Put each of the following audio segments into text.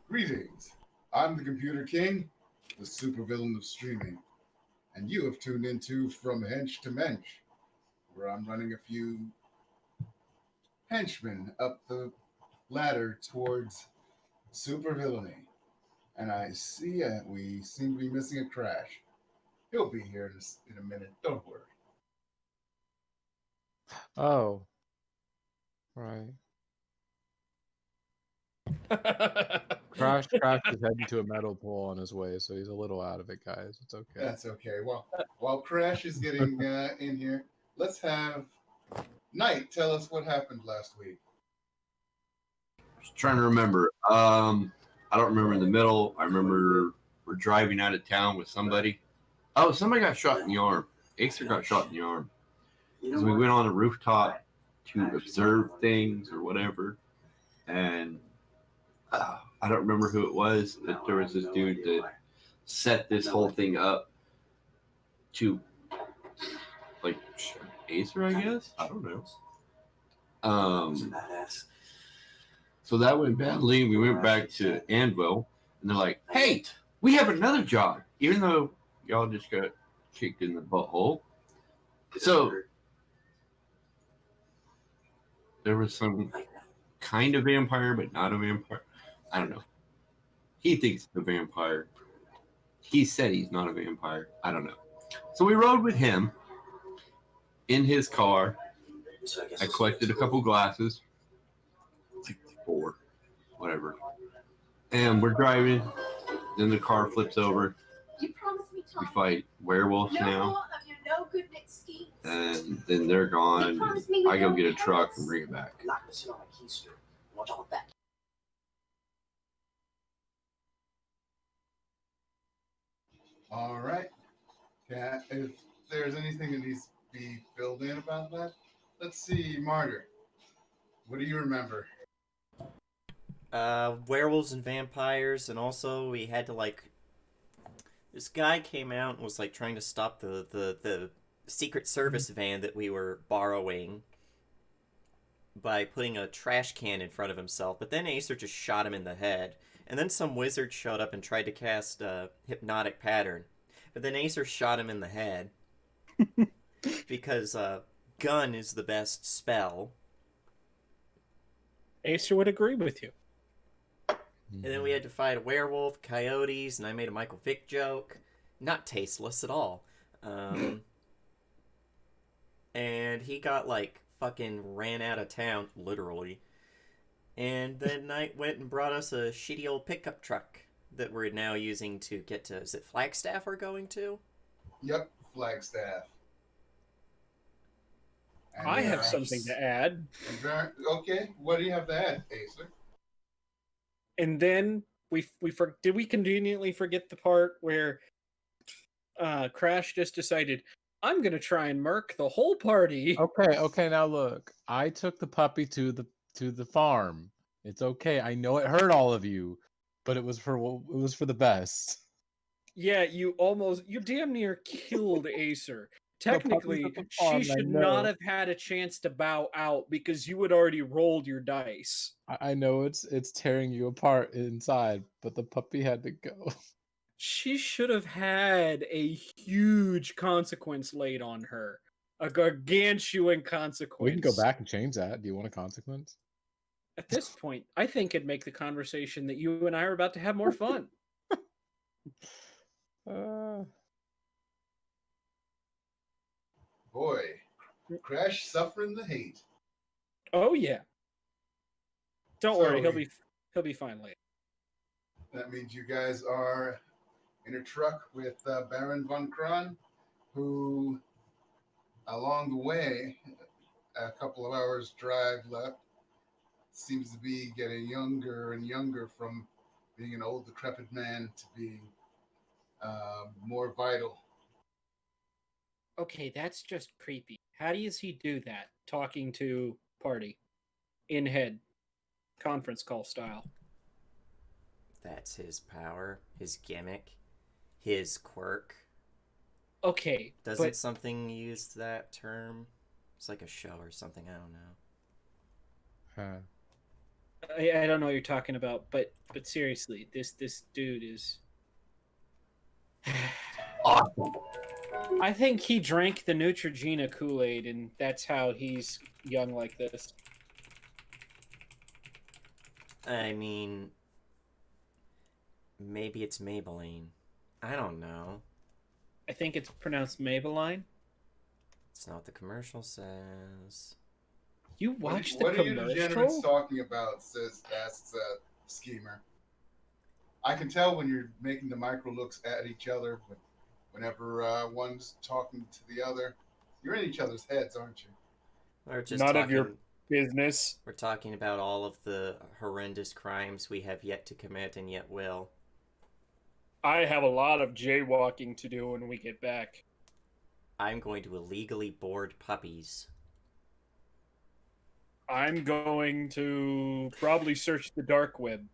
Greetings. I'm the Computer King, the supervillain of streaming, and you have tuned into From Hench to Mensch, where I'm running a few henchmen up the ladder towards supervillainy. And I see we seem to be missing a crash. He'll be here in a minute. Don't worry. Oh, right. Crash is heading to a metal pole on his way, so he's a little out of it, guys. It's okay. That's okay. Well, while Crash is getting in here, let's have Knight tell us what happened last week. Trying to remember. I don't remember in the middle. I remember we're driving out of town with somebody. Oh, somebody got shot in the arm. Acer got shot in the arm. Because we went on a rooftop to observe things or whatever. And I don't remember who it was, but there was this dude that set this whole thing up to, like, Acer, I guess? I don't know. So that went badly. We went back to Anvil, and they're like, hey, we have another job, even though y'all just got kicked in the butthole. So there was some kind of vampire, but not a vampire. I don't know. He thinks it's a vampire. He said he's not a vampire. I don't know. So we rode with him in his car. I collected a couple glasses. Like 4, whatever. And we're driving. Then the car flips over. We fight werewolves now. And then they're gone. I go get a truck and bring it back. All right. Yeah, if there's anything that needs to be filled in about that, let's see, Martyr. What do you remember? Werewolves and vampires, and also we had to this guy came out and was trying to stop the Secret Service van that we were borrowing by putting a trash can in front of himself, but then Acer just shot him in the head. And then some wizard showed up and tried to cast a hypnotic pattern. But then Acer shot him in the head. Because gun is the best spell. Acer would agree with you. And then we had to fight a werewolf, coyotes, and I made a Michael Vick joke. Not tasteless at all. And he got, fucking ran out of town, literally. And then Knight went and brought us a shitty old pickup truck that we're now using to get to... Is it Flagstaff we're going to? Yep, Flagstaff. And I have something to add. Okay, what do you have to add, Acer? And then did we conveniently forget the part where Crash just decided, I'm going to try and murk the whole party. Okay, now look. I took the puppy to the farm. It's okay. I know it hurt all of you, but it was for the best. Yeah, you damn near killed Acer. Technically, she should not have had a chance to bow out because you had already rolled your dice. I know it's tearing you apart inside, but the puppy had to go. She should have had a huge consequence laid on her. A gargantuan consequence. We can go back and change that. Do you want a consequence? At this point, I think it'd make the conversation that you and I are about to have more fun. Boy, Crash suffering the hate. Oh yeah. Don't worry, he'll be fine later. That means you guys are in a truck with Baron von Kron, who, along the way, a couple of hours drive left, seems to be getting younger and younger from being an old, decrepit man to being more vital. Okay, that's just creepy. How does he do that? Talking to party in head, conference call style. That's his power, his gimmick, his quirk. Okay, doesn't something use that term? It's like a show or something. I don't know. I don't know what you're talking about, but seriously, this dude is. Awesome. I think he drank the Neutrogena Kool-Aid, and that's how he's young like this. I mean, maybe it's Maybelline. I don't know. I think it's pronounced Maybelline. It's not what the commercial says. You watched the What are you degenerates commercial? talking about? Asks Schemer. I can tell when you're making the micro looks at each other, but whenever one's talking to the other, you're in each other's heads, aren't you? We're just None talking. of your business. We're talking about all of the horrendous crimes we have yet to commit and yet will. I have a lot of jaywalking to do when we get back. I'm going to illegally board puppies. I'm going to probably search the dark web.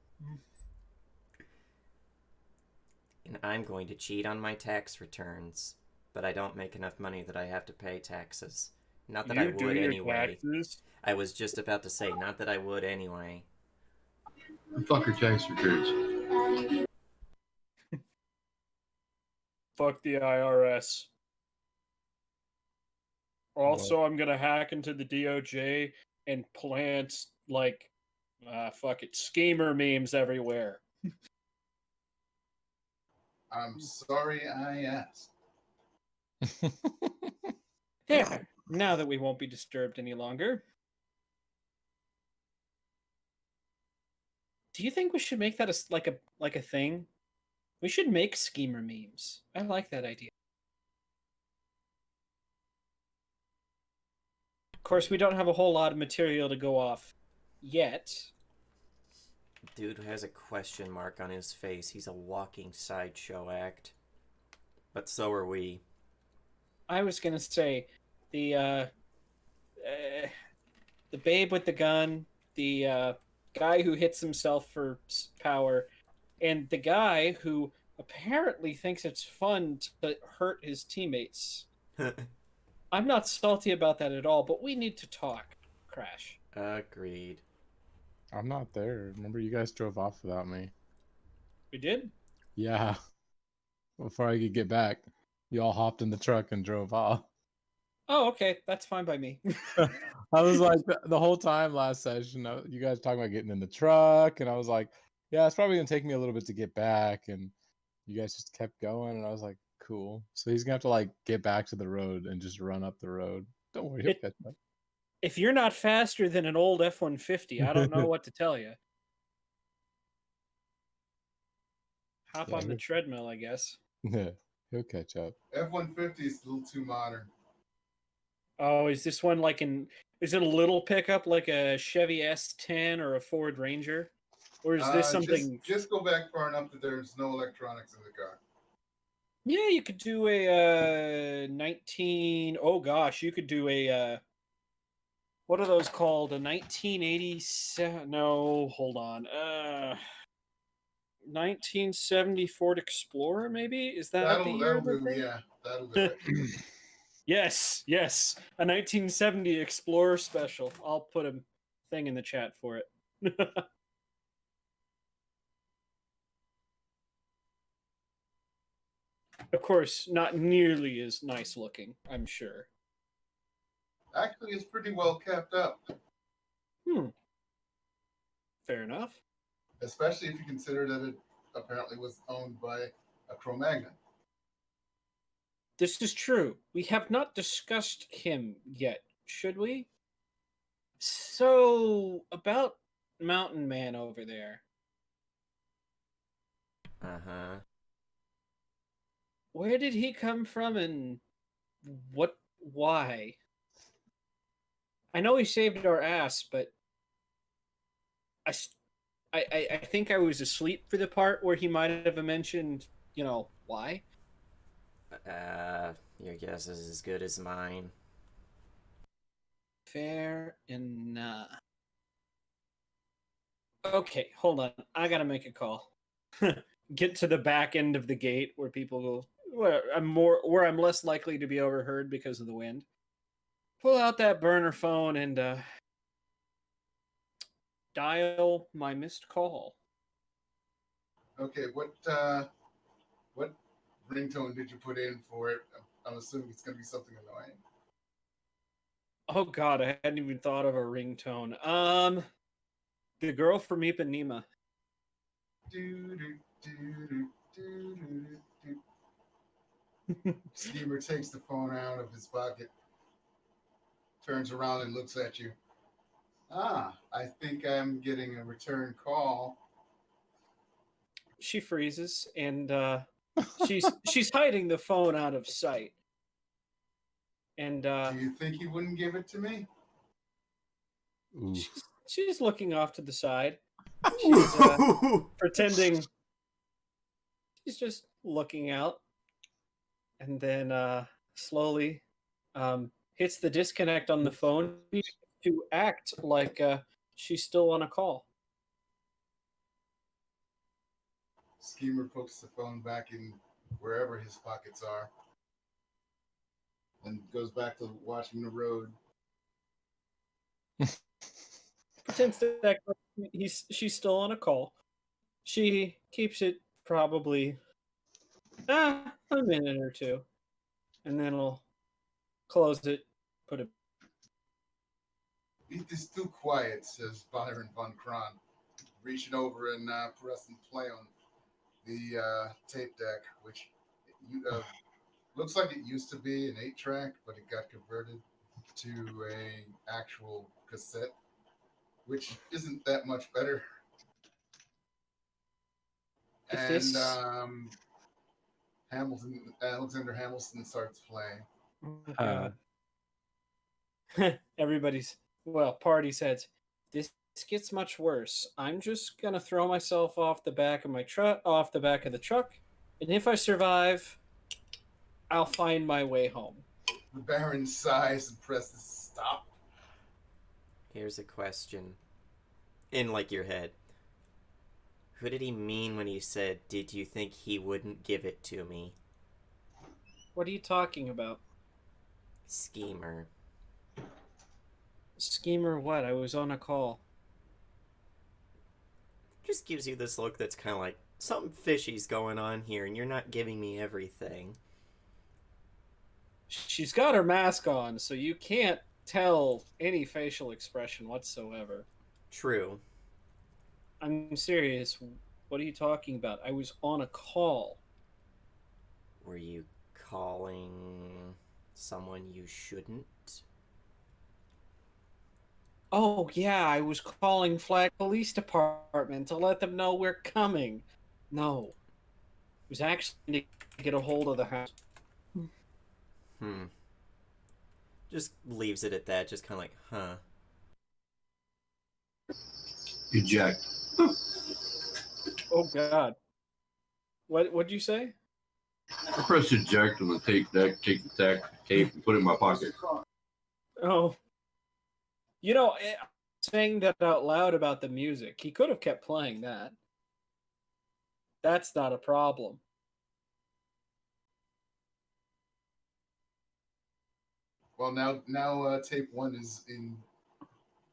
And I'm going to cheat on my tax returns. But I don't make enough money that I have to pay taxes. Not that I You do would your anyway. taxes? I was just about to say, not that I would anyway. Fuck your tax returns. Fuck the IRS. Also, I'm gonna hack into the DOJ and plant like, fuck it, schemer memes everywhere. I'm sorry I asked. There. Now that we won't be disturbed any longer. Do you think we should make that like a thing? We should make schemer memes. I like that idea. Of course, we don't have a whole lot of material to go off yet. Dude who has a question mark on his face. He's a walking sideshow act. But so are we. I was gonna say the babe with the gun, the guy who hits himself for power, and the guy who apparently thinks it's fun to hurt his teammates. I'm not salty about that at all, but we need to talk, Crash. Agreed. I'm not there. Remember, you guys drove off without me. We did? Yeah. Before I could get back, you all hopped in the truck and drove off. Oh, okay. That's fine by me. I was like, the whole time last session, you guys talking about getting in the truck, and I was like, yeah, it's probably gonna take me a little bit to get back, and you guys just kept going, and I was like, cool. So he's gonna have to like get back to the road and just run up the road. Don't worry, he'll catch up. If you're not faster than an old F-150, I don't know what to tell you. Hop Yeah, on the treadmill, I guess. Yeah, he'll catch up. F-150 is a little too modern. Oh, is this one like is it a little pickup like a Chevy S10 or a Ford Ranger? Or is this something... Just go back far enough that there's no electronics in the car. Yeah, you could do a 19... Oh, gosh, you could do a... What are those called? A 1987... No, hold on. 1970 Ford Explorer, maybe? Is that the year? That'll do, yeah. That'll do it. Yes. A 1970 Explorer Special. I'll put a thing in the chat for it. Of course, not nearly as nice looking, I'm sure. Actually, it's pretty well kept up. Fair enough. Especially if you consider that it apparently was owned by a Cro-Magnon. This is true. We have not discussed him yet, should we? So, about Mountain Man over there. Uh-huh. Where did he come from and why? I know he saved our ass, but I think I was asleep for the part where he might have mentioned, why? Your guess is as good as mine. Fair enough. Okay, hold on. I gotta make a call. Get to the back end of the gate where people go, where I'm less likely to be overheard because of the wind. Pull out that burner phone and dial my missed call. Okay, what ringtone did you put in for it? I'm assuming it's gonna be something annoying. Oh God, I hadn't even thought of a ringtone. The girl from Ipanema. Schemer takes the phone out of his pocket, turns around and looks at you. Ah, I think I'm getting a return call. She freezes and she's hiding the phone out of sight. And Do you think he wouldn't give it to me? Ooh. she's looking off to the side. She's pretending she's just looking out, and then slowly hits the disconnect on the phone to act like she's still on a call. Schemer puts the phone back in wherever his pockets are and goes back to watching the road. Pretends to act like she's still on a call. She keeps it probably a minute or two, and then will close it, put it. Beat is too quiet, says Byron von Kron, reaching over and pressing play on the tape deck, which looks like it used to be an 8-track, but it got converted to a actual cassette, which isn't that much better. If And this- Alexander Hamilton starts playing. Oh, God. Everybody's party says this gets much worse. I'm just gonna throw myself off the back of my truck, off the back of the truck, and if I survive, I'll find my way home. The Baron sighs and presses stop. Here's a question. In like your head. Who did he mean when he said, "Did you think he wouldn't give it to me?" What are you talking about? Schemer. Schemer what? I was on a call. Just gives you this look that's kind of like, something fishy's going on here, and you're not giving me everything. She's got her mask on, so you can't tell any facial expression whatsoever. True. I'm serious. What are you talking about? I was on a call. Were you calling someone you shouldn't? Oh, yeah, I was calling Flag Police Department to let them know we're coming. No. It was actually to get a hold of the house. Just leaves it at that, just kind of like, huh. Eject. Oh, God. What'd you say? I press eject on the tape deck, take the tape, and put it in my pocket. Oh. You know, saying that out loud about the music, he could have kept playing that. That's not a problem. Well, now tape 1 is in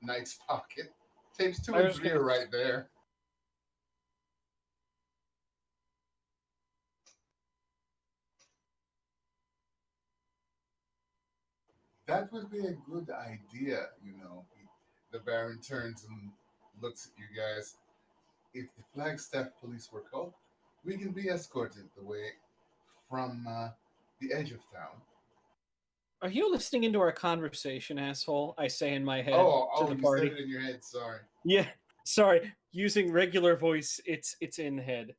Knight's pocket. Tapes 2 I and was 3 gonna- are right there. That would be a good idea, you know. The Baron turns and looks at you guys. If the Flagstaff police were called, we can be escorted away from the edge of town. Are you listening into our conversation, asshole? I say in my head Oh, to the you party. said it in your head. Sorry. Yeah, sorry. Using regular voice, it's in head.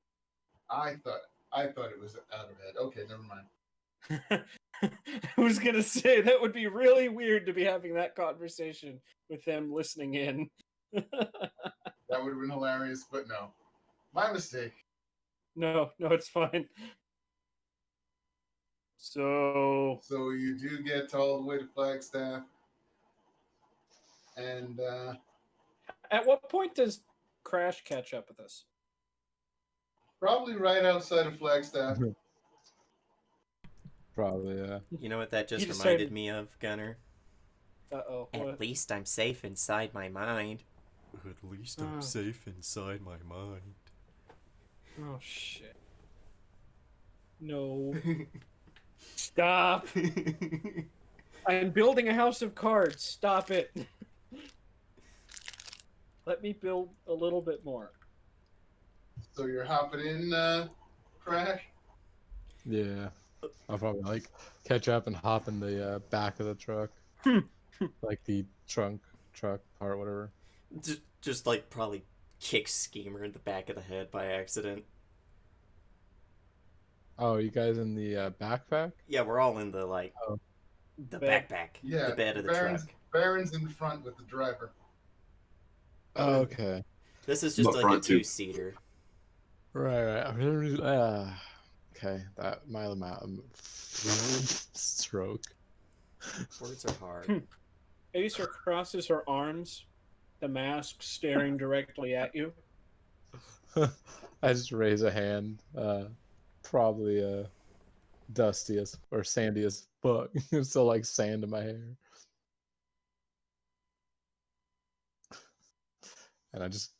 I thought it was out of head. Okay, never mind. I was gonna say that would be really weird to be having that conversation with them listening in. That would have been hilarious, but no. My mistake. No, it's fine. So So you do get all the way to Flagstaff. And at what point does Crash catch up with us? probably right outside of Flagstaff. Probably, yeah. You know what that just You reminded decided- me of, Gunner? Uh-oh. At What? least I'm safe inside my mind. At least Oh. I'm safe inside my mind. Oh shit. No. Stop. I'm building a house of cards. Stop it. Let me build a little bit more. So you're hopping in, Crash? Yeah. I'll probably like catch up and hop in the back of the truck, like the truck part, whatever. Just like probably kick Schemer in the back of the head by accident. Oh, you guys in the backpack? Yeah, we're all in the like Oh. the Bed. backpack, Yeah. the bed of the Baron's, truck. Baron's in front with the driver. Oh, okay. This is I'm just up like a front, too. two-seater. Right. Okay. That mile stroke. Words are hard. Ace or crosses her arms, the mask staring directly at you. I just raise a hand. Probably dusty as or sandy as fuck. Still like sand in my hair. And I just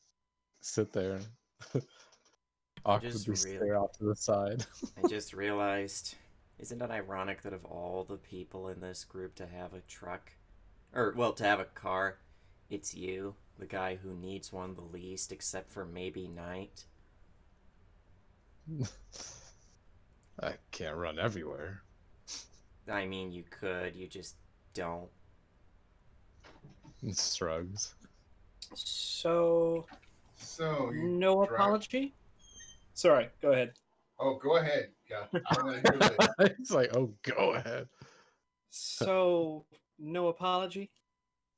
sit there and awkwardly stare out to the side. I just realized, isn't it ironic that of all the people in this group to have a truck, or well, to have a car, it's you, the guy who needs one the least, except for maybe Knight. I can't run everywhere. I mean, you could, you just don't. It shrugs. So, So you no drive. apology? Sorry, go ahead. Oh, go ahead. God, I want to hear this. It's like, oh, go ahead. So, no apology?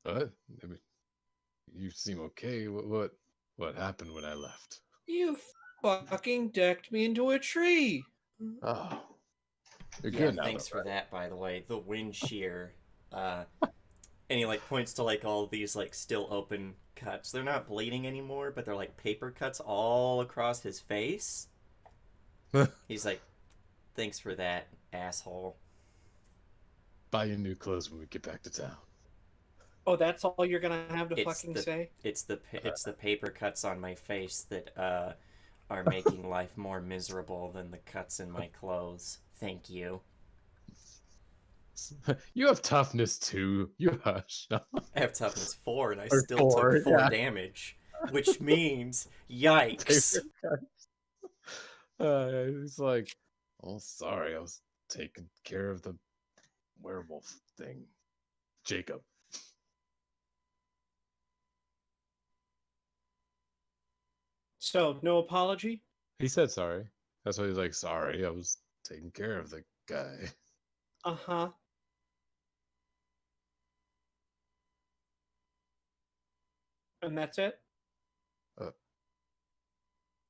What? I mean, you seem okay. What happened when I left? You fucking decked me into a tree. Oh, you're Yeah, good now. thanks though, for that, by the way. The wind shear. And he like points to like all these like still open cuts. They're not bleeding anymore, but they're like paper cuts all across his face. right? He's like, thanks for that, asshole. Buy you new clothes when we get back to town. Oh, that's all you're gonna have to It's fucking the- say? It's the paper cuts on my face that are making life more miserable than the cuts in my clothes. Thank you. You have toughness too. You hush. I have toughness 4 and I Or still 4, took 4 yeah. damage, which means yikes. He's like, oh, sorry, I was taking care of the werewolf thing. Jacob. So, no apology? He said sorry. That's why he's like, sorry, I was taking care of the guy. Uh-huh. And that's it?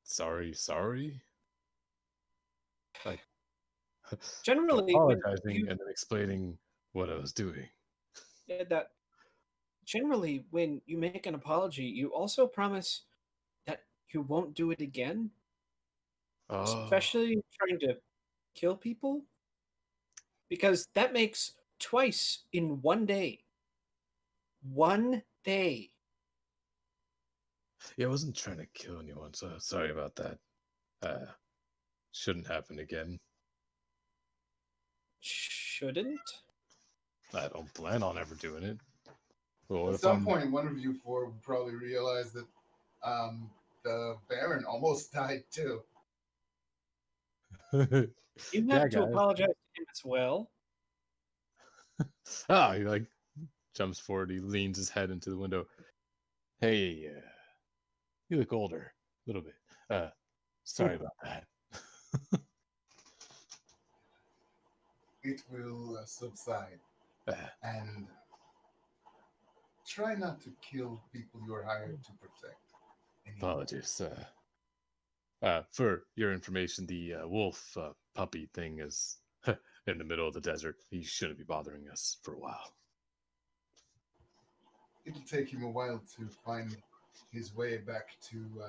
Sorry. Like, Generally, apologizing you- and then explaining what I was doing. that generally when you make an apology, you also promise that you won't do it again, Oh, especially trying to kill people, because that makes twice in one day. One day. yeah, I wasn't trying to kill anyone, so sorry about that. Shouldn't happen again. Shouldn't? I don't plan on ever doing it. Well, At if some I'm point, one of you four would probably realize that the Baron almost died too. You Yeah, have to guys. apologize to him as well. Ah, he like jumps forward. He leans his head into the window. Hey, you look older, a little bit. Sorry about that. It will subside. Uh, And try not to kill people you are hired to protect. anymore. Apologies. For your information, the wolf puppy thing is in the middle of the desert. He shouldn't be bothering us for a while. It'll take him a while to find his way back to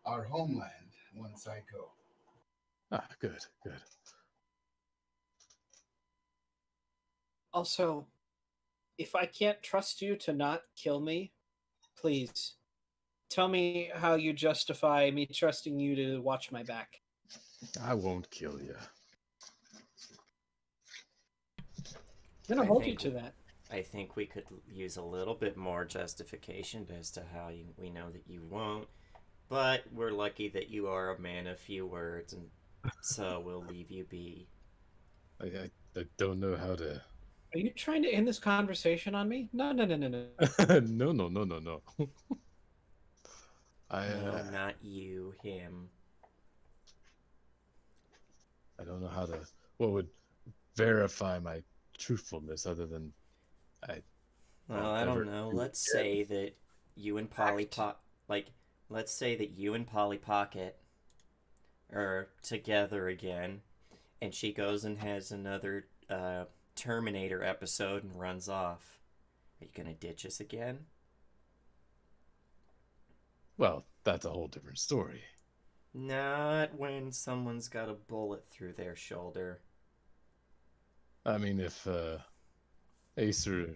our homeland once I go. Ah, good. Also, if I can't trust you to not kill me, Please, tell me how you justify me trusting you to watch my back. I won't kill you. I'm gonna I hold you think- to that. I think we could use a little bit more justification as to how we know that you won't. But we're lucky that you are a man of few words, and so we'll leave you be. I don't know how to. Are you trying to end this conversation on me? No. no, no. No, not you, him. I don't know how to. What would verify my truthfulness other than Well, I don't know. Let's say that you and Polly let's say that you and Polly Pocket are together again, and she goes and has another Terminator episode and runs off. Are you gonna ditch us again? Well, that's a whole different story. Not when someone's got a bullet through their shoulder. I mean, if Acer,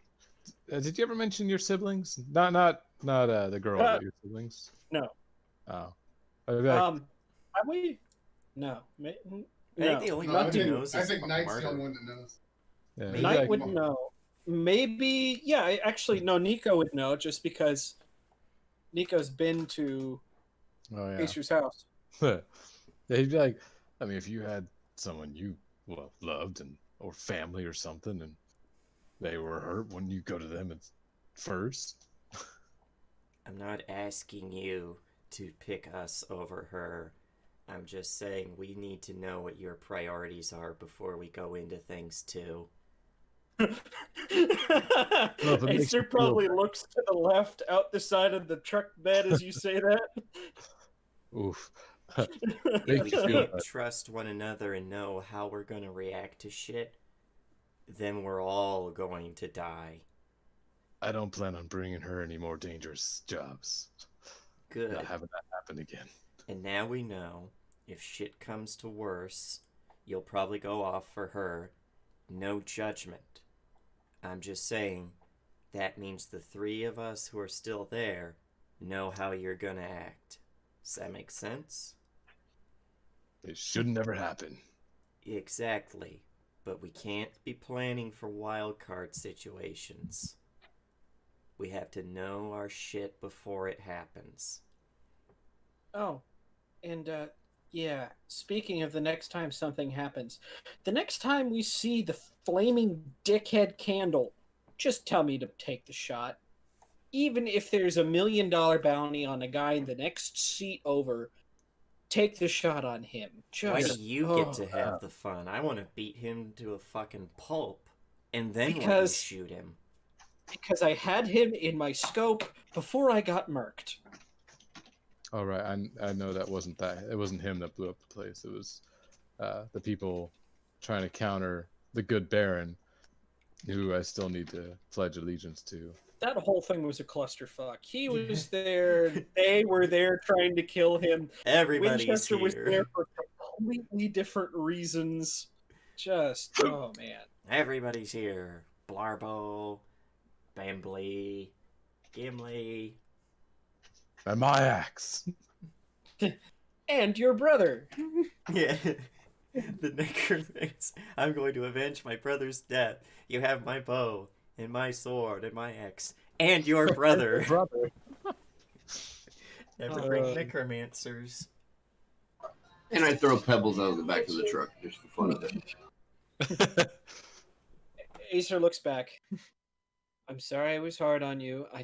did you ever mention your siblings? Not the girl, but your siblings. No. Oh, I'd be like, Have we? No. I think No. the only No, one I who think, knows I is think Knight's the Martyr. only one that knows. yeah, Maybe I'd be Knight like, would know. Maybe, yeah. Actually, no. Nico would know just because Nico's been to oh yeah. Acer's house. Yeah, he'd be like, I mean, if you had someone you loved or family or something, and they were hurt, wouldn't you go to them first? I'm not asking you to pick us over her. I'm just saying we need to know what your priorities are before we go into things too. it makes Acer you feel probably better. looks to the left out the side of the truck bed as you say that. Oof. If Makes we you feel can't better. trust one another and know how we're going to react to shit, then we're all going to die. I don't plan on bringing her any more dangerous jobs. Good. Not having that happen again. And now we know if shit comes to worse, you'll probably go off for her. No judgment. I'm just saying that means the three of us who are still there know how you're gonna act. Does that make sense? It should never happen. Exactly. But we can't be planning for wild card situations. We have to know our shit before it happens. Oh, and yeah, speaking of the next time something happens, the next time we see the flaming dickhead candle, just tell me to take the shot. Even if there's $1 million bounty on a guy in the next seat over, take the shot on him. Why Just do you get to have the fun? I want to beat him to a fucking pulp and then let you Because- shoot him. because I had him in my scope before I got murked. All right, I know that wasn't that. It wasn't him that blew up the place. It was the people trying to counter the good Baron, who I still need to pledge allegiance to. That whole thing was a clusterfuck. He was there. They were there trying to kill him. Everybody's Winchester was here. there for completely different reasons. Just, oh man. Everybody's here. Blarbo, Bambly, Gimli. And my axe. And your brother. Yeah. The necromancer. I'm going to avenge my brother's death. You have my bow, and my sword, and my axe, and your brother. Brother. Never bring necromancers. And I throw pebbles out of the back of the truck just for fun of it. Acer looks back. I'm sorry I was hard on you. I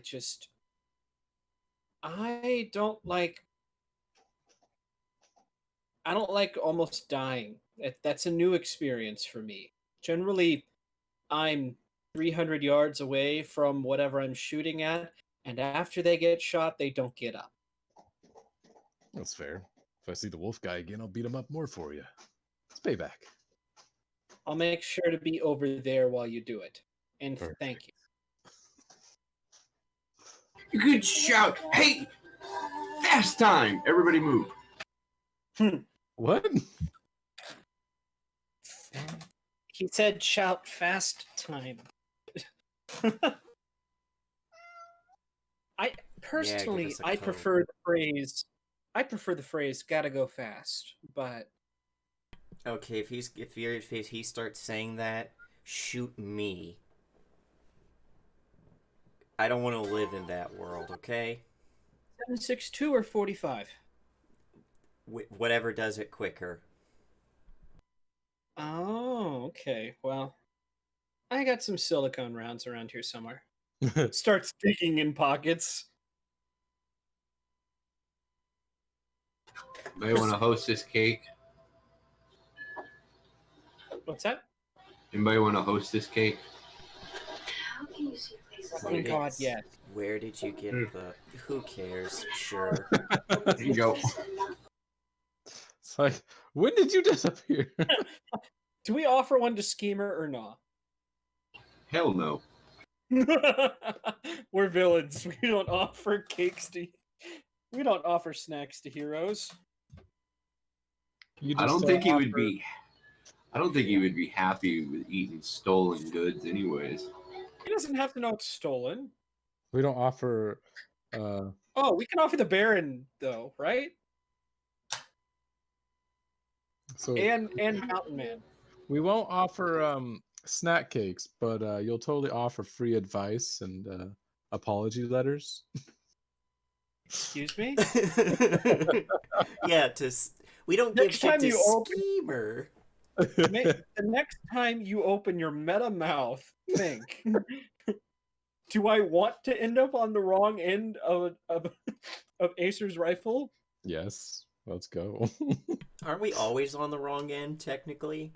don't like almost dying. That's a new experience for me. Generally, I'm 300 yards away from whatever I'm shooting at, and after they get shot, they don't get up. That's fair. If I see the wolf guy again, I'll beat him up more for you. It's payback. I'll make sure to be over there while you do it. And Perfect. thank you. You could shout, "Hey, fast time! Everybody move!" What? He said shout fast time. Personally, us a I code. prefer the phrase. I prefer the phrase "gotta go fast," but Okay, if he starts saying that, shoot me. I don't want to live in that world. Okay, 762 or 45. whatever does it quicker. Oh, okay. Well, I got some silicone rounds around here somewhere. Starts digging in pockets. May want to host this cake? What's that? Anybody want to host this cake? Thank God, yes. Where did you get the? Who cares? Sure. There you go. It's like, when did you disappear? Do we offer one to Schemer or not? Hell no. We're villains. We don't offer cakes to. We don't offer snacks to heroes. You I don't just think he would offer- be. I don't think he would be happy with eating stolen goods, anyways. He doesn't have to know it's stolen. We don't offer. Oh, we can offer the Baron though, right? So And Mountain Man. we won't offer snack cakes, but you'll totally offer free advice and apology letters. Excuse me. Yeah, we don't give Next shit time to you open- Schemer. The next time you open your meta mouth, think. Do I want to end up on the wrong end of Acer's rifle? Yes, let's go. Aren't we always on the wrong end, technically?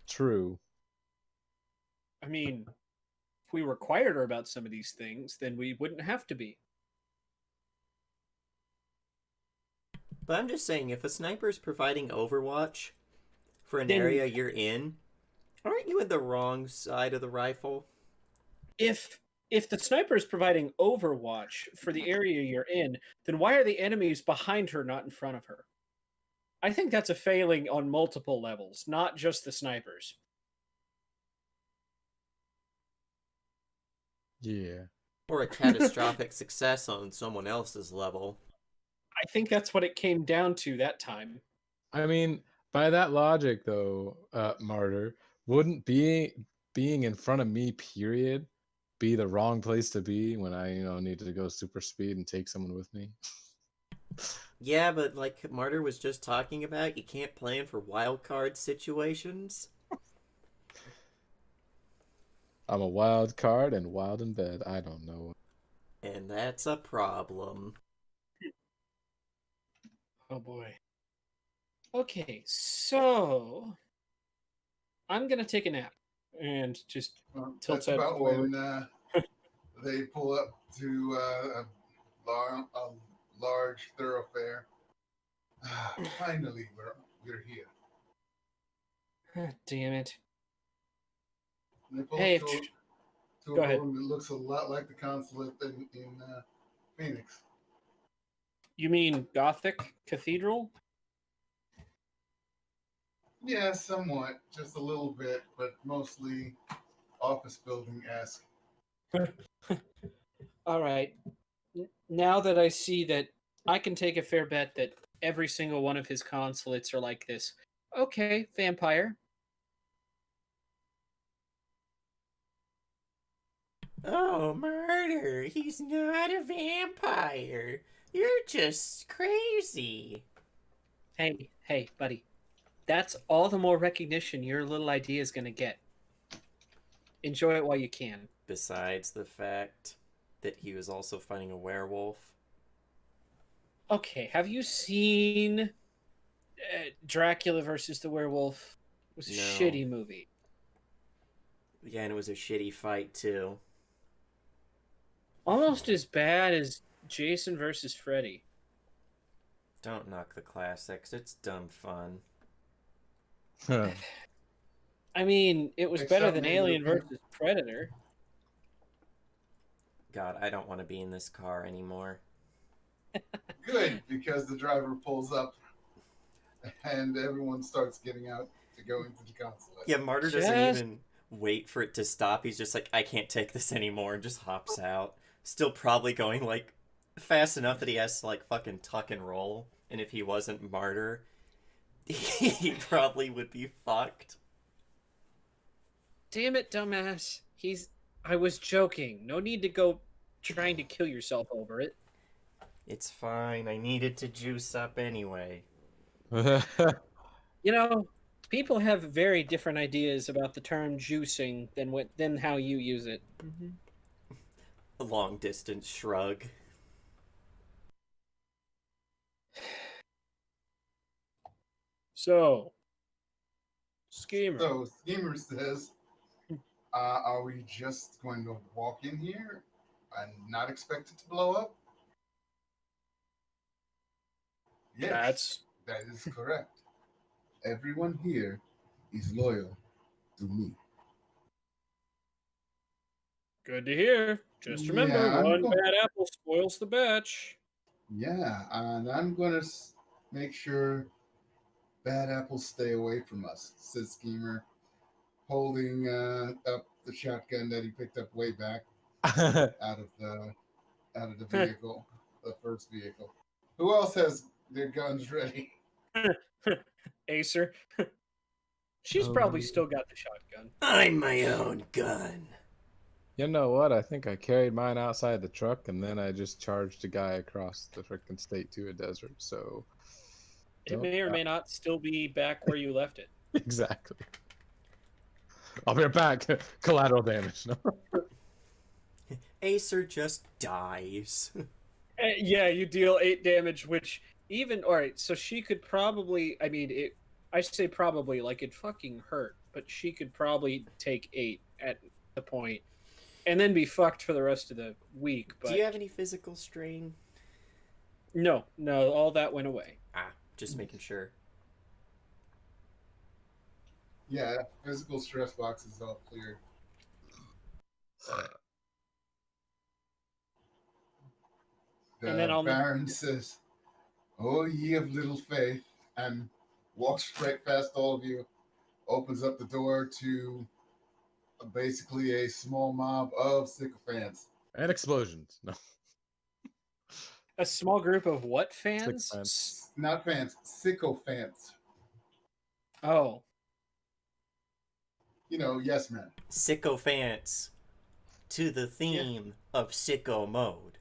True. I mean, if we were quieter about some of these things, then we wouldn't have to be. But I'm just saying, if a sniper's providing Overwatch for an Then- area you're in, aren't you in the wrong side of the rifle? If the sniper is providing Overwatch for the area you're in, then why are the enemies behind her not in front of her? I think that's a failing on multiple levels, not just the snipers. Yeah. Or a catastrophic success on someone else's level? I think that's what it came down to that time. I mean, by that logic, though, Martyr, wouldn't being in front of me, period, be the wrong place to be when I, need to go super speed and take someone with me? Yeah, but like Martyr was just talking about, you can't plan for wild card situations. I'm a wild card and wild in bed. I don't know. And that's a problem. Oh boy. Okay, so I'm gonna take a nap and just That's Tilts head about forward. when they pull up to a large thoroughfare. Finally, we're here. Damn it. And they pull Hey, up to go a ahead. building that looks a lot like the consulate in Phoenix. You mean Gothic Cathedral? Yeah, somewhat, just a little bit, but mostly office building esque. All right. Now that I see that I can take a fair bet that every single one of his consulates are like this. Okay, vampire. Oh, Murder! He's not a vampire! You're just crazy! Hey, buddy. That's all the more recognition your little idea is going to get. Enjoy it while you can. Besides the fact that he was also fighting a werewolf. Okay, have you seen Dracula versus the Werewolf? It was a No. shitty movie. Yeah, and it was a shitty fight, too. Almost as bad as Jason versus Freddy. Don't knock the classics, it's dumb fun. I mean, it was better Except than maybe Alien the- versus Predator. God, I don't want to be in this car anymore. Good, because the driver pulls up and everyone starts getting out to go into the consulate. Yeah, Martyr doesn't Just- even wait for it to stop. He's just like, I can't take this anymore, and just hops out. Still probably going like fast enough that he has to like fucking tuck and roll, and if he wasn't martyr, he probably would be fucked. Damn it, dumbass. I was joking. No need to go trying to kill yourself over it. It's fine. I needed to juice up anyway. You know, people have very different ideas about the term juicing than how you use it. A long distance shrug. So, Schemer. So Schemer says, are we just going to walk in here and not expect it to blow up? Yes, that is correct. Everyone here is loyal to me. Good to hear. Just remember, Yeah, one bad apple spoils the batch. Yeah, and I'm going to make sure bad apples stay away from us, says Schemer, holding up the shotgun that he picked up way back out of the vehicle, the first vehicle. Who else has their guns ready? Acer. She's probably still got the shotgun. I'm my own gun. You know what? I think I carried mine outside the truck, and then I just charged a guy across the freaking state to a desert. So It may or may not still be back where you left it. Exactly. I'll be right back. Collateral damage. No. Acer just dies. Yeah, you deal 8 damage, which all right, so she could probably, I say probably, like it fucking hurt, but she could probably take 8 at the point and then be fucked for the rest of the week. But Do you have any physical strain? No, all that went away. Just making sure. Yeah, physical stress box is all cleared. And then Baron says, "Oh, ye of little faith," and walks right past all of you, opens up the door to basically a small mob of sycophants. And explosions. No. A small group of what fans? Sycophants. Not fans, sycophants. Oh. You know, yes, man. Sycophants. To the theme of sicko mode.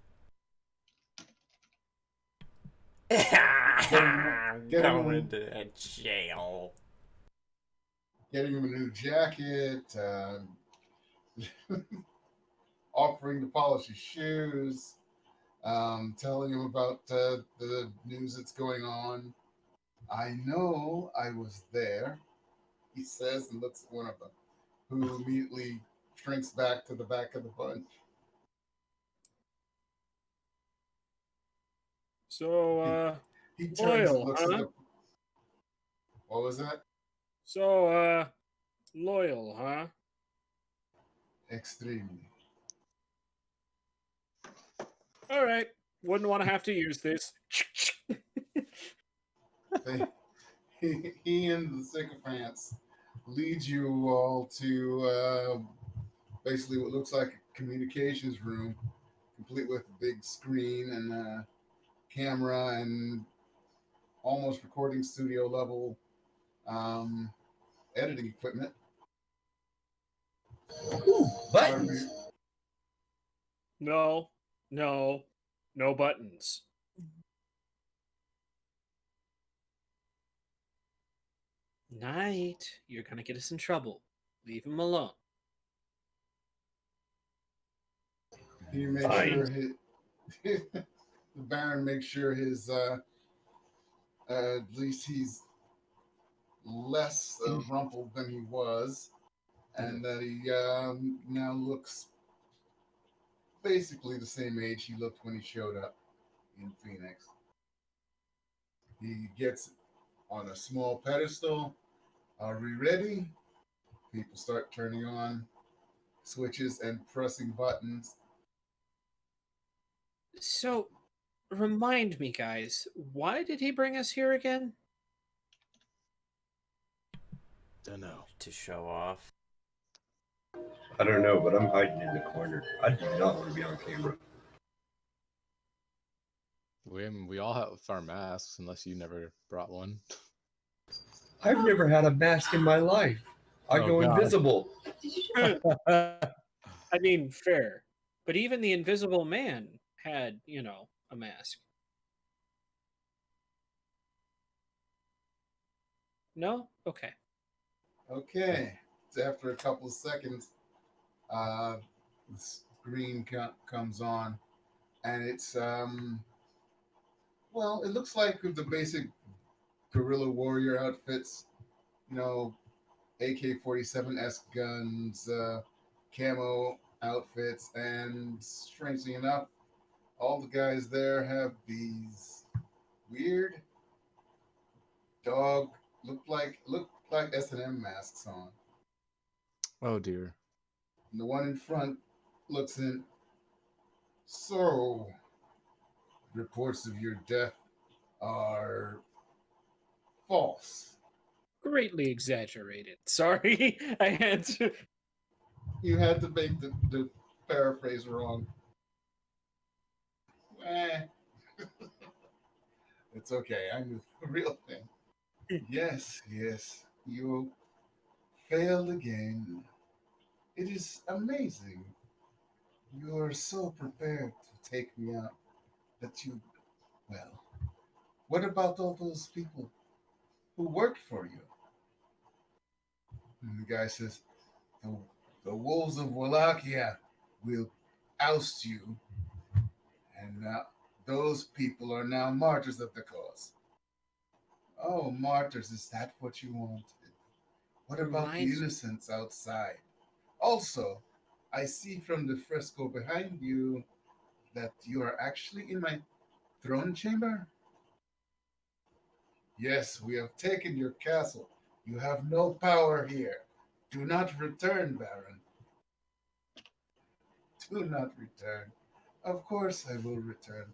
I'm going to jail. Getting him a new jacket, offering to polish his shoes, telling him about the news that's going on. I know I was there, he says, and looks at one of them, who immediately shrinks back to the back of the bunch. So, he turns loyal, and looks huh? at the... What was that? So, loyal, huh? Extremely. All right. Wouldn't want to have to use this. He and the sycophants lead you all to basically what looks like a communications room, complete with a big screen and a camera and almost recording studio level editing equipment. Ooh, buttons. No buttons. Night, you're gonna get us in trouble. Leave him alone. He makes sure the Baron makes sure his at least he's less rumpled than he was, and that he now looks basically the same age he looked when he showed up in Phoenix. He gets on a small pedestal. Are we ready? People start turning on switches and pressing buttons. So, remind me, guys, why did he bring us here again? Don't know. To show off. I don't know, but I'm hiding in the corner. I do not want to be on camera. We all have our masks, unless you never brought one. I've never had a mask in my life. I Oh, go God. invisible. I mean, fair. But even the Invisible Man had, a mask. No? Okay. Okay. It's after a couple of seconds, the screen comes on, and it's well, it looks like the basic guerrilla warrior outfits, you know, AK-47 guns, camo outfits, and strangely enough, all the guys there have these weird dog look like S&M masks on. Oh dear. And the one in front looks in. So, reports of your death are false. Greatly exaggerated. Sorry, I had to. You had to make the paraphrase wrong. Eh, it's okay. I knew the real thing. Yes, yes. You failed again. It is amazing. You are so prepared to take me out that you, well, what about all those people who worked for you? And the guy says, the, the wolves of Wallachia will oust you, and now those people are now martyrs of the cause. Oh, martyrs, is that what you wanted? What about the Reminds innocents outside? Also, I see from the fresco behind you that you are actually in my throne chamber? Yes, we have taken your castle. You have no power here. Do not return, Baron. Do not return. Of course I will return.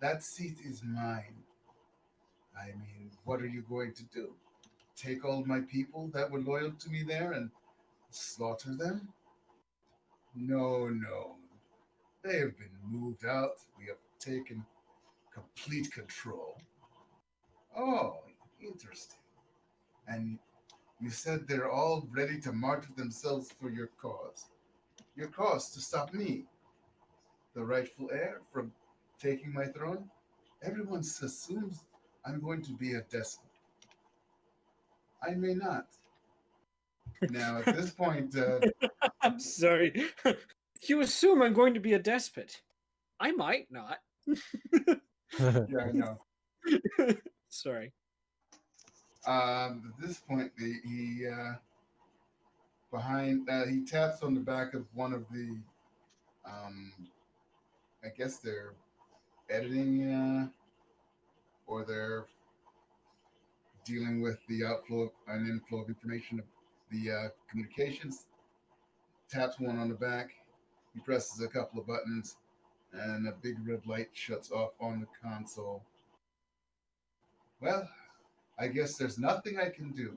That seat is mine. I mean, what are you going to do? Take all my people that were loyal to me there and slaughter them? No, no. They have been moved out. We have taken complete control. Oh, interesting. And you said they're all ready to martyr themselves for your cause. Your cause to stop me, the rightful heir, from taking my throne? Everyone assumes I'm going to be a despot. I may not. Now, at this point, I'm sorry. You assume I'm going to be a despot. I might not. yeah, I know. Sorry. At this point, he taps on the back of one of the, um, I guess they're editing or they're dealing with the outflow and inflow of information of the communications. Taps one on the back. He presses a couple of buttons, and a big red light shuts off on the console. Well, I guess there's nothing I can do.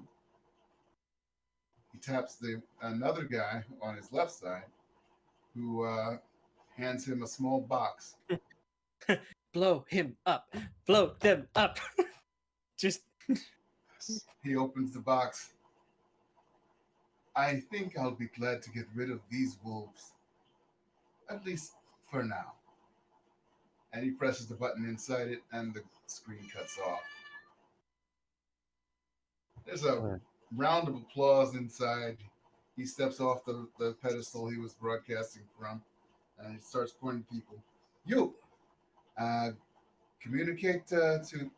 He taps another guy on his left side, who hands him a small box. Blow him up. Blow them up. Just. He opens the box. I think I'll be glad to get rid of these wolves, at least for now. And he presses the button inside it, and the screen cuts off. There's a round of applause inside. He steps off the pedestal he was broadcasting from, and he starts pointing to people. You, uh, communicate to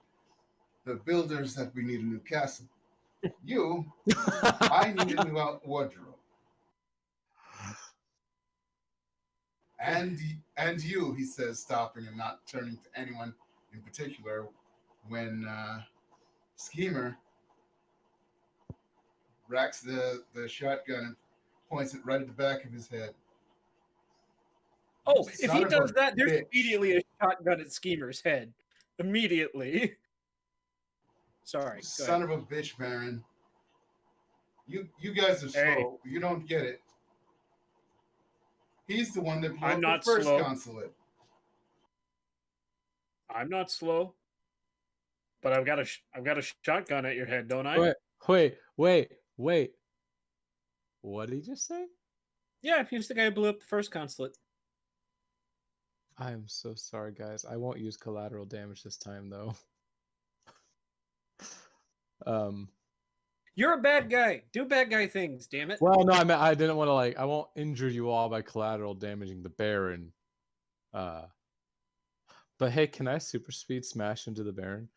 the builders that we need a new castle. You, I need a new wardrobe. And you, he says, stopping and not turning to anyone in particular, when Schemer racks the shotgun and points it right at the back of his head. Oh, if he Son of does a that, there's bitch. immediately a shotgun at Schemer's head. Immediately. Sorry. Go Son ahead. of a bitch, Baron. You guys are slow. Hey. You don't get it. He's the one that blew I'm up not the first slow. consulate. I'm not slow, but I've got a shotgun at your head, don't I? Wait. What did he just say? Yeah, he's the guy who blew up the first consulate. I am so sorry, guys. I won't use collateral damage this time, though. You're a bad guy. Do bad guy things, damn it. Well, no, I didn't want to I won't injure you all by collateral damaging the Baron. But hey, can I super speed smash into the Baron?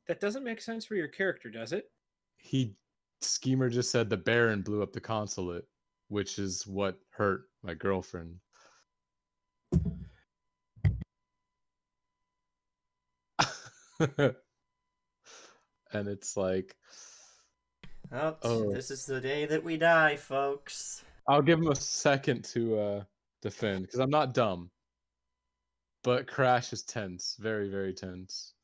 That doesn't make sense for your character, does it? Schemer just said the Baron blew up the consulate, which is what hurt my girlfriend. And it's like, Oh, this is the day that we die, folks. I'll give him a second to defend because I'm not dumb. But Crash is tense, very, very tense.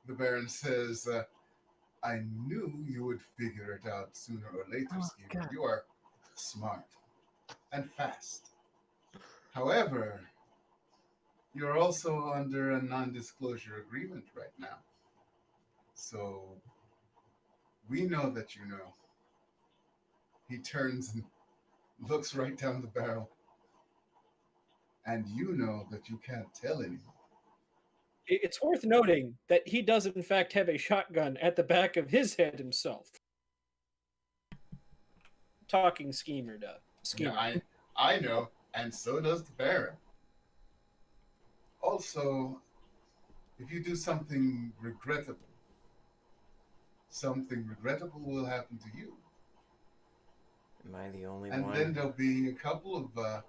The Baron says, I knew you would figure it out sooner or later, Schemer. God. You are smart and fast. However, you're also under a non-disclosure agreement right now. So we know that you know. He turns and looks right down the barrel. And you know that you can't tell anyone. It's worth noting that he does, in fact, have a shotgun at the back of his head himself. Talking Schemer does. Schemer. Yeah, I know, and so does the Baron. Also, if you do something regrettable will happen to you. Am I the only And one? then there'll be a couple of,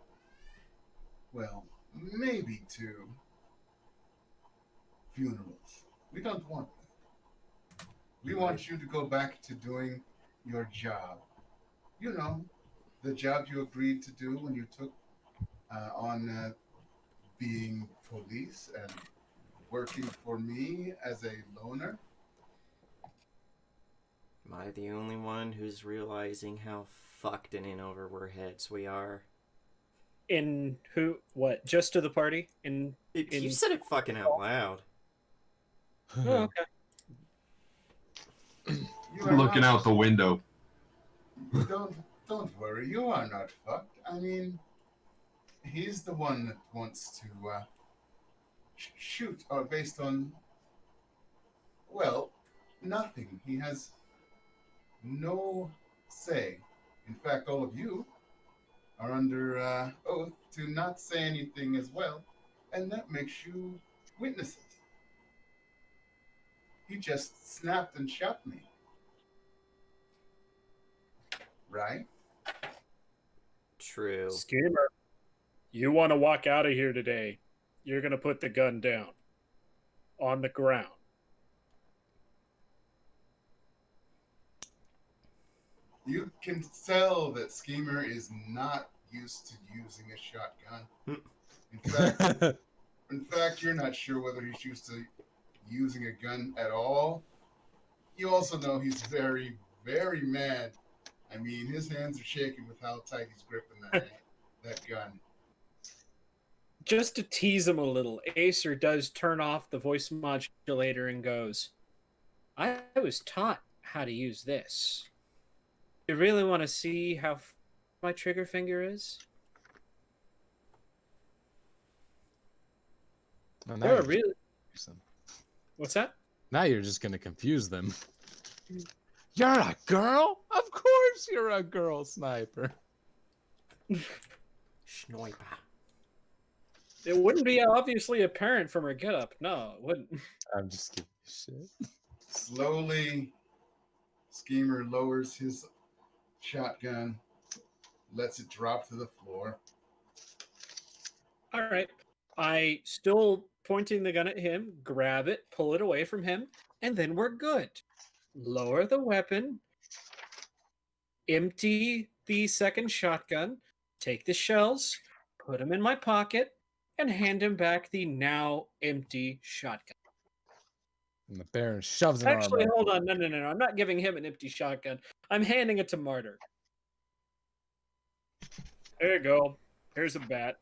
well, maybe 2 funerals. We don't want that. We want you to go back to doing your job. You know, the job you agreed to do when you took on being police and working for me as a loner. Am I the only one who's realizing how fucked and in over our heads we are? In who? What? Just to the party? You said it fucking out loud. Oh, okay. You are Looking not- out the window. Don't worry, you are not fucked. I mean, he's the one that wants to shoot based on, well, nothing. He has no say. In fact, all of you are under oath to not say anything as well, and that makes you witnesses. He just snapped and shot me. Right? True. Schemer, you want to walk out of here today? You're gonna put the gun down on the ground. You can tell that Schemer is not used to using a shotgun. In fact, you're not sure whether he's used to using a gun at all. You also know he's very, very mad. I mean, his hands are shaking with how tight he's gripping that gun. Just to tease him a little, Acer does turn off the voice modulator and goes, I was taught how to use this. You really want to see how my trigger finger is? Well, There are really... What's that? Now you're just gonna confuse them. You're a girl? Of course you're a girl, Sniper. Sniper. It wouldn't be obviously apparent from her getup. No, it wouldn't. I'm just giving you shit. Slowly, Schemer lowers his shotgun, lets it drop to the floor. All right. I still pointing the gun at him, grab it, pull it away from him, and then we're good. Lower the weapon, empty the second shotgun, take the shells, put them in my pocket, and hand him back the now empty shotgun. And the Baron shoves it Actually, on. hold on. No. I'm not giving him an empty shotgun. I'm handing it to Martyr. There you go. Here's a bat.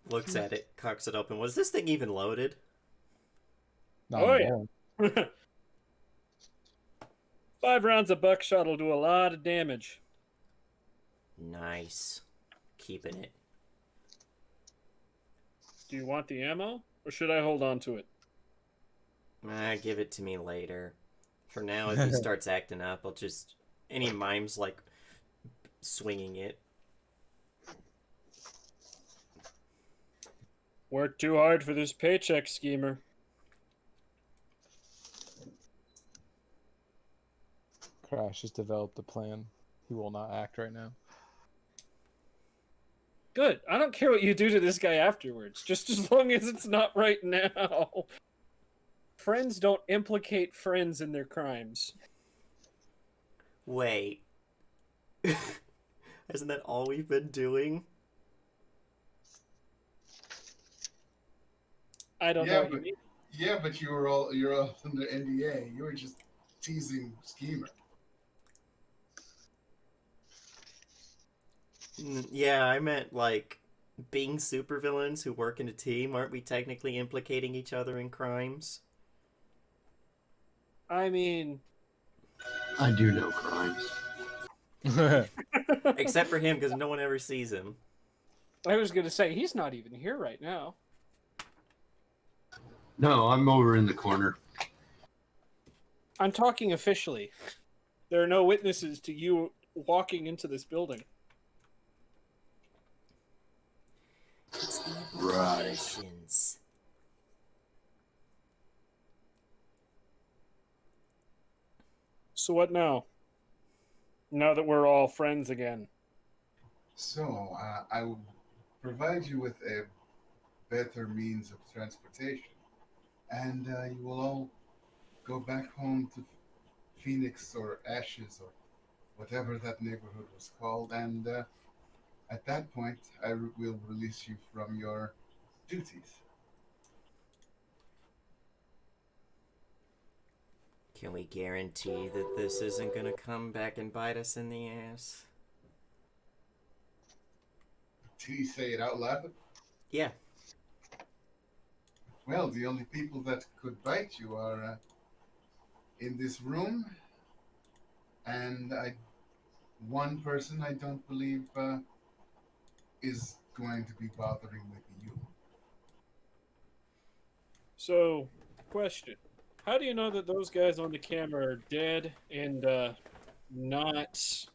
Looks at it, cocks it open. Was this thing even loaded? Not Oh, more. yeah. 5 rounds of buckshot will do a lot of damage. Nice. Keeping it. Do you want the ammo, or should I hold on to it? Give it to me later. For now, if he starts acting up, I'll just... Any mimes, like, swinging it. Work too hard for this paycheck, schemer. Crash has developed a plan. He will not act right now. Good. I don't care what you do to this guy afterwards, just as long as it's not right now. Friends don't implicate friends in their crimes. Wait. Isn't that all we've been doing? I don't know Yeah, what you but mean. yeah, but you're all under NDA. You were just teasing Schemer. Yeah, I meant, like, being supervillains who work in a team. Aren't we technically implicating each other in crimes? I mean... I do know crimes. Except for him, because no one ever sees him. I was going to say, he's not even here right now. No, I'm over in the corner. I'm talking officially. There are no witnesses to you walking into this building. It's the Right. implications. So what now? Now that we're all friends again. So I will provide you with a better means of transportation, and you will all go back home to Phoenix or Ashes or whatever that neighborhood was called, and at that point will release you from your duties. Can we guarantee that this isn't gonna come back and bite us in the ass? Did he say it out loud? Yeah. Well, the only people that could bite you are in this room, and one person I don't believe is going to be bothering with you. So, question. How do you know that those guys on the camera are dead and not...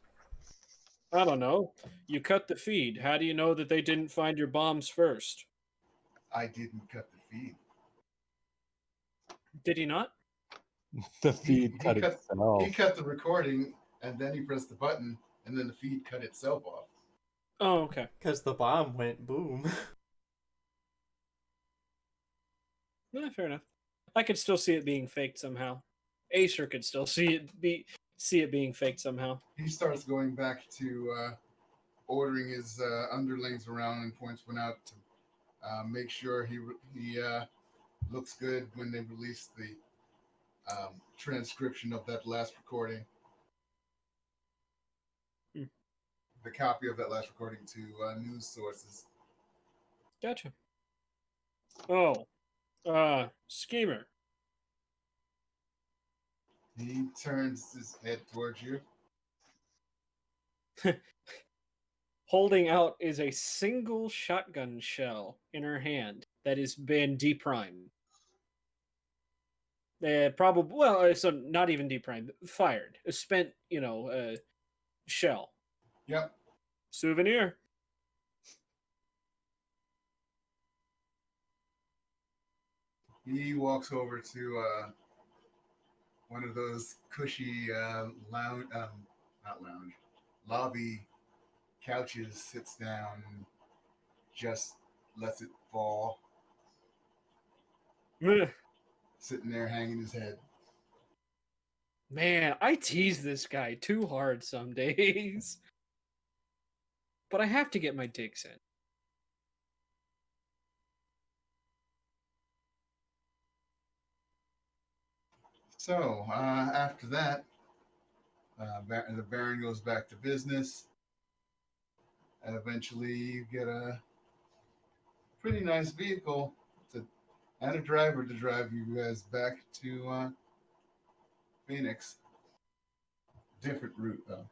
I don't know. You cut the feed. How do you know that they didn't find your bombs first? I didn't cut the feed. Did he not? The feed cut cut, itself. he cut the recording, and then he pressed the button, and then the feed cut itself off. Oh, okay. Because the bomb went boom. Yeah, fair enough. I could still see it being faked somehow. Acer could still see it being faked somehow. He starts going back to ordering his underlings around and points one out to make sure he looks good when they release the transcription of that last recording. Hmm. The copy of that last recording to news sources. Gotcha. Oh, schemer. He turns his head towards you. Holding out is a single shotgun shell in her hand that has been deprimed. Probably, well, so not even deprimed, fired. A spent, shell. Yep. Souvenir. He walks over to one of those cushy lounge, not lounge, lobby couches, sits down, and just lets it fall, sitting there hanging his head. Man, I tease this guy too hard some days. But I have to get my digs in. So after that, the Baron goes back to business. And eventually, you get a pretty nice vehicle to, and a driver to drive you guys back to Phoenix. Different route, though.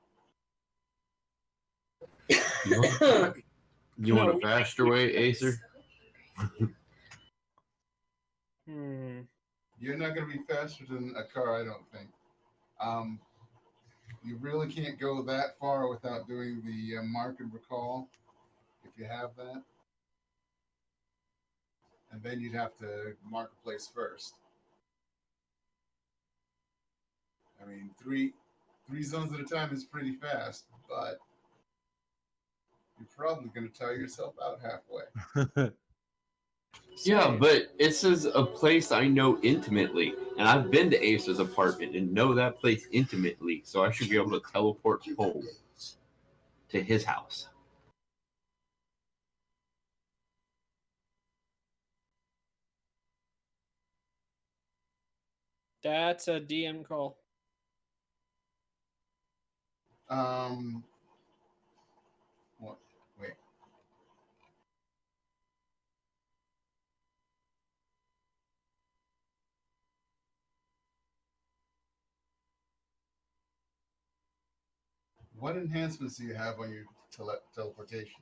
You want a faster way, Acer? You're not going to be faster than a car, I don't think. You really can't go that far without doing the mark and recall, if you have that. And then you'd have to mark a place first. I mean, three zones at a time is pretty fast, but you're probably going to tire yourself out halfway. Yeah, but it says a place I know intimately, and I've been to Ace's apartment and know that place intimately, so I should be able to teleport home to his house. That's a DM call. What? Wait. What enhancements do you have on your teleportation?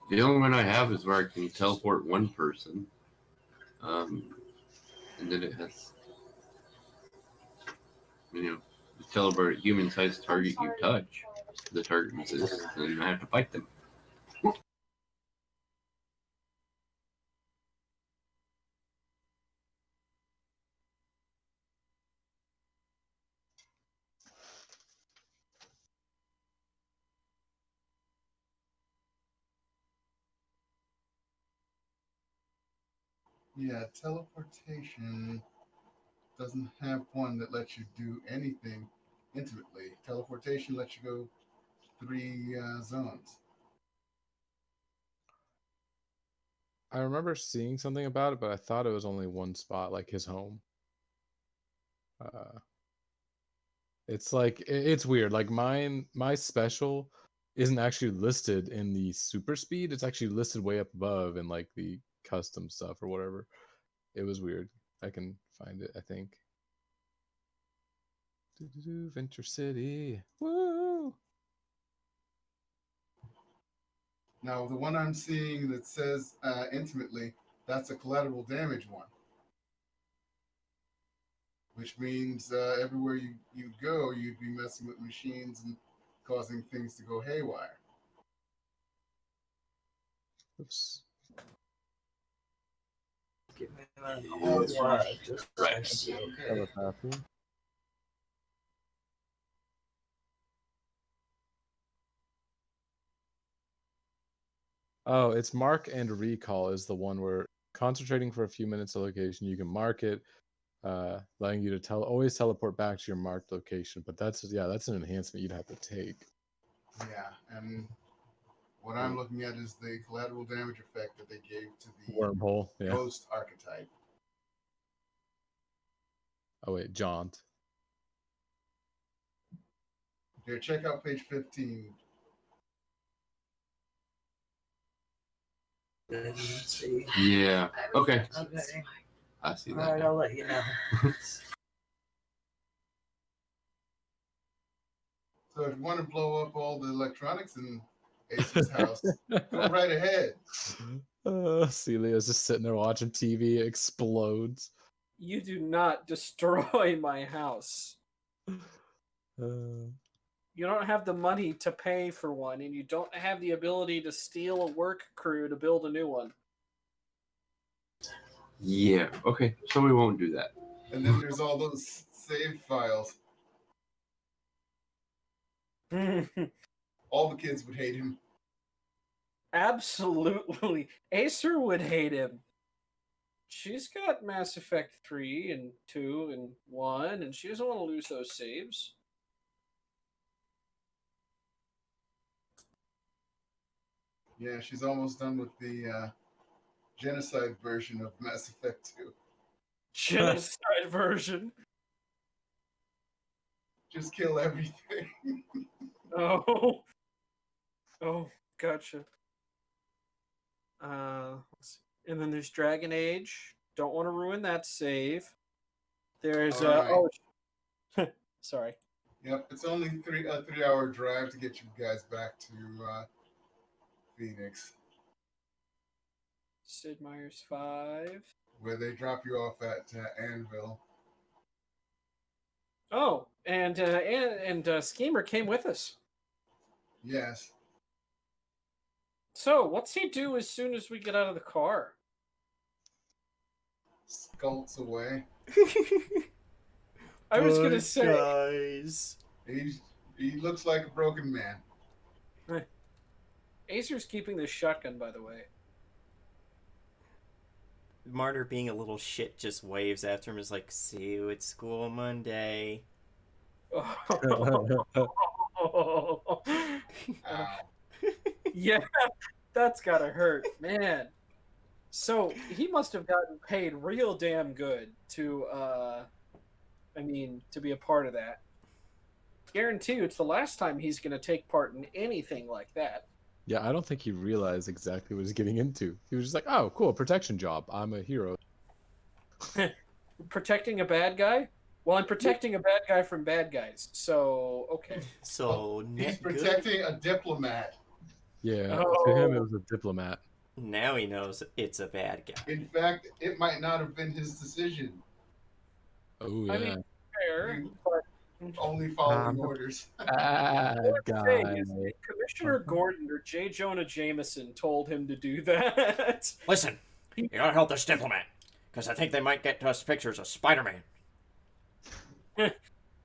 The only one I have is where I can teleport one person. And then it has, teleport a human-sized target you touch. The target resists, and I have to fight them. Yeah, teleportation doesn't have one that lets you do anything intimately. Teleportation lets you go 3 zones. I remember seeing something about it, but I thought it was only one spot, like his home. It's like it's weird. Like my special isn't actually listed in the super speed. It's actually listed way up above in like the custom stuff or whatever. It was weird. I can find it, I think. Venture City. Woo! Now, the one I'm seeing that says intimately, that's a collateral damage one. Which means everywhere you go, you'd be messing with machines and causing things to go haywire. Oops. Right. That was happy. Oh, it's mark and recall is the one where concentrating for a few minutes a location, you can mark it, allowing you to always teleport back to your marked location. But that's an enhancement you'd have to take. Yeah, and what I'm looking at is the collateral damage effect that they gave to the Wormhole, yeah. ghost archetype. Oh wait, jaunt. Here, check out page 15. Yeah. Okay. I see that. All right, I'll let you know. So if you want to blow up all the electronics in Ace's house, go right ahead. Celia's just sitting there watching TV. It explodes. You do not destroy my house. You don't have the money to pay for one, and you don't have the ability to steal a work crew to build a new one. Yeah. Okay. So we won't do that. And then there's all those save files. All the kids would hate him. Absolutely. Acer would hate him. She's got Mass Effect 3 and 2 and 1, and she doesn't want to lose those saves. Yeah, she's almost done with the genocide version of Mass Effect 2. Genocide version. Just kill everything. Oh. Oh, gotcha. Let's see. And then there's Dragon Age. Don't want to ruin that save. There's All right. sorry. Yep, it's only a 3-hour drive to get you guys back to Phoenix, Sid Meier's 5. where they drop you off at Anvil. Oh, and Schemer came with us. Yes. So, what's he do as soon as we get out of the car? Skulks away. I was gonna say, Guys. He looks like a broken man. Acer's keeping the shotgun, by the way. Martyr, being a little shit, just waves after him. Is like, "See you at school Monday." Ow. Yeah, that's gotta hurt, man. So he must have gotten paid real damn good to, to be a part of that. Guarantee you, it's the last time he's gonna take part in anything like that. Yeah, I don't think he realized exactly what he was getting into. He was just like, "Oh, cool, protection job. I'm a hero." Protecting a bad guy? Well, I'm protecting a bad guy from bad guys. So okay. So He's good. protecting a diplomat. Yeah, Oh. to him it was a diplomat. Now he knows it's a bad guy. In fact, it might not have been his decision. Oh yeah, I mean, fair, You- but Only following orders. bad hey, guy. is Commissioner Gordon or J. Jonah Jameson told him to do that. Listen, you gotta help this diplomat, because I think they might get us pictures of Spider-Man.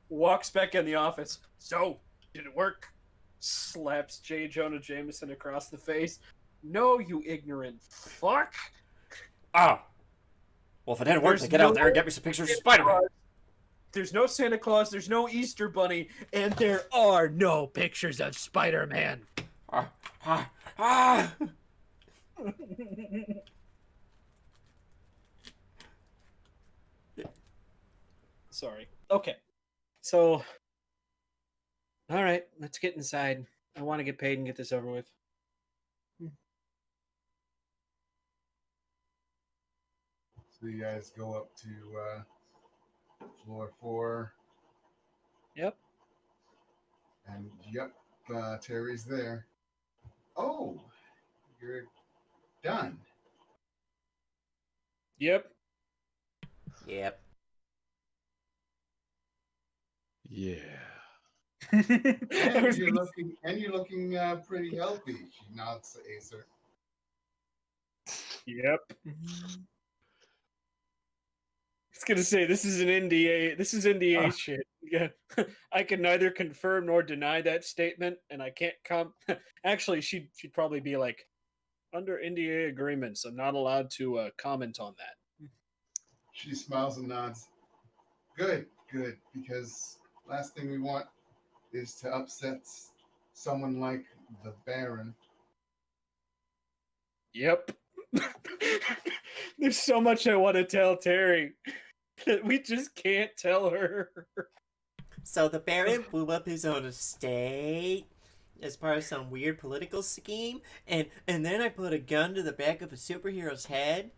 Walks back in the office. So, did it work? Slaps J. Jonah Jameson across the face. No, you ignorant fuck. Oh. Well, if it didn't work, There's then get out there and no get me some pictures of Spider-Man. There's no Santa Claus, there's no Easter Bunny, and there are no pictures of Spider-Man. Ah, ah, ah. Sorry. Okay. So, all right, let's get inside. I want to get paid and get this over with. So you guys go up to floor 4. Yep. And yep, Terry's there. Oh, you're done. Yep. Yep. Yeah. And you're looking pretty healthy. She nods to Acer. Yep. I was gonna say this is an NDA. This is NDA shit. Yeah, I can neither confirm nor deny that statement, and I can't come. Actually, she'd probably be like, under NDA agreements, I'm not allowed to comment on that. She smiles and nods. Good, because last thing we want is to upset someone like the Baron. Yep. There's so much I want to tell Terry that we just can't tell her. So the Baron blew up his own estate as part of some weird political scheme, and then I put a gun to the back of a superhero's head.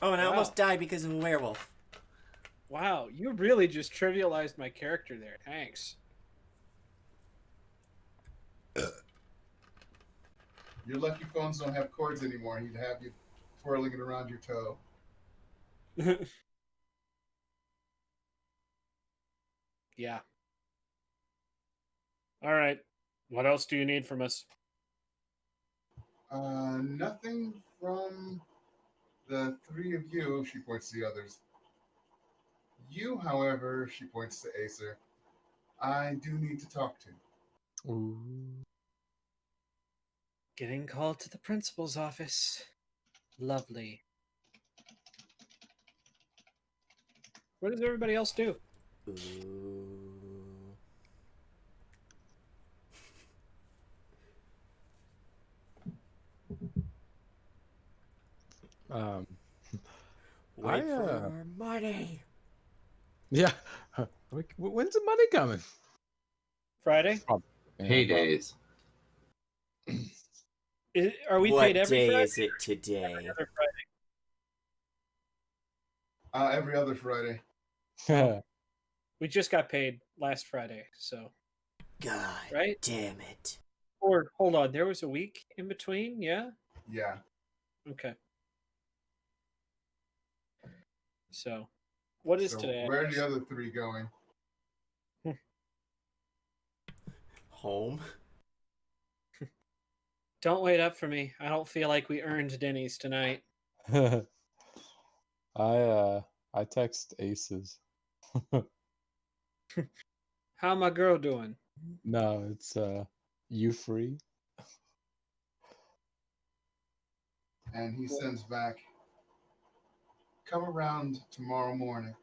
Oh, and I almost died because of a werewolf. Wow, you really just trivialized my character there. Thanks. Your lucky phones don't have cords anymore. He'd have you twirling it around your toe. Yeah. All right. What else do you need from us? Nothing from the 3 of you, she points to the others. You, however, she points to Acer, I do need to talk to. Ooh. Getting called to the principal's office. Lovely. What does everybody else do? Ooh. Um, Wait for uh, our money. yeah. When's the money coming? Friday? Paydays. Are we What paid every day Friday? is it today? Every Friday? Every other Friday. Probably. We just got paid last Friday, so God right? damn it. Or hold on, there was a week in between, yeah? Yeah. Okay. So, what is So today? where are the other three going? Home? Don't wait up for me. I don't feel like we earned Denny's tonight. I text Aces. How my girl doing? No, it's you free? And he sends back, come around tomorrow morning.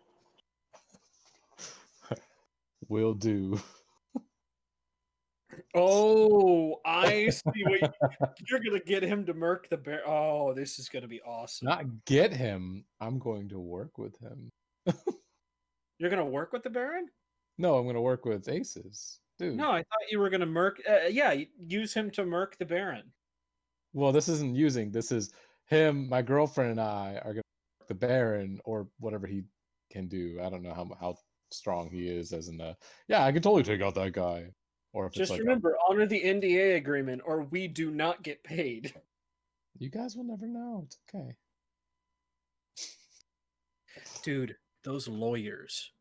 Will do. Oh, I see what you're gonna get him to murk the bear. Oh, this is gonna be awesome. Not get him. I'm going to work with him. You're gonna work with the Baron? No, I'm going to work with Aces. Dude. No, I thought you were gonna murk. Yeah, use him to murk the Baron. Well, this isn't using. This is him, my girlfriend, and I are going to work the Baron or whatever he can do. I don't know how strong he is as in yeah, I can totally take out that guy. Or if Just it's like remember, honor the NDA agreement, or we do not get paid. you guys will never know. It's okay. Dude, those lawyers,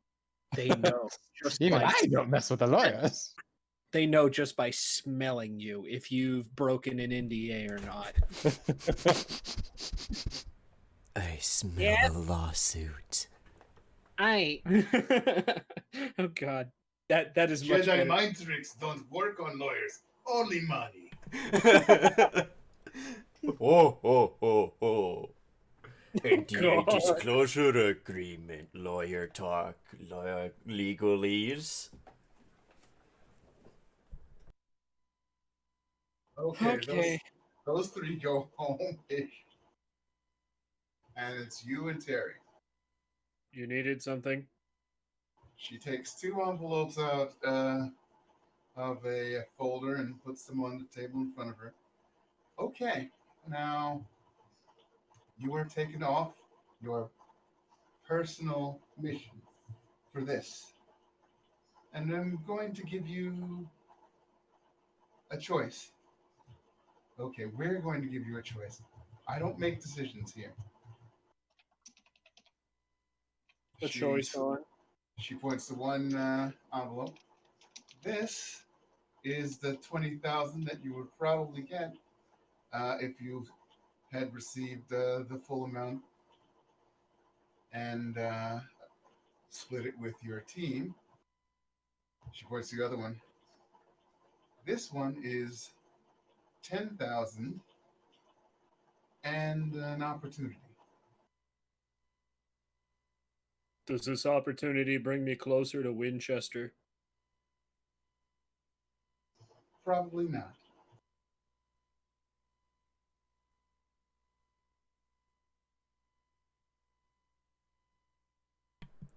they know just Even by I don't mess with the lawyers. they know just by smelling you if you've broken an NDA or not. I smell Yeah. a lawsuit. Oh God, that is much Jedi better. mind tricks don't work on lawyers. Only money. Oh, oh, oh, oh. NDA God. disclosure agreement, lawyer talk, legalese. Okay. Those three go home. And it's you and Terry. You needed something? She takes two envelopes out of a folder and puts them on the table in front of her. Okay, now you are taking off your personal mission for this. And I'm going to give you a choice. Okay, we're going to give you a choice. I don't make decisions here. A choice on. She points to one envelope. This is the 20,000 that you would probably get if you had received the full amount and split it with your team. She points to the other one. This one is 10,000 and an opportunity. Does this opportunity bring me closer to Winchester? Probably not.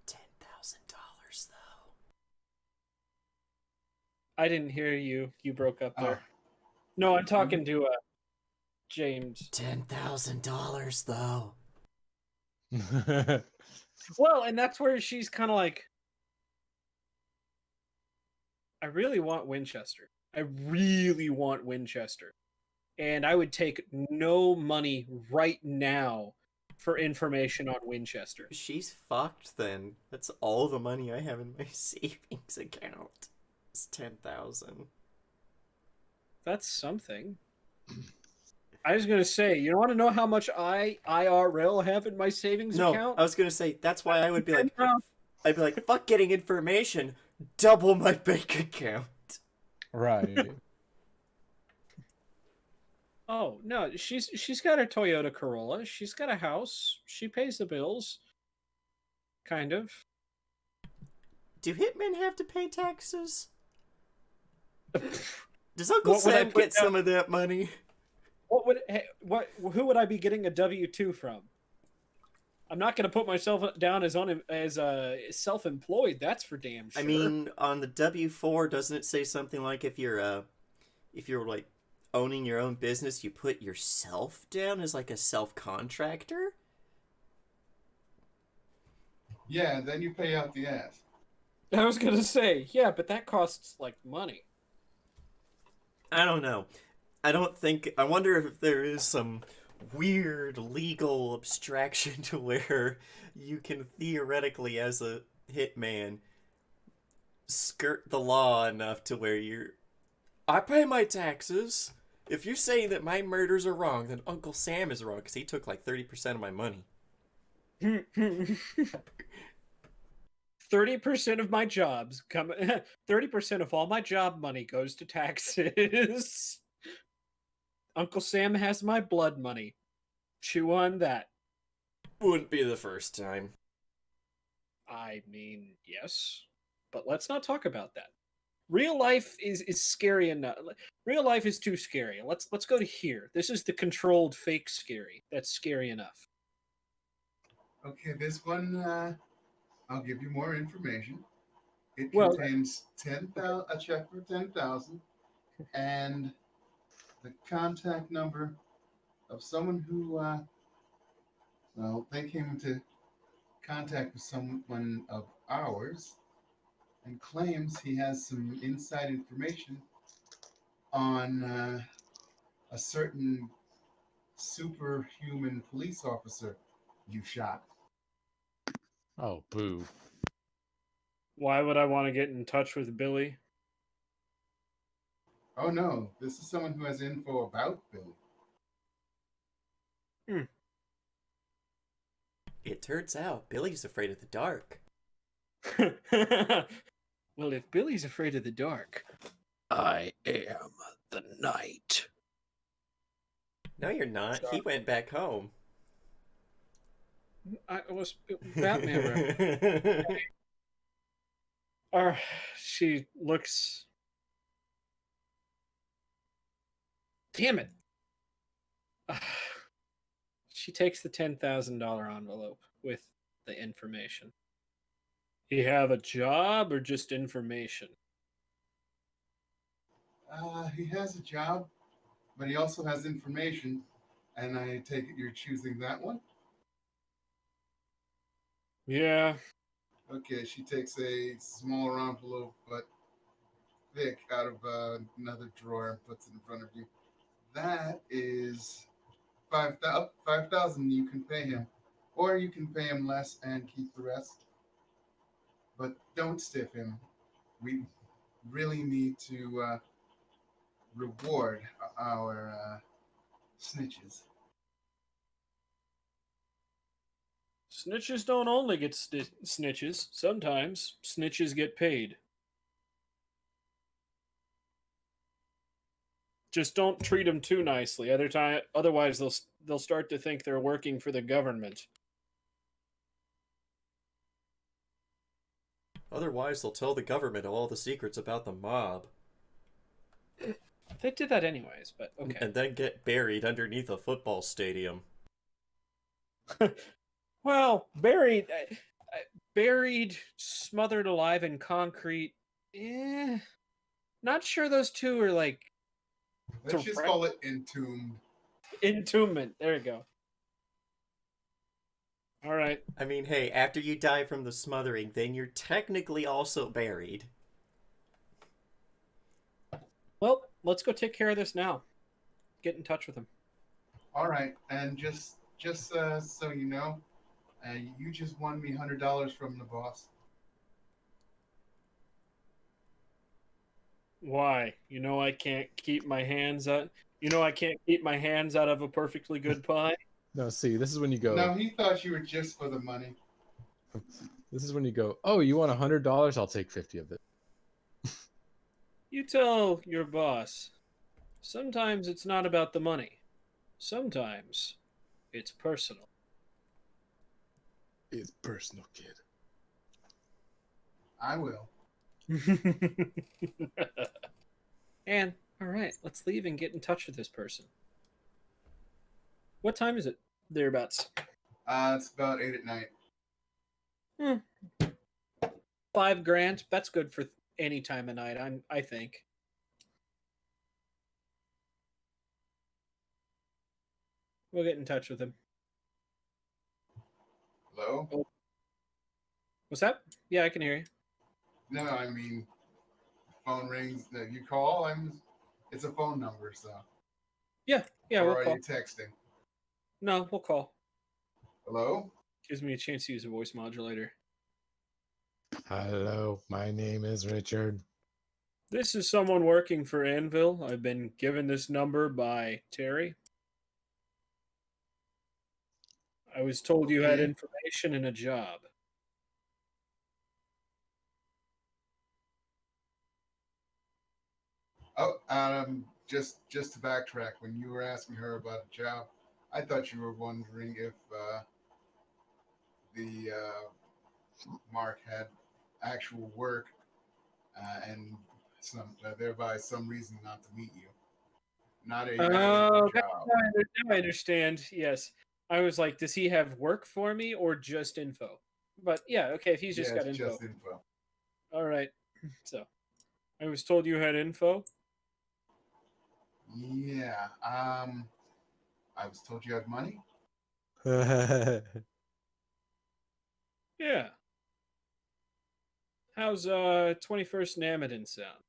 $10,000 though. I didn't hear you. You broke up there. No, I'm talking to James. $10,000 though. Well, and that's where she's kind of like, I really want Winchester. I really want Winchester. And I would take no money right now for information on Winchester. She's fucked then. That's all the money I have in my savings account. It's 10,000. That's something. I was gonna say, you want to know how much I IRL have in my savings account? I was gonna say that's why I would be like, I'd be like, fuck getting information, double my bank account. Right. Oh no, she's got her Toyota Corolla. She's got a house. She pays the bills. Kind of. Do hitmen have to pay taxes? Does Uncle What would I Sam put get some of that money? Who would I be getting a W-2 from? I'm not going to put myself down as self-employed. That's for damn sure. I mean, on the W-4, doesn't it say something like if you're like owning your own business, you put yourself down as like a self-contractor? Yeah, and then you pay out the ass. I was going to say, yeah, but that costs like money. I don't know. I wonder if there is some weird legal abstraction to where you can theoretically, as a hitman, skirt the law enough to where I pay my taxes. If you're saying that my murders are wrong, then Uncle Sam is wrong because he took like 30% of my money. 30% of my jobs come 30% of all my job money goes to taxes. Uncle Sam has my blood money. Chew on that. Wouldn't be the first time. I mean, yes, but let's not talk about that. Real life is scary enough. Real life is too scary. Let's go to here. This is the controlled fake scary. That's scary enough. Okay, this one, I'll give you more information. It Well- contains 10,000, a check for 10,000, and the contact number of someone who, well, they came into contact with someone of ours and claims he has some inside information on a certain superhuman police officer you shot. Oh, boo. Why would I want to get in touch with Billy? Oh no, this is someone who has info about Billy. It turns out Billy's afraid of the dark. Well, if Billy's afraid of the dark, I am the night. No, you're not. He went back home. I was Batman. She looks. Damn it. She takes the $10,000 envelope with the information. You have a job or just information? He has a job, but he also has information, and I take it you're choosing that one? Yeah. Okay, she takes a smaller envelope, but thick, out of another drawer and puts it in front of you. That is 5,000 you can pay him, or you can pay him less and keep the rest. But don't stiff him. We really need to reward our snitches. Snitches don't only get snitches. Sometimes snitches get paid. Just don't treat them too nicely. Otherwise, they'll start to think they're working for the government. Otherwise, they'll tell the government all the secrets about the mob. They did that anyways, but okay. And then get buried underneath a football stadium. Well, buried, smothered alive in concrete. Not sure those two are like Let's just call it entombed. entombment. There you go. All right. I mean, hey, after you die from the smothering, then you're technically also buried. Well, let's go take care of this now. Get in touch with him. All right, and just so you know, you just won me $100 from the boss. Why? You know I can't keep my hands out. You know I can't keep my hands out of a perfectly good pie. No, see, this is when you go. No, he thought you were just for the money. This is when you go. Oh, you want $100? I'll take 50 of it. You tell your boss. Sometimes it's not about the money. Sometimes it's personal. It's personal, kid. I will. And all right, let's leave and get in touch with this person. What time is it? Thereabouts. It's about 8 at night. $5,000. That's good for any time of night. I think. We'll get in touch with him. Hello? What's that? Yeah, I can hear you. No, I mean, phone rings. You call. It's a phone number, so. Yeah, or we'll are call. you texting? No, we'll call. Hello? Gives me a chance to use a voice modulator. Hello, my name is Richard. This is someone working for Anvil. I've been given this number by Terry. I was told you had Okay. information and a job. Oh, just to backtrack, when you were asking her about a job, I thought you were wondering if the Mark had actual work and thereby some reason not to meet you. Not a Oh, job. now I understand. Yes. I was like, does he have work for me or just info? But yeah, okay, if he's just Yeah, got it's info. just info. All right. So, I was told you had info. Yeah. I was told you had money. Yeah. How's 21st Namadin sound?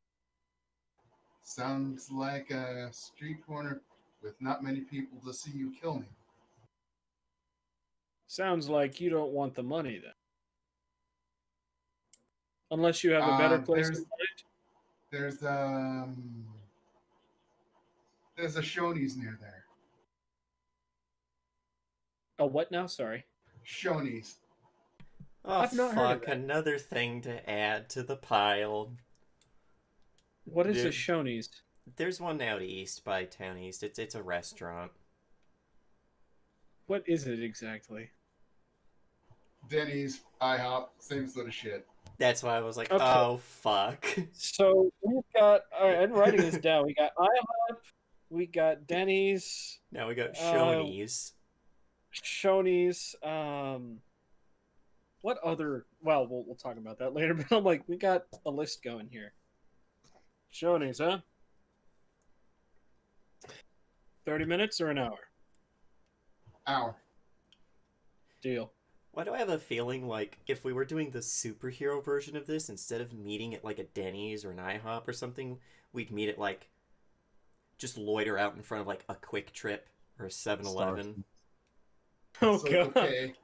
Sounds like a street corner with not many people to see you kill me. Sounds like you don't want the money then. Unless you have a better place in mind. There's a Shoney's near there. Oh, what now? Sorry. Shoney's. Oh, I've not heard of fuck, that. another thing to add to the pile. What is a Dude. Shoney's? There's one out east by town east. It's a restaurant. What is it exactly? Denny's, IHOP, same sort of shit. That's why I was like, Okay. oh, fuck. So we've got. All right, I'm writing this down. We got IHOP. We got Denny's. Now we got Shoney's. Shoney's. What other? Well, we'll talk about that later. But I'm like, we got a list going here. Shoney's, huh? 30 minutes or an hour? Hour. Deal. Why do I have a feeling like if we were doing the superhero version of this, instead of meeting at like a Denny's or an IHOP or something, we'd meet at like just loiter out in front of like a Quick Trip or a 7-Eleven. Oh So, god. okay.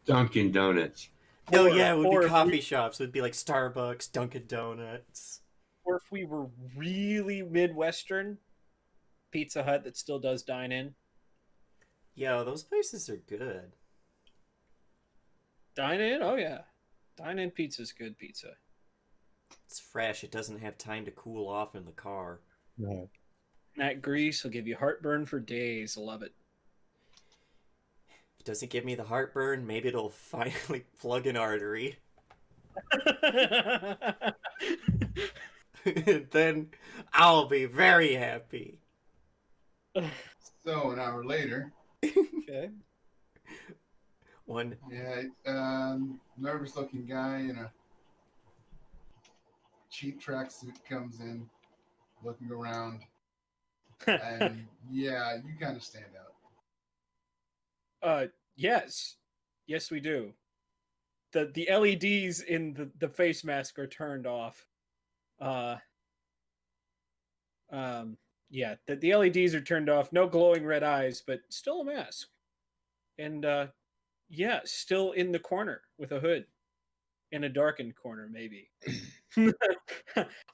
Dunkin' Donuts. No, Or- yeah, it would or be if coffee we- shops. It would be like Starbucks, Dunkin' Donuts. Or if we were really Midwestern, Pizza Hut that still does dine in. Yo, those places are good. Dine in? Oh yeah. Dine in pizza's good pizza. It's fresh. It doesn't have time to cool off in the car. Yeah. That grease will give you heartburn for days. Love it. If it doesn't give me the heartburn, maybe it'll finally plug an artery. Then I'll be very happy. So an hour later, Okay. One. yeah, nervous-looking guy in a cheap tracksuit comes in, looking around, and yeah, you kind of stand out. Yes. Yes, we do. The LEDs in the face mask are turned off. Yeah, the LEDs are turned off. No glowing red eyes, but still a mask. And yeah, still in the corner with a hood. In a darkened corner, maybe.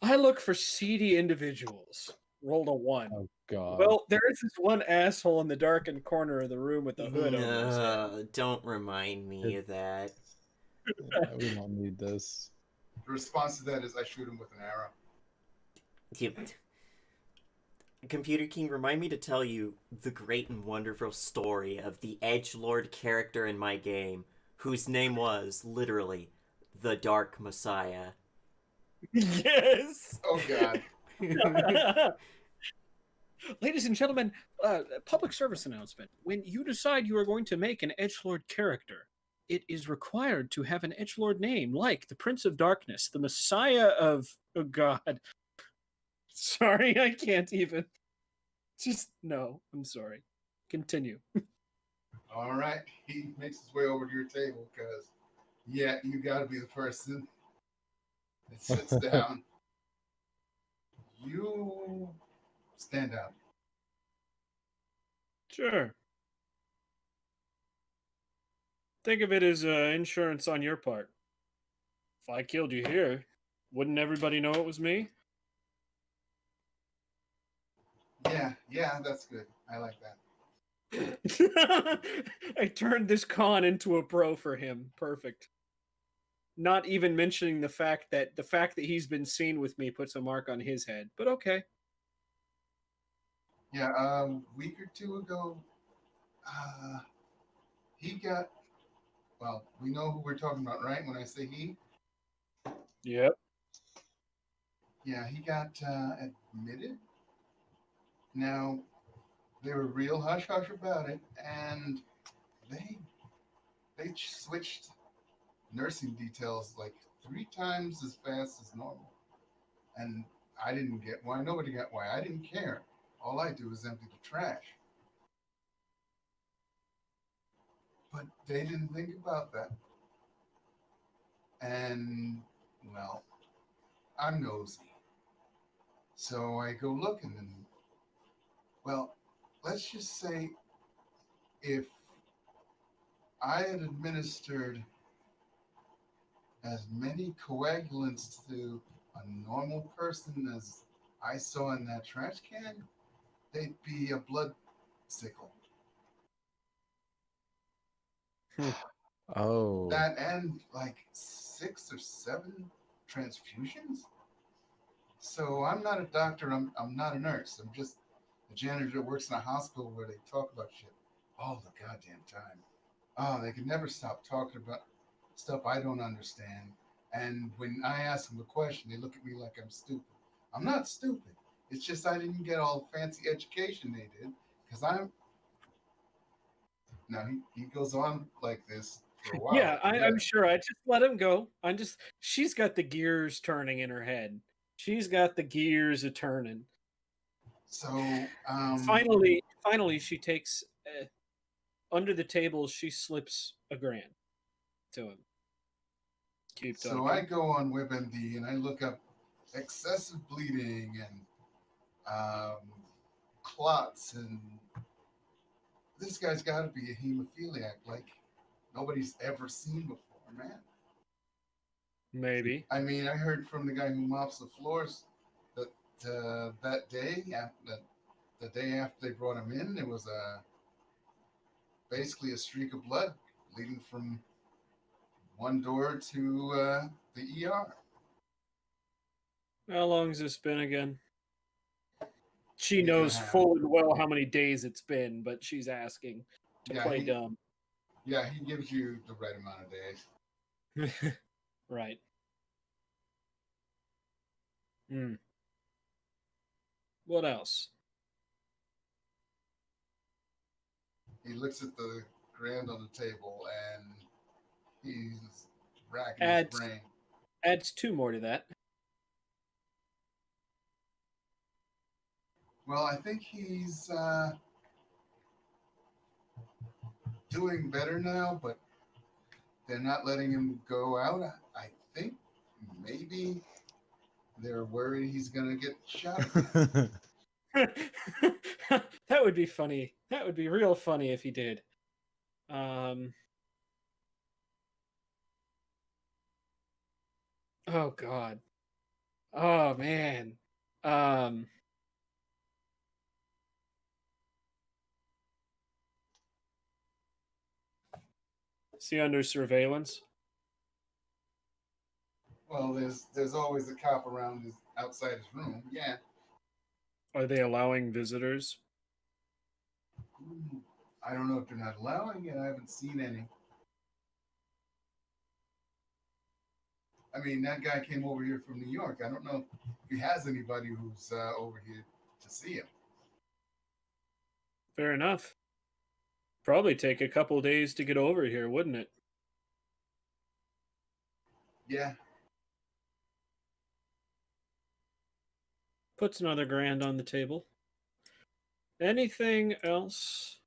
I look for seedy individuals. Rolled a 1. Oh god. Well, there is this one asshole in the darkened corner of the room with the hood over his head. Don't remind me of that. Yeah, we don't need this. The response to that is, I shoot him with an arrow. Computer King, remind me to tell you the great and wonderful story of the edgelord character in my game, whose name was, literally, the Dark Messiah. Yes! Oh god. Ladies and gentlemen, public service announcement. When you decide you are going to make an edgelord character, it is required to have an edgelord name like the Prince of Darkness, the Messiah of... Oh, God. Sorry, I can't even. Just, no, I'm sorry. Continue. All right. He makes his way over to your table because, yeah, you got to be the person that sits down. You stand up. Sure. Think of it as insurance on your part. If I killed you here, wouldn't everybody know it was me? Yeah, that's good. I like that. I turned this con into a bro for him. Perfect. Not even mentioning the fact that he's been seen with me puts a mark on his head. But okay. Yeah, a week or two ago, he got, well, we know who we're talking about, right? When I say he, Yep. yeah, he got admitted. Now, they were real hush hush about it, and they switched nursing details like 3 times as fast as normal. And I didn't get why. Nobody got why. I didn't care. All I do is empty the trash. But they didn't think about that. And, well, I'm nosy. So I go looking and, well, let's just say if I had administered as many coagulants to a normal person as I saw in that trash can, they'd be a blood sickle. Oh. That and like 6 or 7 transfusions. So I'm not a doctor. I'm not a nurse. I'm just a janitor that works in a hospital where they talk about shit all the goddamn time. Oh, they can never stop talking about stuff I don't understand. And when I ask them a question, they look at me like I'm stupid. I'm not stupid. It's just I didn't get all the fancy education they did because I'm. Now he goes on like this for a while. Yeah, I'm sure. I just let him go. She's got the gears turning in her head. She's got the gears a turning. So Finally, she takes under the table. She slips $1,000 to him. Keep talking. So I go on WebMD and I look up excessive bleeding and clots, and this guy's got to be a hemophiliac like nobody's ever seen before, man. Maybe. I mean, I heard from the guy who mops the floors that that day, the day after they brought him in, there was basically a streak of blood leading from one door to the ER. How long's this been again? She Week and a knows half. full and well how many days it's been, but she's asking to play dumb. Yeah, he gives you the right amount of days. Right. What else? He looks at the grand on the table and he's racking his brain. Adds 2 more to that. Well, I think he's doing better now, but they're not letting him go out. I think maybe they're worried he's going to get shot. That would be funny. That would be real funny if he did. Oh God. Oh man. Is he under surveillance? Well, there's always a cop around outside his room. Yeah. Are they allowing visitors? I don't know if they're not allowing it. I haven't seen any. I mean, that guy came over here from New York. I don't know if he has anybody who's over here to see him. Fair enough. Probably take a couple days to get over here, wouldn't it? Yeah. Puts another grand on the table. Anything else?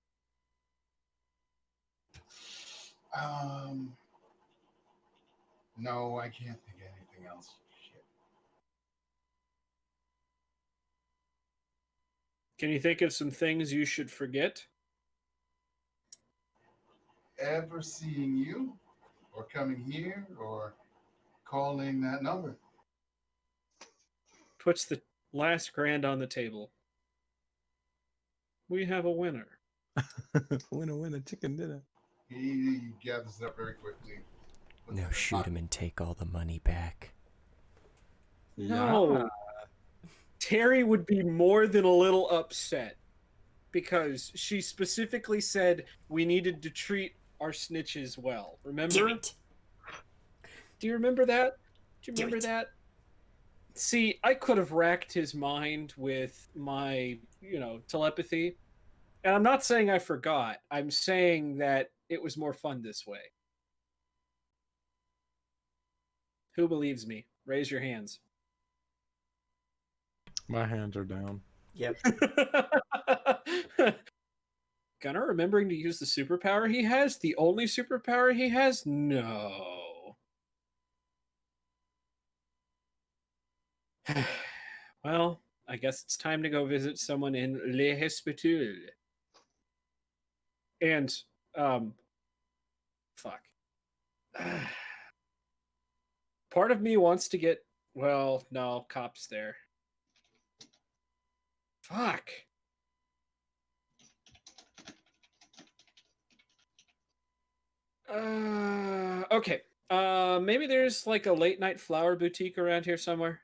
No, I can't think of anything else. Shit. Can you think of some things you should forget? Ever seeing you, or coming here, or calling that number? Puts the last grand on the table. We have a winner. Winner, chicken dinner. He gathers it up very quickly. Now shoot him and take all the money back. No. Terry would be more than a little upset because she specifically said we needed to treat our snitches well. Remember? Do it. Do you remember that? Do you Do remember it. that? See, I could have racked his mind with my, telepathy. And I'm not saying I forgot. I'm saying that it was more fun this way. Who believes me? Raise your hands. My hands are down. Yep. Gunnar remembering to use the superpower he has? The only superpower he has? No. Well, I guess it's time to go visit someone in Le Hospital. And, fuck. Part of me wants to get, well, no, cops there. Fuck. Okay. Maybe there's like a late night flower boutique around here somewhere.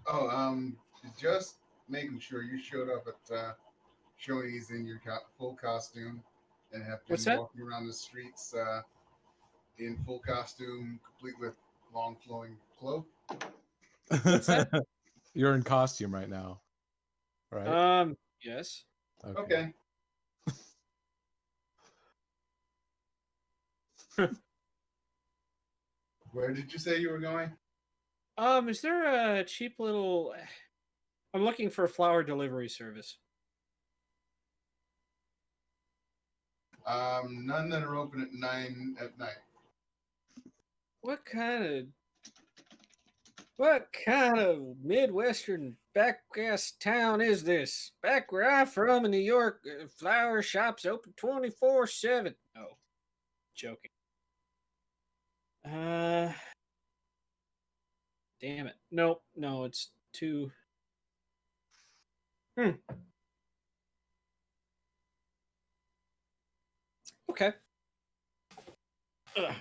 Oh, just making sure you showed up at Shoney's in your full costume and have been What's that? walking around the streets in full costume, complete with long flowing cloak. What's that? You're in costume right now, right? Yes. Okay. Where did you say you were going? Is there a cheap little... I'm looking for a flower delivery service. None that are open at 9 at night. What kind of Midwestern back-ass town is this? Back where I'm from in New York, flower shops open 24/7. Oh, joking. Damn it. Nope, no, it's too... Okay. Ugh.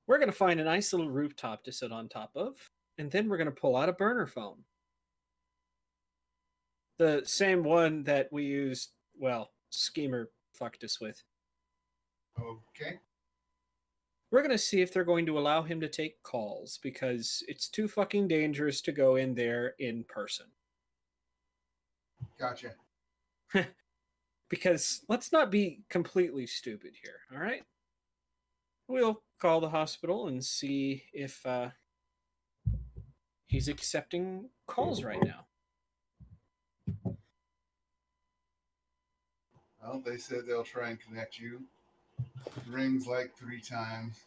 We're going to find a nice little rooftop to sit on top of, and then we're going to pull out a burner phone. The same one that we used, well, Schemer fucked us with. Okay. We're going to see if they're going to allow him to take calls, because it's too fucking dangerous to go in there in person. Gotcha. Because let's not be completely stupid here, all right? We'll call the hospital and see if he's accepting calls right now. Well, they said they'll try and connect you. Rings like 3 times.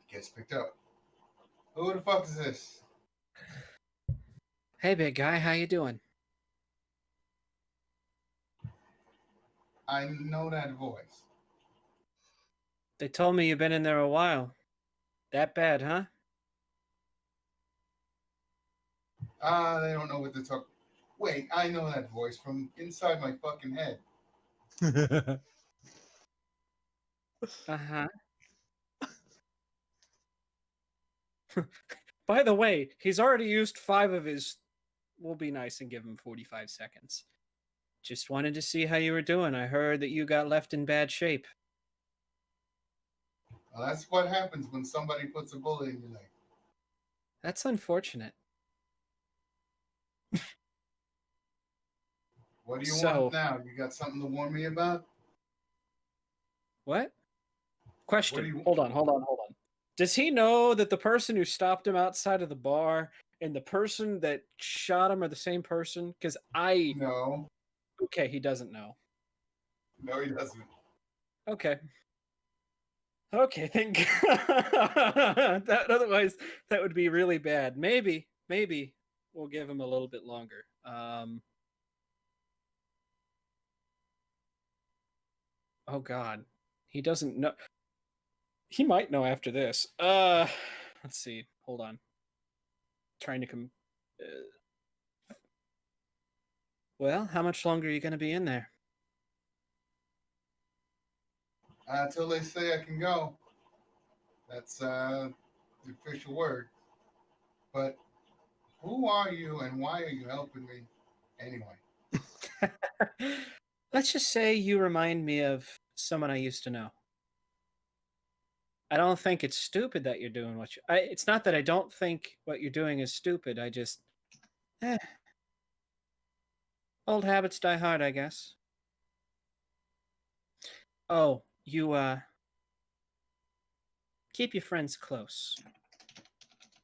Gets picked up. Who the fuck is this? Hey, big guy, how you doing? I know that voice. They told me you've been in there a while. That bad, huh? They don't know what to talk. Wait, I know that voice from inside my fucking head. Uh-huh. By the way, he's already used 5 of his... We'll be nice and give him 45 seconds. Just wanted to see how you were doing. I heard that you got left in bad shape. Well, that's what happens when somebody puts a bullet in your leg. That's unfortunate. What do you So- want now? You got something to warn me about? What? Question. What do you- Hold on. Does he know that the person who stopped him outside of the bar and the person that shot him are the same person? Because No. Okay, he doesn't know. No, he doesn't. Okay. Okay, thank that. Otherwise, that would be really bad. Maybe we'll give him a little bit longer. Oh God, he doesn't know. He might know after this. Let's see. Hold on. Trying to come. Well, how much longer are you going to be in there? Until they say I can go. That's the official word. But who are you and why are you helping me anyway? Let's just say you remind me of someone I used to know. I don't think it's stupid that you're doing what you. It's not that I don't think what you're doing is stupid. I just, old habits die hard, I guess. Oh, you keep your friends close.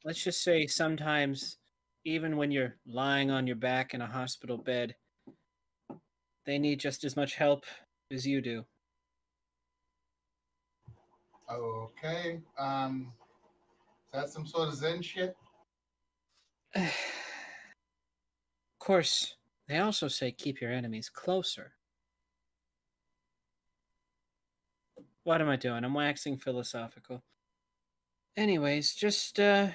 Let's just say sometimes, even when you're lying on your back in a hospital bed, they need just as much help as you do. Okay. Is that some sort of Zen shit? Of course, they also say keep your enemies closer. What am I doing? I'm waxing philosophical. Anyways, just get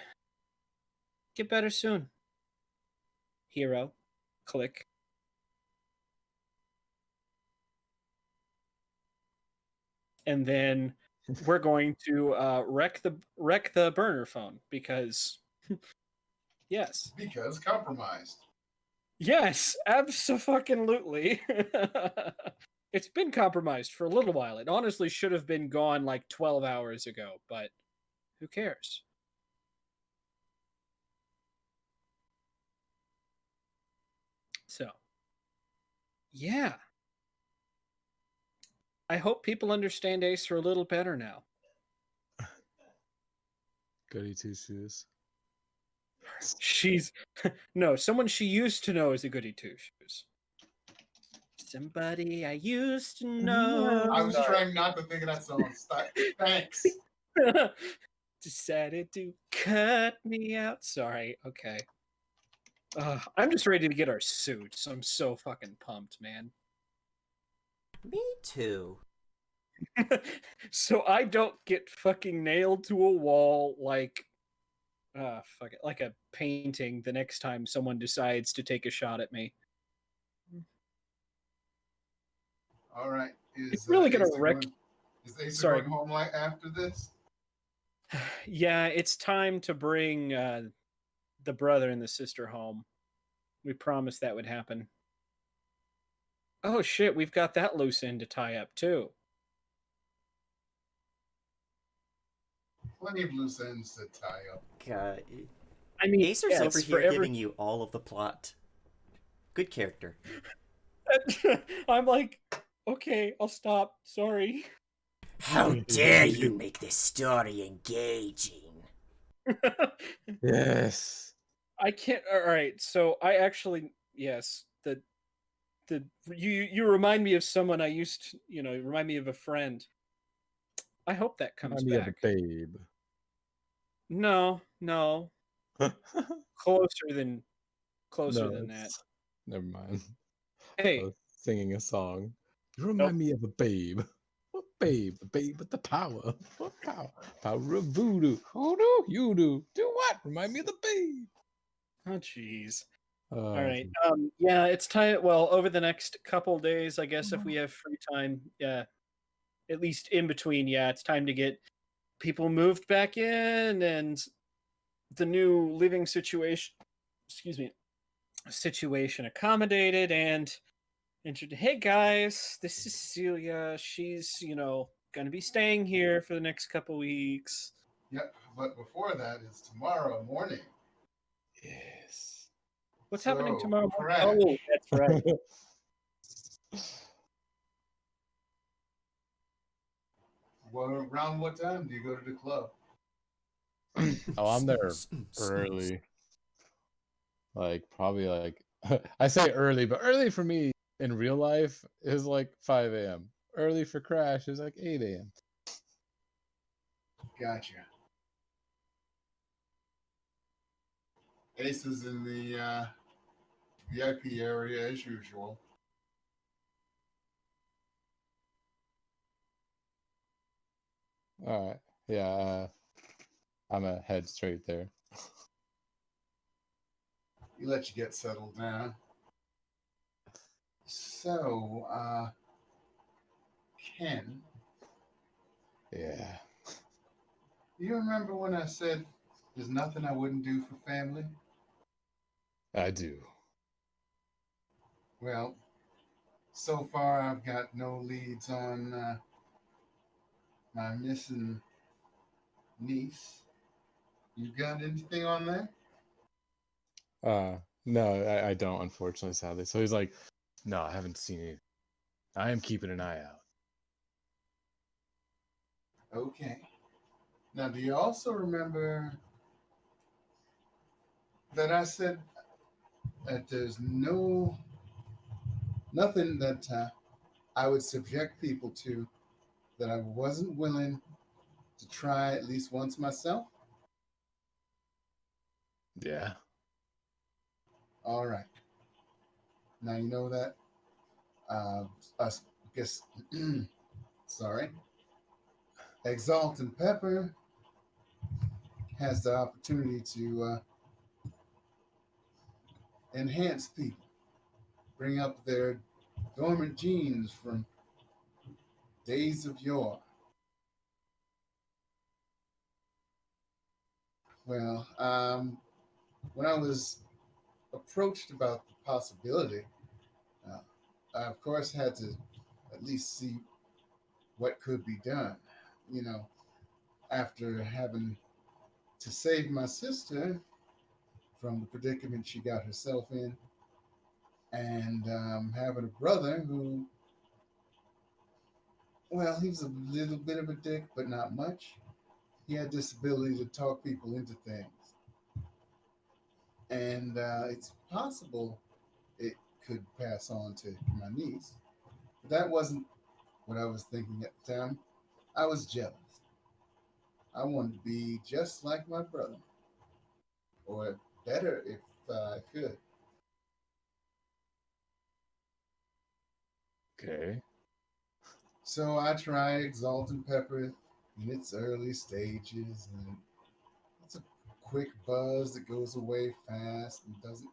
better soon. Hero. Click. And then we're going to wreck the burner phone because yes. Because compromised. Yes, abso-fucking-lutely. It's been compromised for a little while. It honestly should have been gone like 12 hours ago, but who cares? So, yeah. I hope people understand Acer a little better now. Goody two shoes. She's no, someone she used to know is a goody two shoes. Somebody I used to know. I was trying not to think of that song. Thanks. Decided to cut me out. Sorry. Okay. I'm just ready to get our suits. I'm so fucking pumped, man. Me too. So I don't get fucking nailed to a wall like fuck it, like a painting the next time someone decides to take a shot at me. All right. It's really gonna Asa wreck. Is Asa Sorry. going home like after this? Yeah, it's time to bring the brother and the sister home. We promised that would happen. Oh shit, we've got that loose end to tie up too. Plenty of loose ends to tie up. God. I mean, Acer's yeah, over it's here forever- giving you all of the plot. Good character. I'm like, okay, I'll stop. Sorry. How dare you make this story engaging? Yes. I can't. All right, so I actually yes, the you remind me of someone I used to, remind me of a friend. I hope that comes Remind me of back. a babe. No, closer than No, that. it's- Never mind. I Hey, was singing a song. You remind me of a babe. What babe? The babe with the power. What power? Power of voodoo. Voodoo? You do. Do what? Remind me of the babe. oh jeez. Uh, All right. Yeah, it's time. Well, over the next couple days, I guess if we have free time, yeah, at least in between, yeah, it's time to get people moved back in and the new living situation. Excuse me, situation accommodated and hey guys, this is Celia. She's gonna be staying here for the next couple weeks. Yep. But before that is tomorrow morning. Yes. What's So, happening tomorrow morning? Crash. Oh, that's right. Well, around what time do you go to the club? Oh, I'm there early. Like probably like I say early, but early for me in real life is like 5 a.m. Early for Crash is like 8 a.m. Gotcha. Ace is in the VIP area as usual. All right. Yeah, I'm gonna head straight there. He let you get settled down. So, Ken, Yeah. do you remember when I said there's nothing I wouldn't do for family? I do. Well, so far I've got no leads on my missing niece. You got anything on that? No, I don't, unfortunately, sadly. So he's like, no, I haven't seen it. I am keeping an eye out. Okay. Now, do you also remember that I said that there's nothing that I would subject people to that I wasn't willing to try at least once myself? Yeah. All right. Now you know that. I guess. Sorry. Exalt and Pepper has the opportunity to enhance people, bring up their dormant genes from days of yore. Well, when I was approached about the possibility, uh, I of course had to at least see what could be done. You know, after having to save my sister from the predicament she got herself in, and having a brother who, well, he was a little bit of a dick, but not much. He had this ability to talk people into things, and it's possible it could pass on to my niece. But that wasn't what I was thinking at the time. I was jealous. I wanted to be just like my brother, or better if I could. Okay. So I tried Exalt and Pepper in its early stages, and it's a quick buzz that goes away fast and doesn't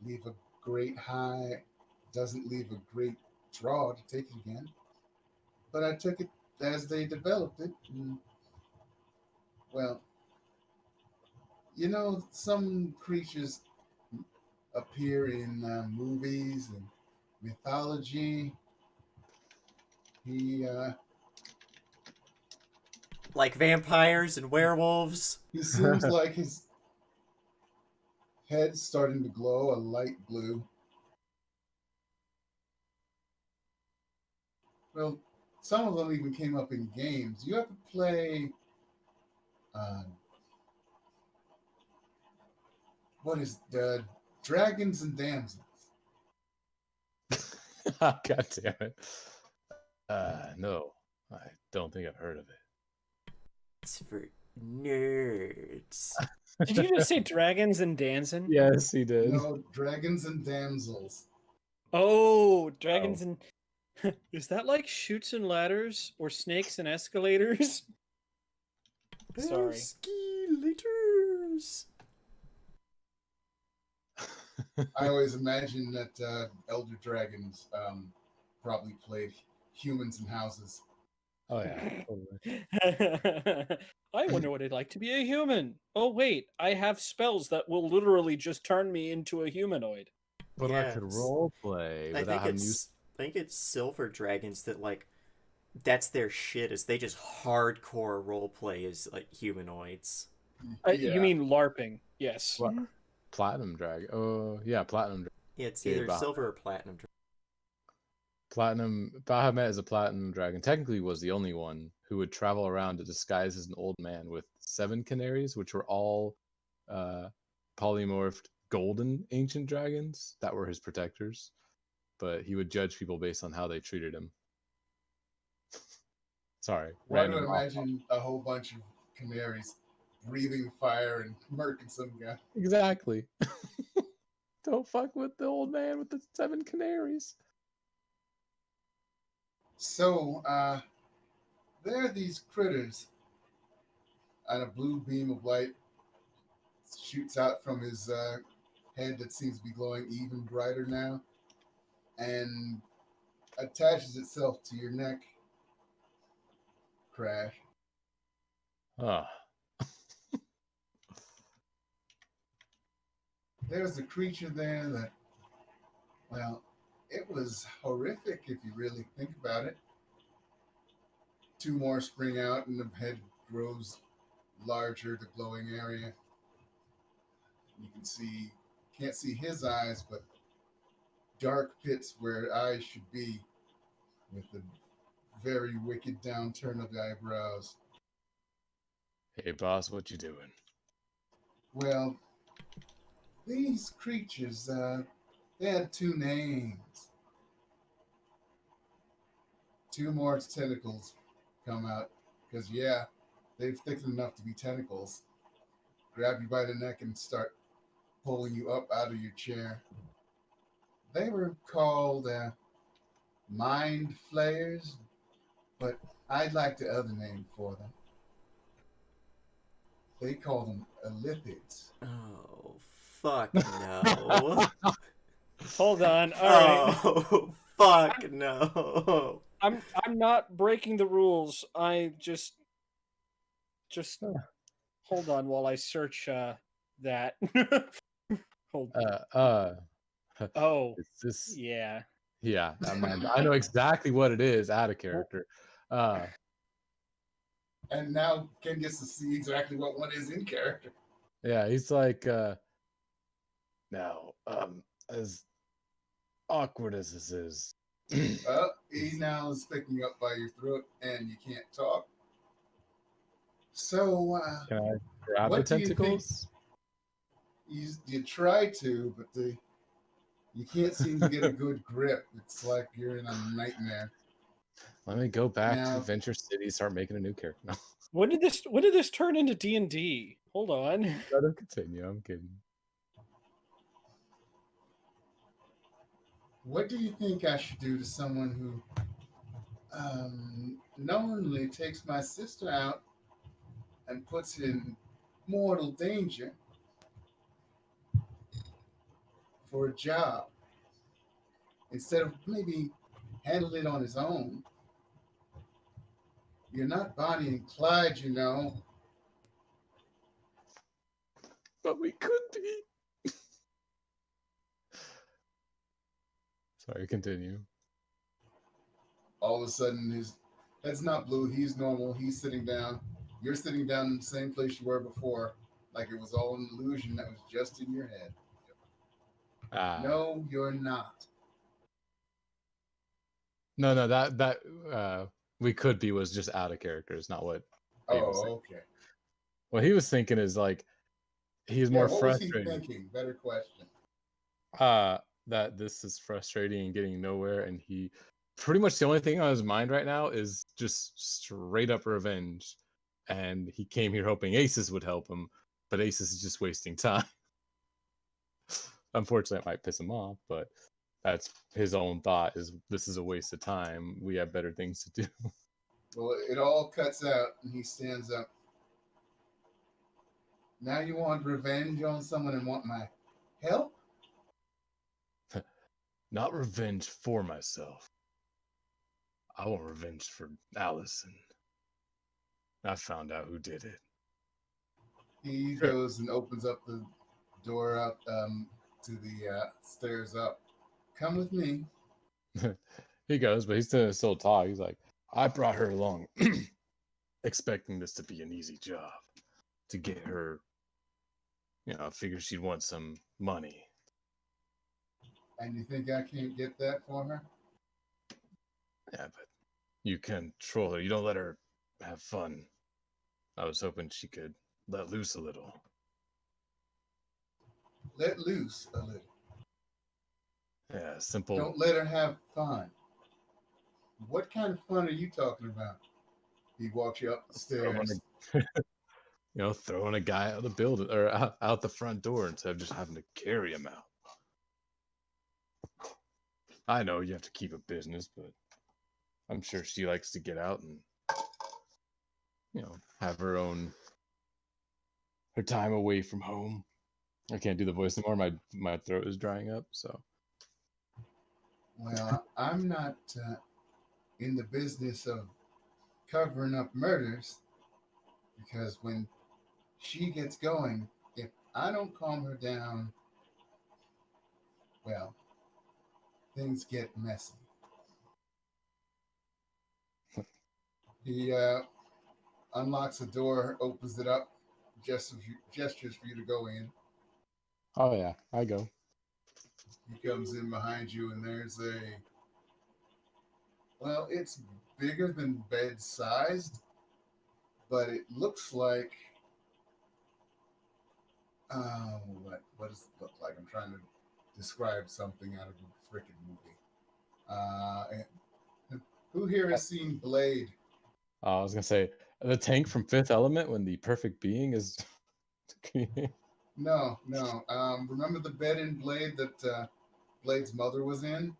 leave a great high, doesn't leave a great draw to take it again. But I took it as they developed it, and well, you know, some creatures appear in movies and mythology. He Like vampires and werewolves. he seems like his head's starting to glow a light blue. Well, some of them even came up in games. You ever play uh, what is the Dragons and Damsels? God damn it. No, I don't think I've heard of it. It's for nerds. Did you just say dragons and dancing? Yes, he did. No, Dragons and Damsels. Oh, dragons and. Is that like chutes and ladders or snakes and escalators? Sorry. Escalators. I always imagine that Elder Dragons probably played humans in houses. Oh yeah, totally. I wonder what it'd like to be a human. Oh wait, I have spells that will literally just turn me into a humanoid. But I could Yes. role play I without think having it's used. I think it's silver dragons that like that's their shit is they just hardcore role play as like humanoids. You mean LARPing? Yes. What? Platinum Dragon. Oh yeah, Platinum Dragon. Yeah, it's Yeah, either about silver or platinum. Bahamut is a platinum dragon. Technically, was the only one who would travel around to disguise as an old man with 7 canaries, which were all polymorphed golden ancient dragons that were his protectors. But he would judge people based on how they treated him. Sorry, Why do I random. imagine a whole bunch of canaries breathing fire and murking some guy? Exactly. Don't fuck with the old man with the 7 canaries. So, there are these critters, and a blue beam of light shoots out from his head that seems to be glowing even brighter now, and attaches itself to your neck. Crash. Ah, There's a creature there that, well, it was horrific if you really think about it. 2 more spring out, and the head grows larger, the glowing area. You can't see his eyes, but dark pits where eyes should be, with a very wicked downturn of the eyebrows. hey boss, what you doing? Well, these creatures, they had 2 names. 2 more tentacles come out, because, yeah, they've thickened enough to be tentacles. Grab you by the neck and start pulling you up out of your chair. They were called mind flayers, but I'd like the other name for them. They call them elithids. Oh, fuck no. Hold on. All right. Oh, fuck no. I'm not breaking the rules. I just hold on while I search that. Hold. Oh, It's this. yeah. Yeah, I know exactly what it is out of character. And now Ken gets to see exactly what one is in character. Yeah, he's like, now, as awkward as this is, He now is picking up by your throat and you can't talk. So, can I grab the what do you think? tentacles? You try to, but you can't seem to get a good grip. It's like you're in a nightmare. Let me go back to Now- Adventure City, start making a new character. No, When did this turn into D&D? Hold on. let him continue. I'm kidding. What do you think I should do to someone who knowingly takes my sister out and puts her in mortal danger for a job instead of maybe handling it on his own? You're not Bonnie and Clyde, you know. But we could be. Sorry, continue. All of a sudden, his head's not blue. He's normal. He's sitting down. You're sitting down in the same place you were before, like it was all an illusion that was just in your head. No, you're not. No, that we could be was just out of character. It's not what he was Oh, saying. okay. What he was thinking is like he's Yeah, more what was he frustrated. thinking? Better question. That this is frustrating and getting nowhere, and he pretty much the only thing on his mind right now is just straight up revenge. And he came here hoping Aces would help him, but Aces is just wasting time. Unfortunately, it might piss him off, but that's his own thought is this is a waste of time. We have better things to do. Well, it all cuts out, and he stands up. Now you want revenge on someone and want my help? Not revenge for myself. I want revenge for Allison. I found out who did it. He Sure. goes and opens up the door out to the stairs up. Come with me. He goes, but he's still talk. He's like, I brought her along, expecting this to be an easy job to get her. I figured she'd want some money. And you think I can't get that for her? Yeah, but you control her. You don't let her have fun. I was hoping she could let loose a little. Let loose a little. Yeah, simple. Don't let her have fun. What kind of fun are you talking about? He walks you up the Throwing stairs. throwing a guy out the building or out the front door instead of just having to carry him out. I know you have to keep a business, but I'm sure she likes to get out and have her time away from home. I can't do the voice anymore. My throat is drying up. So Well, I'm not in the business of covering up murders because when she gets going, if I don't calm her down, well, things get messy. He unlocks the door, opens it up, gestures for you to go in. oh yeah, I go. He comes in behind you, and there's well, it's bigger than bed sized, but it looks like, what does it look like? I'm trying to describe something out of a freaking movie. Who here has seen Blade? I was gonna say the tank from Fifth Element when the perfect being is. No, no. Remember the bed in Blade that Blade's mother was in?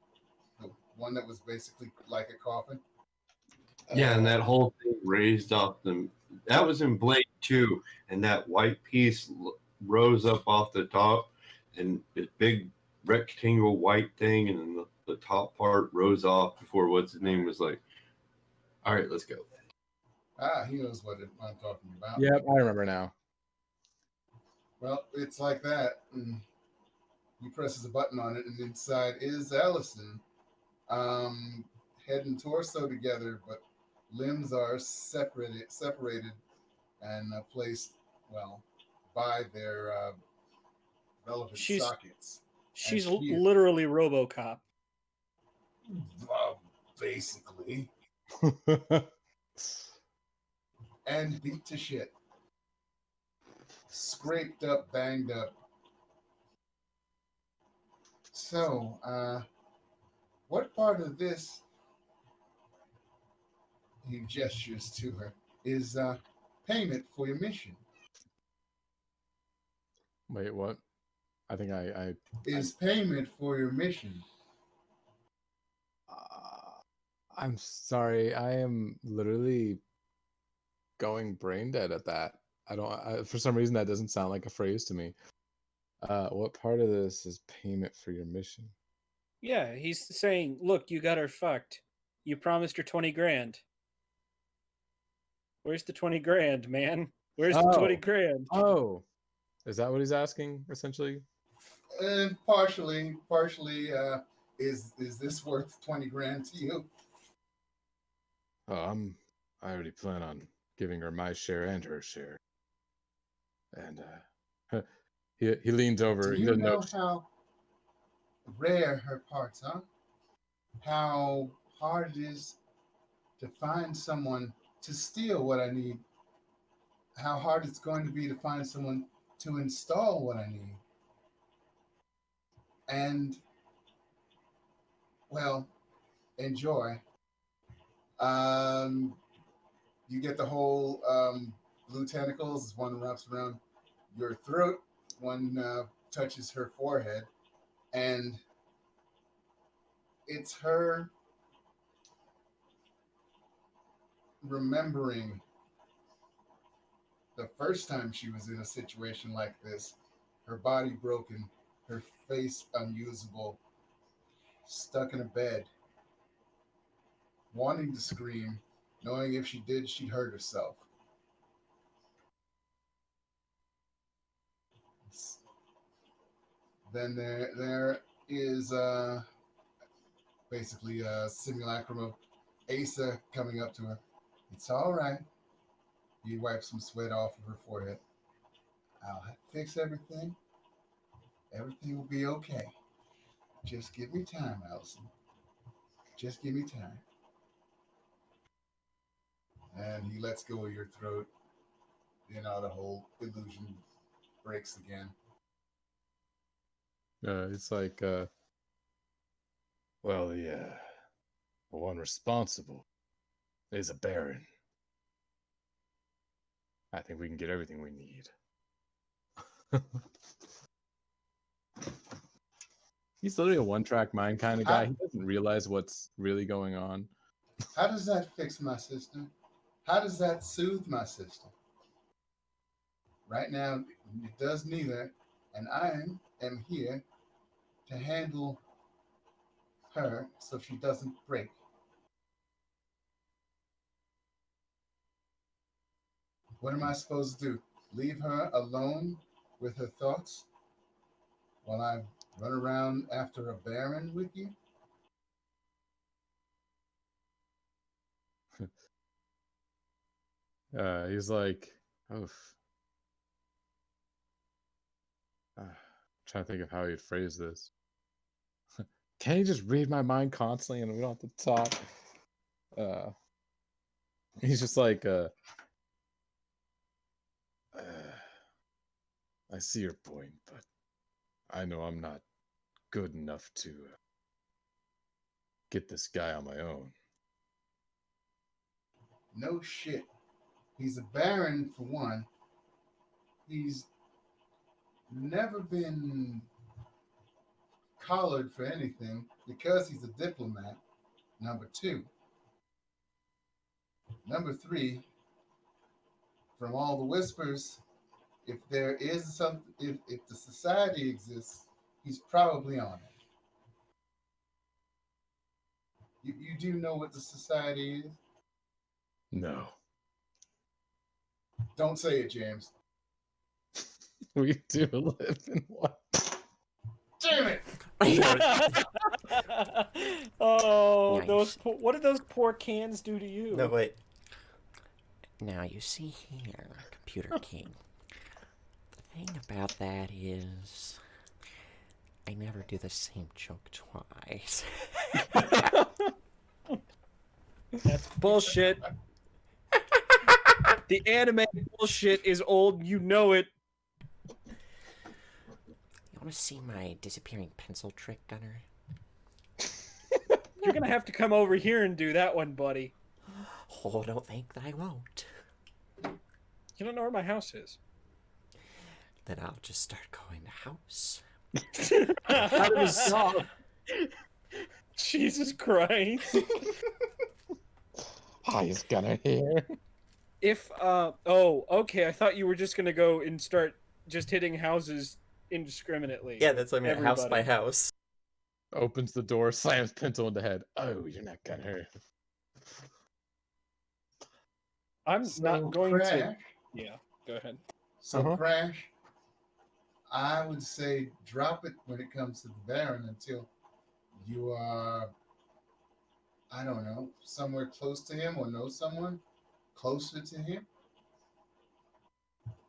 The one that was basically like a coffin? Yeah, and that whole thing raised off them. That was in Blade 2, and that white piece rose up off the top, and this big rectangle white thing, and then the top part rose off before what's his name was like, all right, let's go. He knows what I'm talking about. Yep, I remember now. Well, it's like that. And he presses a button on it, and inside is Allison. Head and torso together, but limbs are separated, and placed, well, by their relevant She's sockets. she's And he is, literally RoboCop. basically, and beat to shit, scraped up, banged up. So, what part of this, he gestures to her, is payment for your mission? Wait, what? I think Is payment for your mission? I'm sorry. I am literally going brain dead at that. For some reason that doesn't sound like a phrase to me. What part of this is payment for your mission? Yeah, he's saying, "Look, you got her fucked. You promised her 20 grand. Where's the 20 grand, man? Where's the 20 grand?" Oh, is that what he's asking essentially? And partially, is this worth 20 grand to you? Oh, I already plan on giving her my share and her share. And he leans over. Do He you doesn't know. know how rare her parts are? How hard it is to find someone to steal what I need? How hard it's going to be to find someone to install what I need? And, well, enjoy. Um, you get the whole blue tentacles. One wraps around your throat, one touches her forehead, and it's her remembering the first time she was in a situation like this, her body broken, her face unusable, stuck in a bed, wanting to scream, knowing if she did, she'd hurt herself. Then there is basically a simulacrum of Asa coming up to her. It's all right. He wipes some sweat off of her forehead. I'll fix everything. Everything will be okay. Just give me time, Allison. Just give me time. and he lets go of your throat, the whole illusion breaks again. It's like, well, the one responsible is a baron. I think we can get everything we need. He's literally a one-track mind kind of guy. He doesn't realize what's really going on. How does that fix my system? How does that soothe my system? Right now, it does neither, and I am here to handle her so she doesn't break. What am I supposed to do? Leave her alone with her thoughts while I run around after a baron with you? He's like, oh, trying to think of how he'd phrase this. Can you just read my mind constantly and we don't have to talk? He's just like, I see your point, but I know I'm not good enough to get this guy on my own. No shit. He's a baron, for one. He's never been collared for anything because he's a diplomat. Number two. Number three, from all the whispers, if there is something, if the society exists, he's probably on it. You do know what the society is? No. Don't say it, James. We do live in one. Damn it! Oh, Nice. what did those poor cans do to you? No, wait. Now, you see here, Computer King. The thing about that is, I never do the same joke twice. That's bullshit. The anime bullshit is old, you know it. You want to see my disappearing pencil trick, Gunner? You're gonna have to come over here and do that one, buddy. Oh, don't think that I won't. You don't know where my house is. Then I'll just start going to house. How do we stop? Jesus Christ. He's gonna hear. If okay, I thought you were just gonna go and start just hitting houses indiscriminately. Yeah, that's what I mean. House by Everybody. house. Opens the door, slams pencil in the head. Oh, you're not gonna hurt. I'm So, not going Crash, to. Yeah, go ahead. So, Crash, I would say drop it when it comes to the Baron until you are, I don't know, somewhere close to him or know someone closer to him.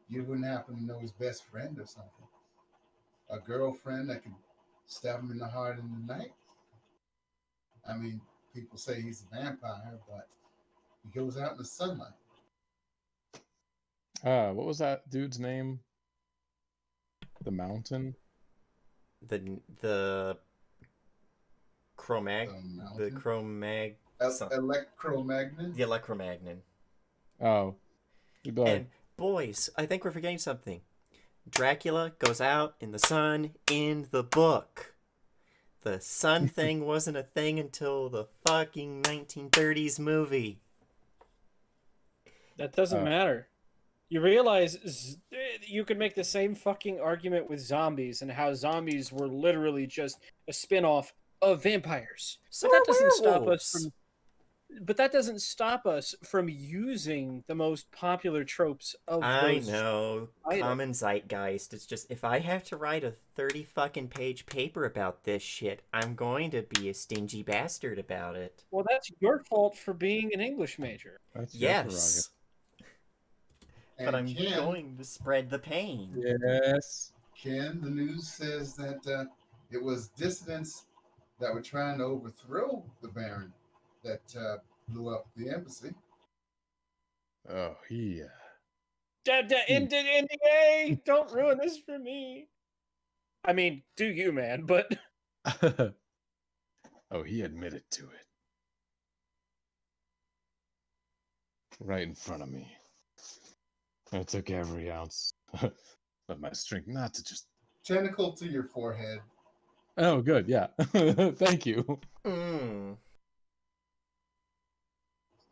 You wouldn't happen to know his best friend or something. A girlfriend that could stab him in the heart in the night. I mean, people say he's a vampire, but he goes out in the sunlight. What was that dude's name? The Mountain? The Chromag, the Chromag, Electromagnet. the Electromagnon. Oh. You'd be like, And boys, I think we're forgetting something. Dracula goes out in the sun in the book. The sun thing wasn't a thing until the fucking 1930s movie. That doesn't matter. You realize you could make the same fucking argument with zombies and how zombies were literally just a spin-off of vampires. So But that are doesn't stop us werewolves. from But that doesn't stop us from using the most popular tropes of I those know, items. common zeitgeist. It's just, if I have to write a 30 fucking page paper about this shit, I'm going to be a stingy bastard about it. Well, that's your fault for being an English major. that's your Yes, but I'm Ken, going to spread the pain. Yes. Ken, the news says that it was dissidents that were trying to overthrow the Baron that blew up the embassy. Oh, he. NDA! Don't ruin this for me. I mean, do you, man? But Oh, he admitted to it. Right in front of me. I took every ounce of my strength not to just. Tentacle to your forehead. Oh, good. Yeah. Thank you.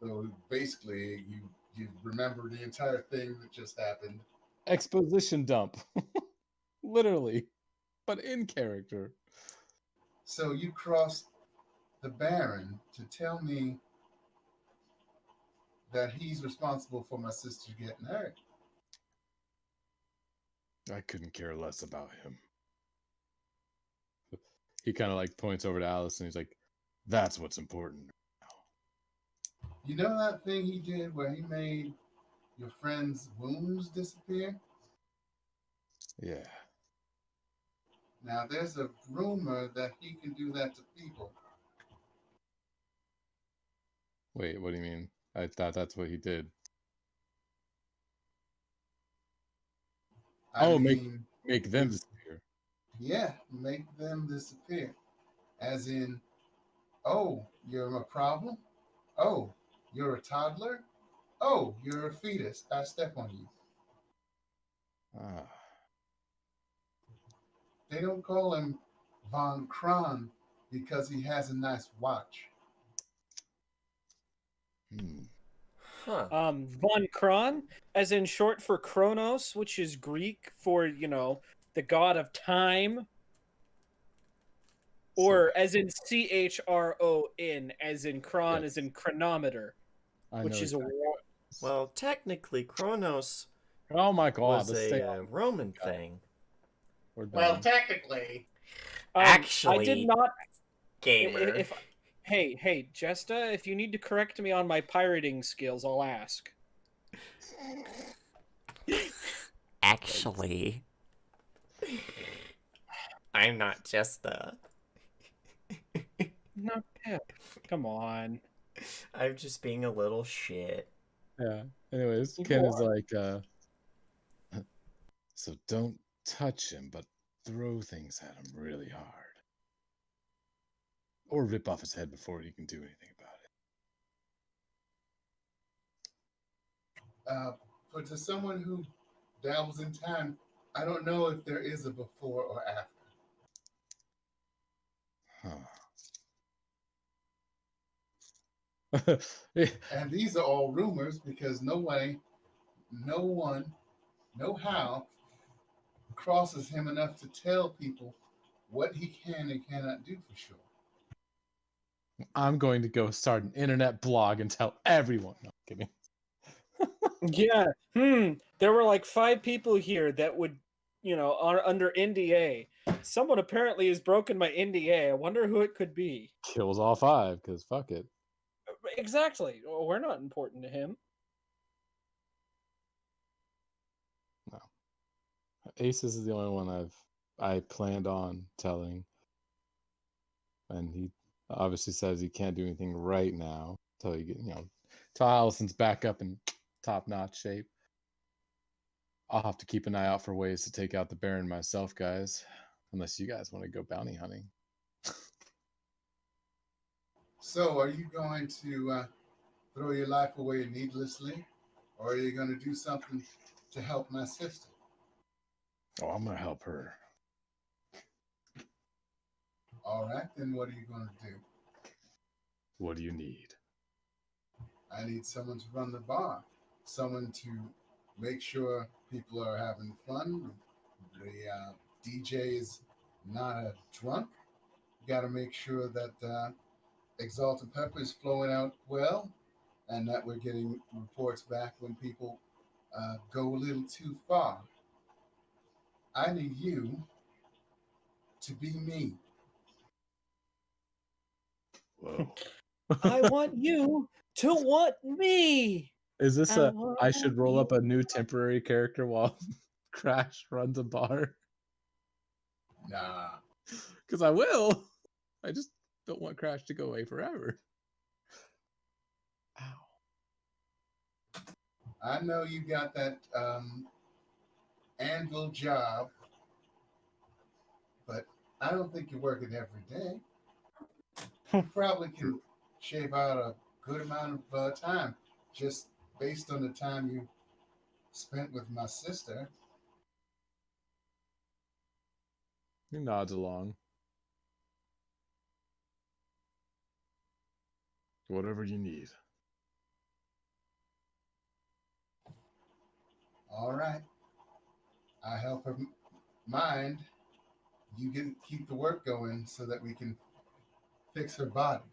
So basically, you remember the entire thing that just happened. Exposition dump. Literally. But in character. So you crossed the Baron to tell me that he's responsible for my sister getting hurt. I couldn't care less about him. He kind of like points over to Alice and he's like, that's what's important. You know that thing he did where he made your friend's wounds disappear? Yeah. Now there's a rumor that he can do that to people. Wait, what do you mean? I thought that's what he did. I Make mean, them disappear. yeah, make them disappear. As in, oh, you're a problem? Oh, you're a toddler? Oh, you're a fetus. I step on you. Ah. They don't call him Von Kron because he has a nice watch. Huh. Von Kron, as in short for Kronos, which is Greek for, the god of time, or as in Chron, as in Kron, Yes. as in chronometer, I which know is exactly. Well, technically, Kronos Oh my god, was let's a stay on. Roman thing. We're done. Well, technically. Actually, I did not. gamer. If hey, Jesta, if you need to correct me on my pirating skills, I'll ask. Actually, I'm not just No, yeah, come on. I'm just being a little shit. Yeah. Anyways, You Ken is are. like, so don't touch him, but throw things at him really hard. Or rip off his head before he can do anything about it. But to someone who dabbles in time, I don't know if there is a before or after. Huh. And these are all rumors because no one, no how crosses him enough to tell people what he can and cannot do for sure. I'm going to go start an internet blog and tell everyone. No, I'm kidding. Yeah. There were like 5 people here that would, are under NDA. Someone apparently has broken my NDA. I wonder who it could be. Kills all 5, because fuck it. Exactly. Well, we're not important to him. No. Aces is the only one I planned on telling. And he obviously says he can't do anything right now until you get, till Allison's back up in top-notch shape. I'll have to keep an eye out for ways to take out the Baron myself, guys. Unless you guys want to go bounty hunting. So, are you going to throw your life away needlessly, or are you going to do something to help my sister? Oh, I'm going to help her. All right, then what are you going to do? What do you need? I need someone to run the bar, someone to make sure people are having fun. The DJ is not a drunk. You got to make sure that Exalted Pepper is flowing out well, and that we're getting reports back when people go a little too far. I need you to be me. Whoa. I want you to want me. Is this I I should roll up a new you. temporary character while Crash runs a bar? Nah. Because I will. I just don't want Crash to go away forever. Ow. I know you got that anvil job, but I don't think you work it every day. You probably can shave out a good amount of time just based on the time you spent with my sister. He nods along. Whatever you need. All right. I help her mind. You can keep the work going so that we can fix her body.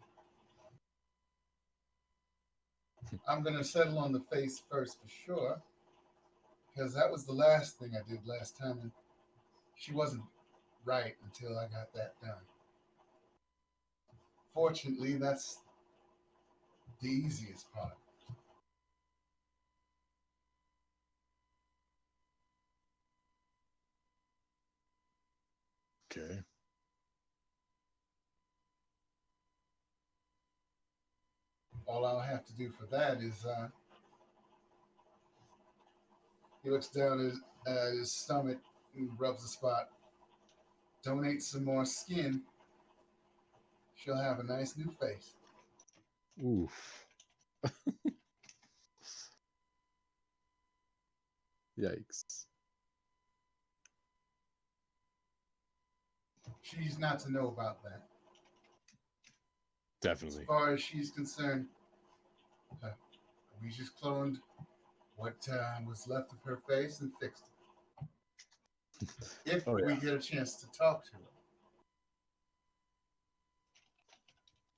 I'm going to settle on the face first for sure, because that was the last thing I did last time, and she wasn't right until I got that done. Fortunately, that's the easiest part. Okay. All I'll have to do for that is he looks down at his stomach and rubs the spot. Donate some more skin. She'll have a nice new face. Oof. Yikes. She's not to know about that. Definitely. As far as she's concerned, we just cloned what was left of her face and fixed it. If Oh, yeah. we get a chance to talk to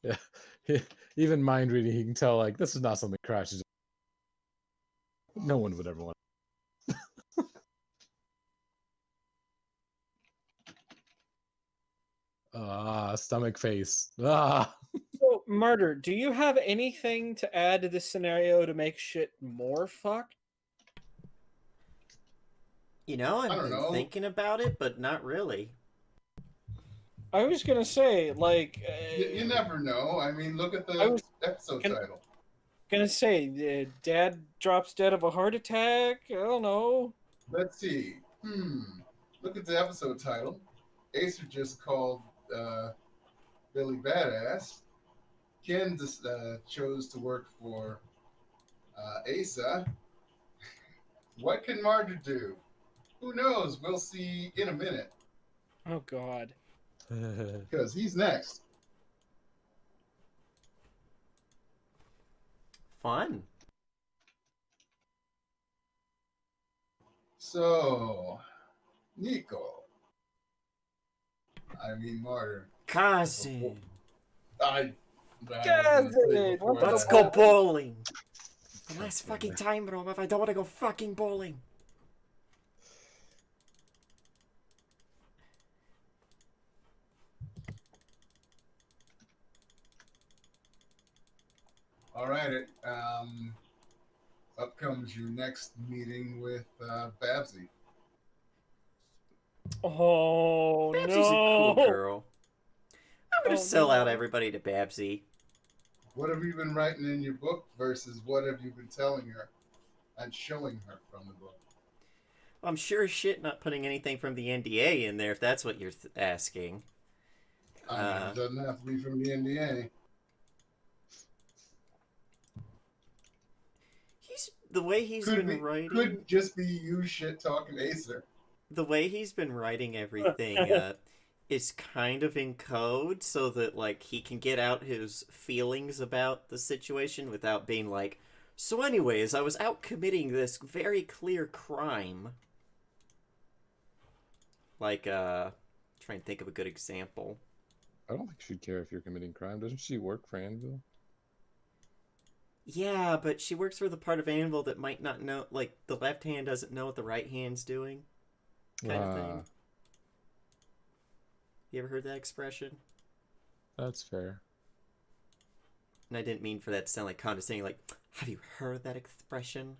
her. Yeah. Even mind reading, he can tell, like, this is not something crashes. No one would ever want. Stomach face. So, Martyr, do you have anything to add to this scenario to make shit more fucked? You know, I I've don't been know. thinking about it, but not really. I was gonna say, like, You never know. I mean, look at I the was episode gonna- title. gonna say, Dad drops dead of a heart attack. I don't know. Let's see. Look at the episode title. Acer just called Billy Badass. Ken just, chose to work for Asa. What can Margaret do? Who knows? We'll see in a minute, Oh God. because he's next. Fun. So, Nico. I mean, Martyr. Cousin. I Cousin, before let's Let's that. go bowling. The last fucking time, bro. If I don't want to go fucking bowling. All right. Up comes your next meeting with Babsy. Oh Babsy's no. a cool girl. I'm gonna Oh, sell out no. everybody to Babsy. What have you been writing in your book versus what have you been telling her and showing her from the book? I'm sure as shit not putting anything from the NDA in there if that's what you're asking. I mean, it doesn't have to be from the NDA. The way he's been writing. Could just be you shit talking Acer. The way he's been writing everything is kind of in code so that like he can get out his feelings about the situation without being like, so anyways, I was out committing this very clear crime. Like trying to think of a good example. I don't think she'd care if you're committing crime. Doesn't she work for Anvil? Yeah, but she works for the part of Anvil that might not know, like the left hand doesn't know what the right hand's doing, kind of thing. You ever heard that expression? That's fair. And I didn't mean for that to sound like condescending, like, have you heard that expression?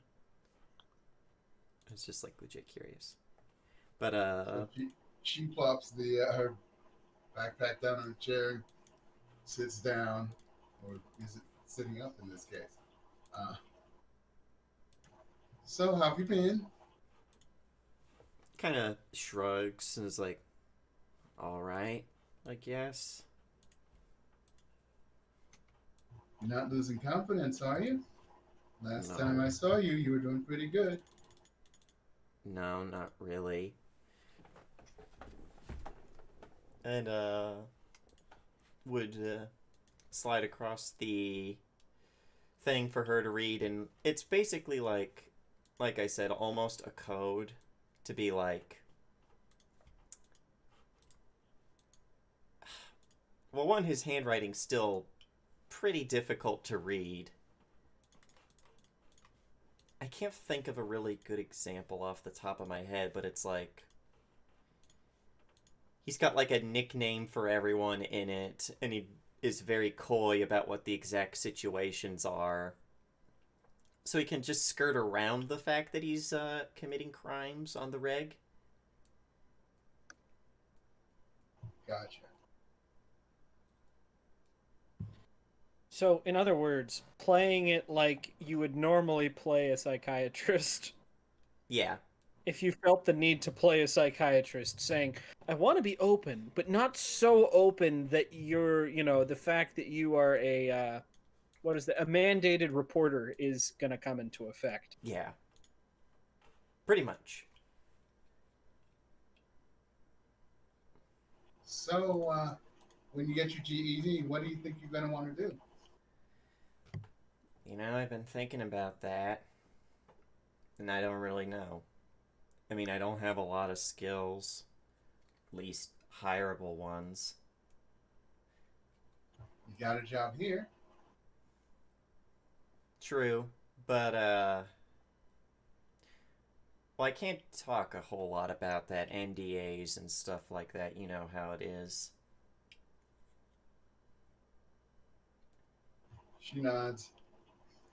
I was just like legit curious. But So she plops her backpack down on a chair and sits down, or is it sitting up in this case? So, how have you been? Kind of shrugs and is like, all right, I guess. You're not losing confidence, are you? Last time No. I saw you, you were doing pretty good. No, not really. And, would slide across the thing for her to read, and it's basically like I said, almost a code to be like, well, one, his handwriting's still pretty difficult to read. I can't think of a really good example off the top of my head, but it's like he's got like a nickname for everyone in it, and he is very coy about what the exact situations are. So he can just skirt around the fact that he's committing crimes on the reg. Gotcha. So, in other words, playing it like you would normally play a psychiatrist. Yeah. If you felt the need to play a psychiatrist, saying, I want to be open, but not so open that you're, the fact that you are a mandated reporter is going to come into effect. Yeah. Pretty much. So, when you get your GED, what do you think you're going to want to do? I've been thinking about that, and I don't really know. I mean, I don't have a lot of skills, at least hireable ones. You got a job here. True, but, well, I can't talk a whole lot about that, NDAs and stuff like that, you know how it is. She nods.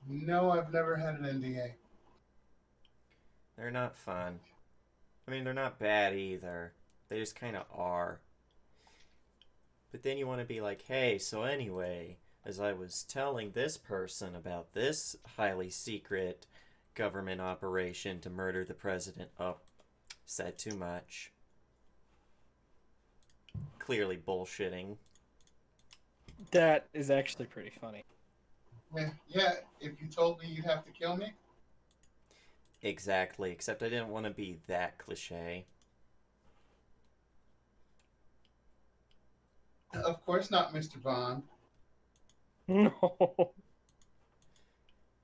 No, I've never had an NDA. They're not fun. I mean, they're not bad either. They just kind of are. But then you want to be like, hey, so anyway, as I was telling this person about this highly secret government operation to murder the president. Oh, said too much. Clearly bullshitting. That is actually pretty funny. Yeah, if you told me you'd have to kill me. Exactly, except I didn't want to be that cliche. Of course not, Mr. Bond. No.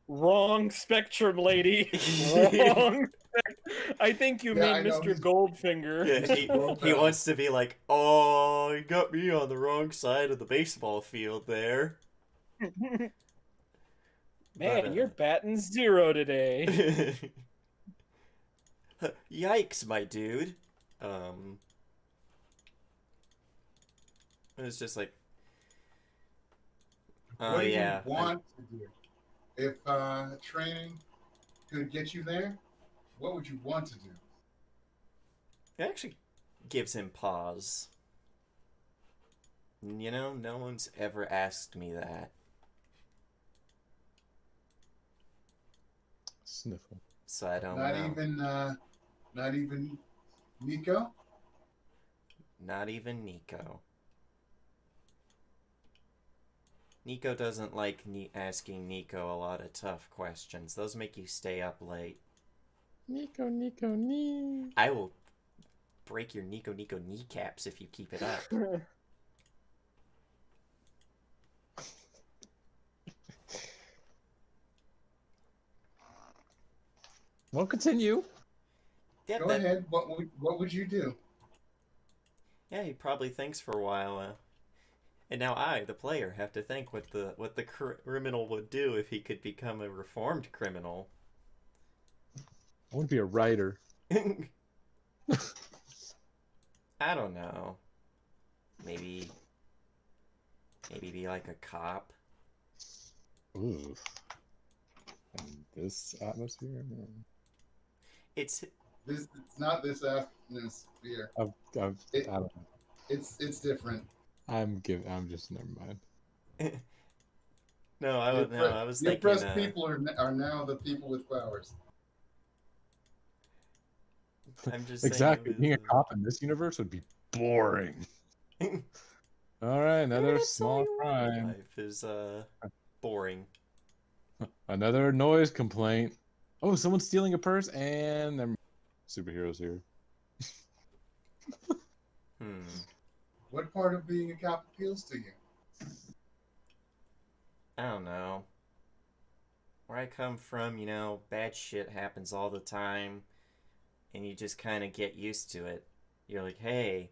Wrong spectrum, lady. Wrong. I think you Yeah, I mean know, Mr. he's- Goldfinger. Yeah, he wants to be like, oh, you got me on the wrong side of the baseball field there. Man, But, you're batting 0 today. Yikes, my dude. It was just like, oh What do yeah. you want to do? If training could get you there, what would you want to do? It actually gives him pause. No one's ever asked me that. Sniffle. So I don't Not know. Not even Nico. Not even Nico. Nico doesn't like asking Nico a lot of tough questions. Those make you stay up late. Nico, Nico, nee. I will break your Nico kneecaps if you keep it up. We'll continue. Yeah, Go ahead. What would you do? Yeah, he probably thinks for a while. And now I, the player, have to think what the criminal would do if he could become a reformed criminal. I want to be a writer. I don't know. Maybe be like a cop. Ooh. In this atmosphere? It's not this atmosphere. I don't know. It's different. I'm just never mind. no, I was The thinking. oppressed people are now the people with powers. I'm just saying. Exactly. it Being a was, cop in this universe would be boring. All right, Maybe another that's all small you want in crime. life is boring. Another noise complaint. Oh, someone's stealing a purse, and them superheroes here. Hmm. What part of being a cop appeals to you? I don't know. Where I come from, bad shit happens all the time, and you just kind of get used to it. You're like, hey,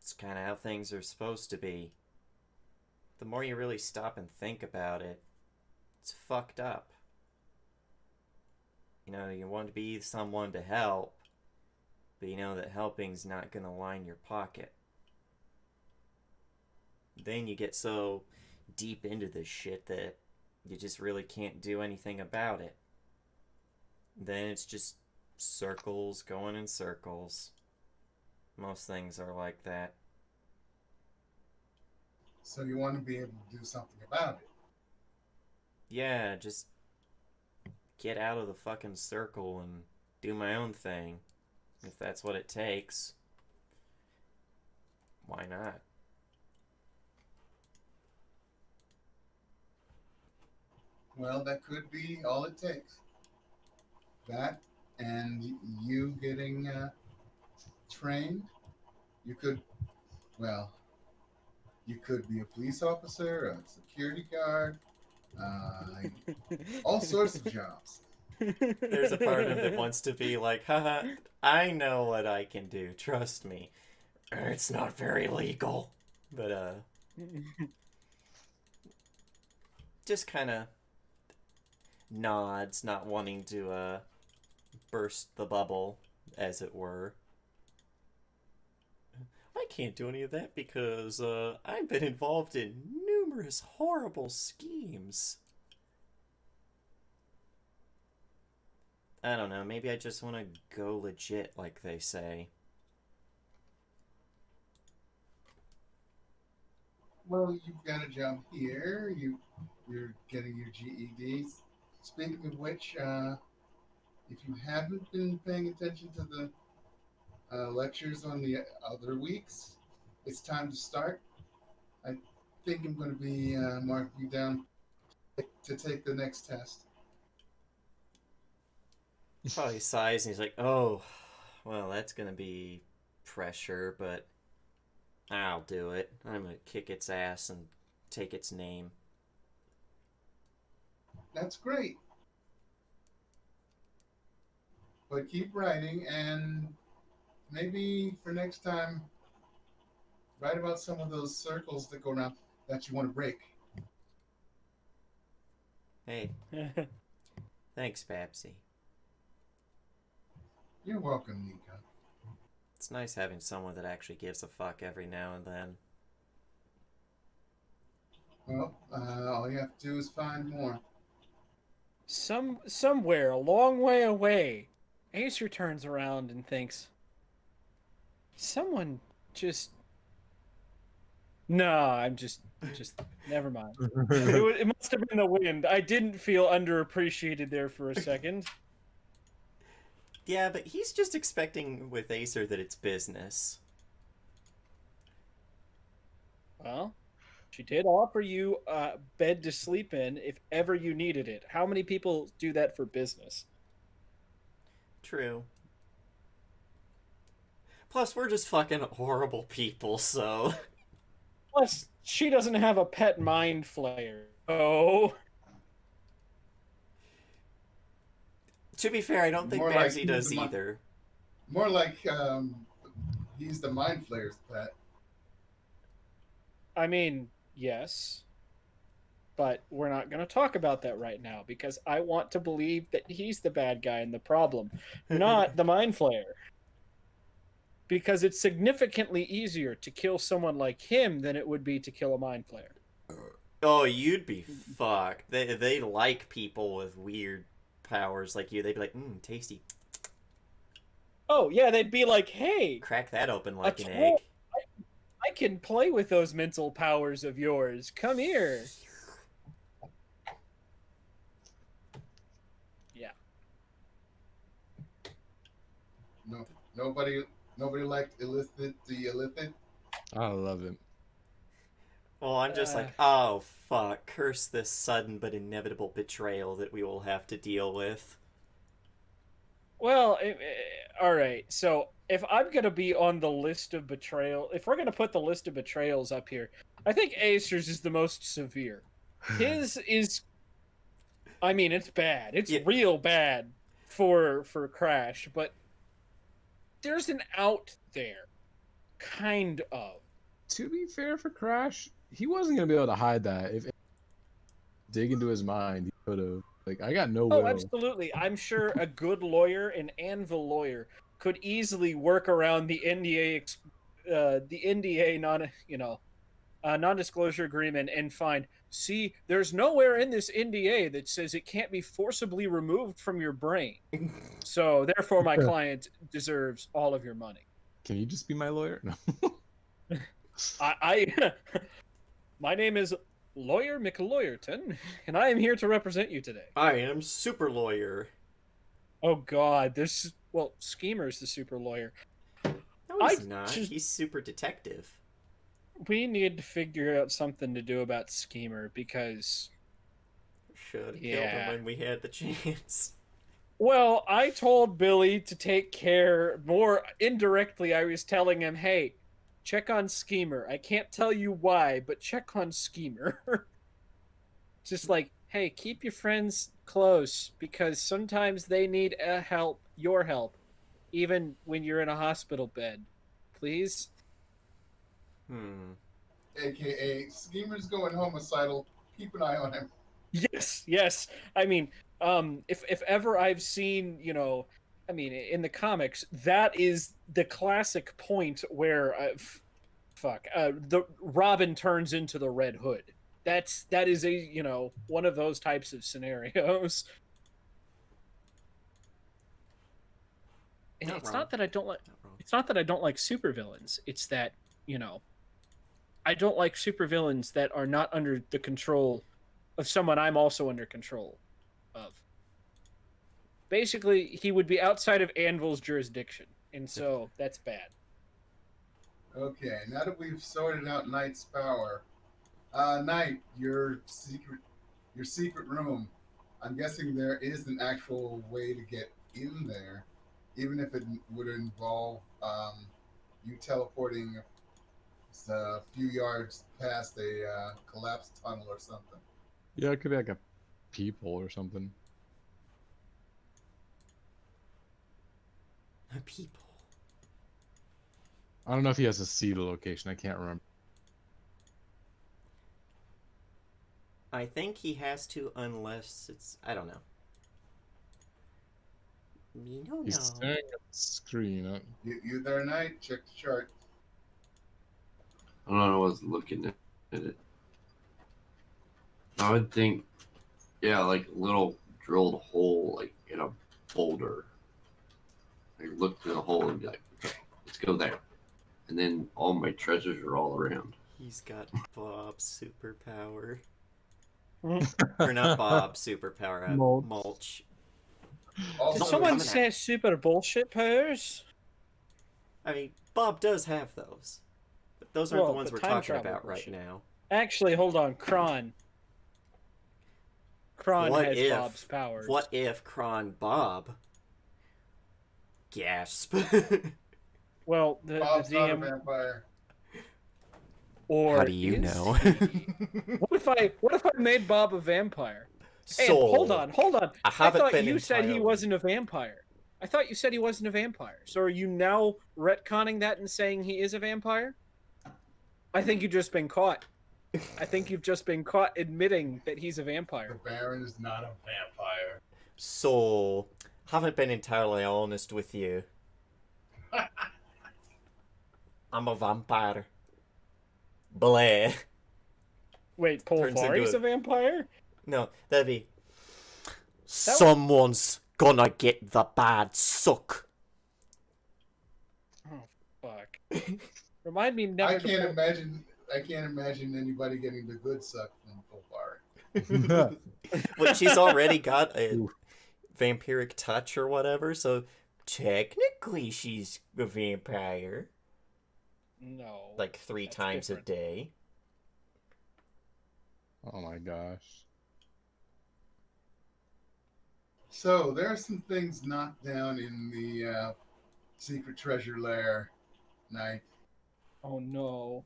it's kind of how things are supposed to be. The more you really stop and think about it, it's fucked up. You want to be someone to help, but you know that helping's not going to line your pocket. Then you get so deep into this shit that you just really can't do anything about it. Then it's just circles going in circles. Most things are like that. So you want to be able to do something about it. Yeah, just get out of the fucking circle and do my own thing. If that's what it takes. Why not? Well, that could be all it takes. That and you getting trained. You could, well, you could be a police officer, a security guard, all sorts of jobs. There's a part of him that wants to be like, haha, I know what I can do, trust me. It's not very legal. But, just kind of nods, not wanting to, burst the bubble, as it were. I can't do any of that because, I've been involved in numerous horrible schemes. I don't know, maybe I just want to go legit, like they say. Well, you've got a job here. You're getting your GEDs. Speaking of which, if you haven't been paying attention to the lectures on the other weeks, it's time to start. I think I'm going to be marking you down to take the next test. Probably sighs and he's like, oh, well, that's gonna be pressure, but I'll do it. I'm gonna kick its ass and take its name. That's great. But keep writing, and maybe for next time, write about some of those circles that go around that you want to break. Hey, thanks, Babsy. You're welcome, Nika. It's nice having someone that actually gives a fuck every now and then. Well, all you have to do is find more. Somewhere a long way away, Acer turns around and thinks, someone just. No, I'm just never mind. It must have been the wind. I didn't feel underappreciated there for a second. Yeah, but he's just expecting with Acer that it's business. Well, she did offer you a bed to sleep in if ever you needed it. How many people do that for business? True. Plus, we're just fucking horrible people, so. Plus, she doesn't have a pet mind flayer. Oh. To be fair, I don't think More like Babsy he's does the either. More like he's the mind flayer's pet. I mean, yes. But we're not going to talk about that right now because I want to believe that he's the bad guy and the problem, not the mind flayer. Because it's significantly easier to kill someone like him than it would be to kill a mind flayer. Oh, you'd be fucked. They like people with weird powers like you. They'd be like, tasty. Oh, yeah, they'd be like, hey, Crack that open like an troll. egg. I can play with those mental powers of yours. Come here. Yeah. No, nobody liked the illicit. I love it. Well, I'm just like, oh fuck, curse this sudden but inevitable betrayal that we will have to deal with. Well, all right. So if I'm gonna be on the list of betrayal, if we're gonna put the list of betrayals up here, I think Acer's is the most severe. His is, I mean, it's bad. It's Yeah. real bad for Crash, but there's an out there, kind of. To be fair for Crash, he wasn't gonna be able to hide that. If dig into his mind, he could have. Like, I got no Oh, will. absolutely. I'm sure a good lawyer, an Anvil lawyer, could easily work around the NDA non-disclosure agreement and find, see, there's nowhere in this NDA that says it can't be forcibly removed from your brain. So therefore my client deserves all of your money. Can you just be my lawyer? No. I my name is Lawyer McLawyerton, and I am here to represent you today. I am super lawyer. Oh God, Schemer's the super lawyer. No, he's not. He's super detective. We need to figure out something to do about Schemer because Should have killed him when we had the chance. Well, I told Billy to take care. More indirectly, I was telling him, hey, check on Schemer. I can't tell you why, but check on Schemer. Just like, hey, keep your friends close because sometimes they need your help, even when you're in a hospital bed. Please? AKA, Schemer's going homicidal. Keep an eye on him. Yes. I mean, if ever I've seen, in the comics, that is the classic point where, the Robin turns into the Red Hood. That is a, one of those types of scenarios. And it's not that I don't like supervillains. It's that, I don't like supervillains that are not under the control of someone I'm also under control of. Basically, he would be outside of Anvil's jurisdiction, and so that's bad. Okay, now that we've sorted out Knight's power, Knight, your secret room. I'm guessing there is an actual way to get in there, even if it would involve you teleporting a few yards past a collapsed tunnel or something. Yeah, it could be like a peephole or something. A peephole. I don't know if he has to see the location. I can't remember. I think he has to unless it's... I don't know. Me no He's know. staring at the screen. You there, Knight? Check the chart. I don't know. I was looking at it. I would think, yeah, like a little drilled hole, like in a boulder. I look through the hole and be like, okay, let's go there. And then all my treasures are all around. He's got Bob's superpower. Or not Bob superpower, mulch. Also, Did someone say super bullshit powers? I mean, Bob does have those. But those aren't the ones we're talking about right now. Actually, hold on, Kron. Kron has Bob's powers. What if Kron Bob? Gasp. Well, the Bob's not a DM... vampire. Or how do you know? What if I made Bob a vampire? So, and hold on. I thought you said he entirely... wasn't a vampire. I thought you said he wasn't a vampire. So are you now retconning that and saying he is a vampire? I think you've just been caught. I think you've just been caught admitting that he's a vampire. The Baron is not a vampire. So, haven't been entirely honest with you. I'm a vampire. Bleh. Wait, Polfari's a vampire? No, that'd be... Someone's gonna get the bad suck. Oh, fuck. Remind me never I can't imagine anybody getting the good suck from Polfari. But she's already got a vampiric touch or whatever, so Technically, she's a vampire. No. Like 3 That's times different. a day. Oh my gosh. So there are some things knocked down in the secret treasure lair, Knight. Oh no.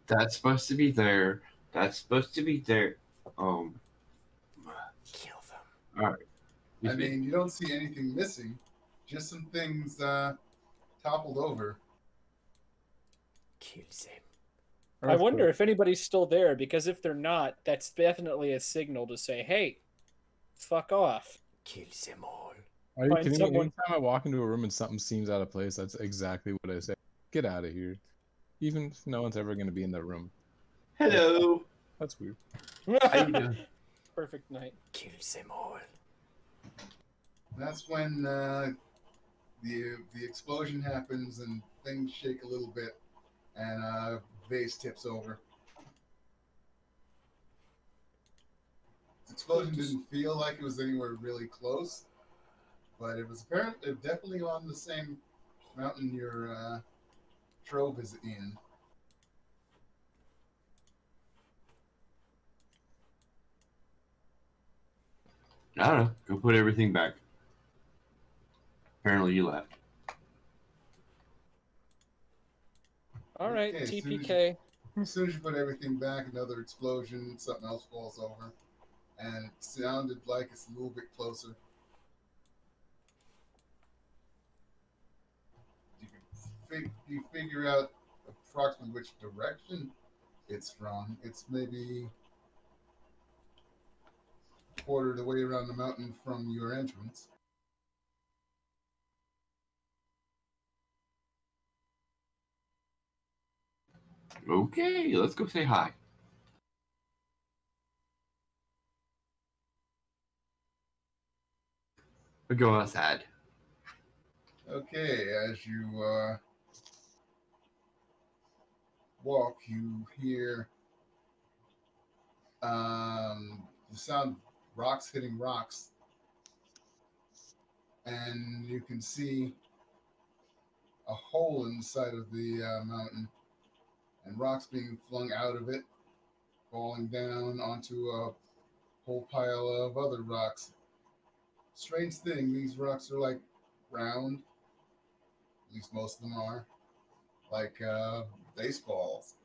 That's supposed to be there. That's supposed to be there. Kill them. All right. I mean, you don't see anything missing, just some things toppled over. Kill them. I wonder if anybody's still there, because if they're not, that's definitely a signal to say, hey, fuck off. Kill them all. Are you find kidding someone- me? Anytime I walk into a room and something seems out of place, that's exactly what I say. Get out of here. Even if no one's ever going to be in that room. Hello. That's weird. How you doing? Perfect night. Kill them all. That's when the explosion happens and things shake a little bit, and vase tips over. The explosion didn't feel like it was anywhere really close, but it was apparently definitely on the same mountain your trove is in. I don't know. Go put everything back. Apparently you left. All right, Okay, TPK. As soon as you put everything back, another explosion, something else falls over, and it sounded like it's a little bit closer. You figure out approximately which direction it's from. It's maybe a quarter of the way around the mountain from your entrance. Okay, let's go say hi. We go outside. Okay, as you walk, you hear the sound of rocks hitting rocks, and you can see a hole in the side of the mountain, and rocks being flung out of it, falling down onto a whole pile of other rocks. Strange thing, these rocks are like round, at least most of them are, like baseballs.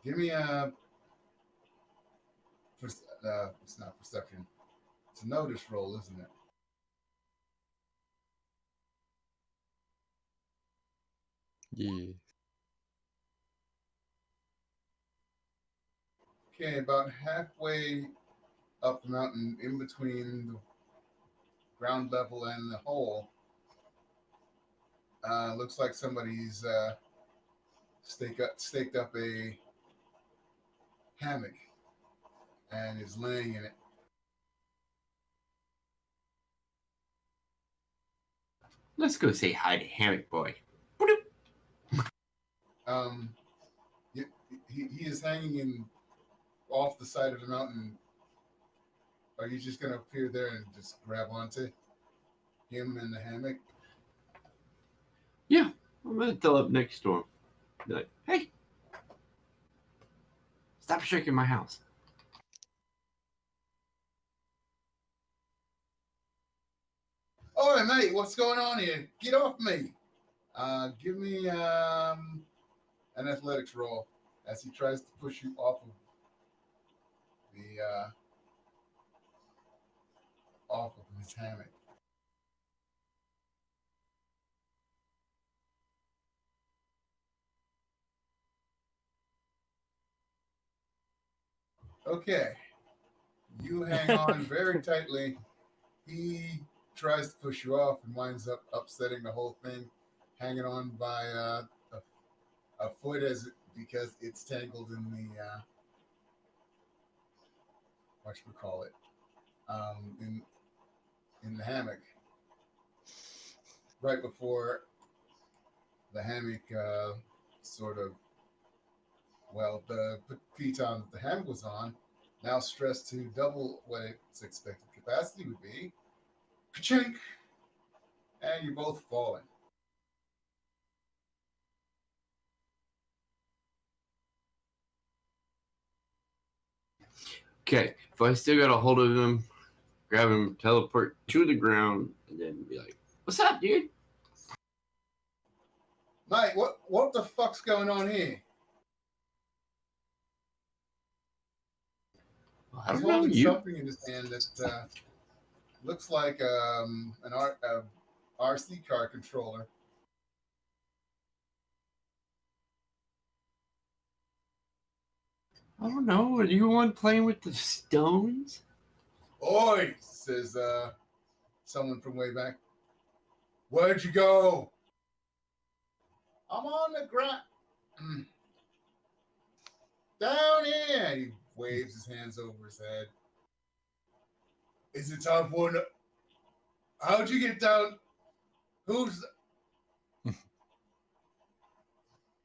Give me it's not perception. It's a notice roll, isn't it? Yeah. Okay, about halfway up the mountain, in between the ground level and the hole, looks like somebody's staked up a hammock and is laying in it. Let's go say hi to Hammock Boy. Um, he is hanging in off the side of the mountain. Are you just gonna appear there and just grab onto him in the hammock? Yeah, I'm gonna tell up next door. Be like, hey, stop shaking my house. Oh, hey, mate, what's going on here? Get off me! Give me an athletics roll as he tries to push you off of his hammock. Okay, you hang on very tightly. He tries to push you off and winds up upsetting the whole thing, hanging on by a foot because it's tangled in the whatchamacallit, in the hammock. Right before the hammock sort of Well, the piton that the hammer was on, now stressed to double what its expected capacity would be. Ka-chink! And you're both falling. Okay, if I still got a hold of him, grab him, teleport to the ground, and then be like, "What's up, dude?" Mate, what the fuck's going on here? I He's don't know. holding You. something in his hand that looks like a RC car controller. I don't know. Are you one playing with the stones? Oi, says someone from way back. Where'd you go? I'm on the ground. Down here. He waves his hands over his head. Is it time for an... How'd you get down? Who's...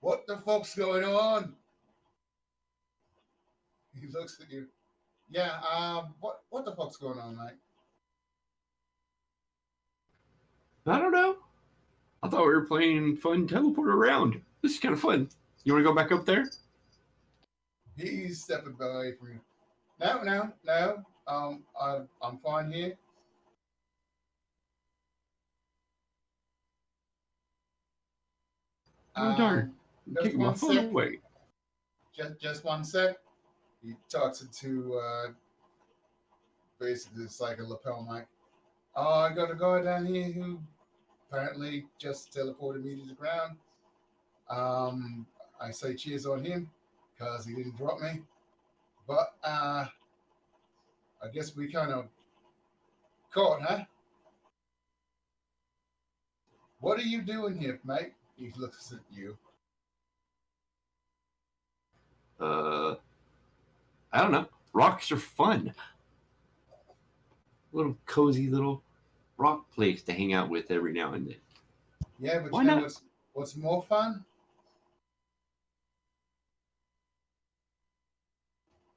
What the fuck's going on? He looks at you. Yeah, what the fuck's going on, mate? I don't know. I thought we were playing fun teleport around. This is kind of fun. You want to go back up there? He's stepping away from you. No. I'm fine here. Oh, darn. You're Just taking my one phone sec. away. Just one sec. He talks into basically it's like a lapel mic. Oh, I got a guy down here who apparently just teleported me to the ground. I say cheers on him because he didn't drop me. But I guess we kind of caught, huh? What are you doing here, mate? He looks at you. I don't know. Rocks are fun. Little cozy little rock place to hang out with every now and then. Yeah, but Why you know not? what's more fun?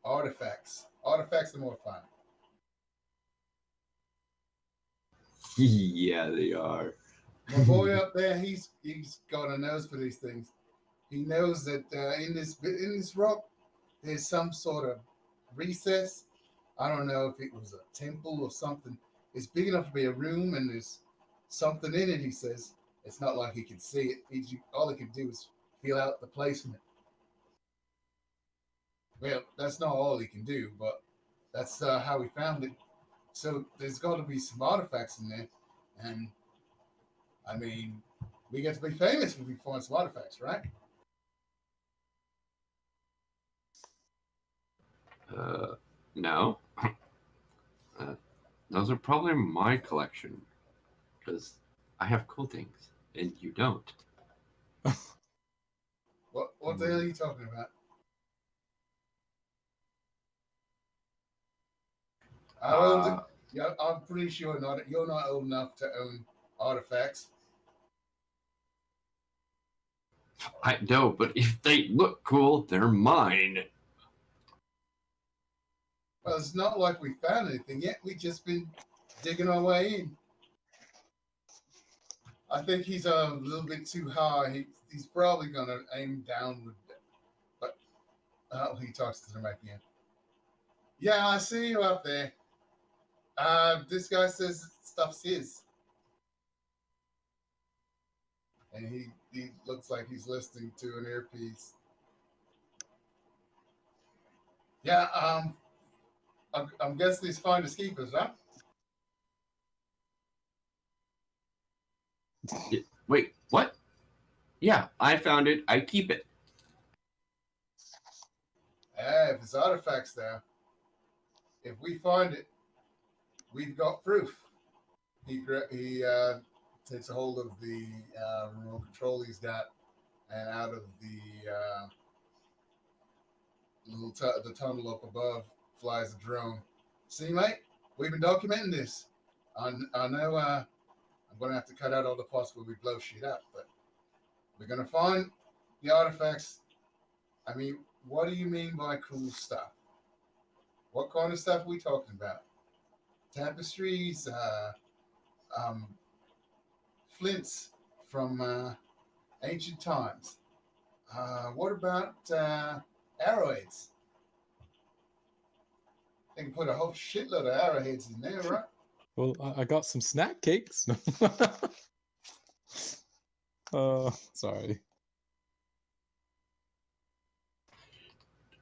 Artifacts. Artifacts are more fun. Yeah, they are. My boy up there, he's got a nose for these things. He knows that in this rock, there's some sort of recess. I don't know if it was a temple or something. It's big enough to be a room, and there's something in it. He says it's not like he can see it. All he can do is feel out the placement. Well, that's not all he can do, but that's how he found it. So there's got to be some artifacts in there, and I mean, we get to be famous when we find some artifacts, right? No. Those are probably my collection because I have cool things and you don't. What the hell are you talking about? How old? Yeah, I'm pretty sure you're not old enough to own artifacts. I know, but if they look cool, they're mine. Well, it's not like we found anything yet. We just been digging our way in. I think he's a little bit too high. He's probably gonna aim downward. But he talks to the mic again. Yeah, I see you up there. This guy says stuff's his, and he looks like he's listening to an earpiece. Yeah, I'm guessing he's finders keepers, huh? Wait, what? Yeah, I found it. I keep it. If it's artifacts there, if we find it, we've got proof. He takes a hold of the remote control he's got, and out of the the tunnel up above flies a drone. See, mate, we've been documenting this. I know I'm going to have to cut out all the parts where we blow shit up, but we're going to find the artifacts. I mean, what do you mean by cool stuff? What kind of stuff are we talking about? Tapestries, um, flints from ancient times. What about arrowheads? They can put a whole shitload of arrowheads in there, right? Well, I got some snack cakes. Sorry.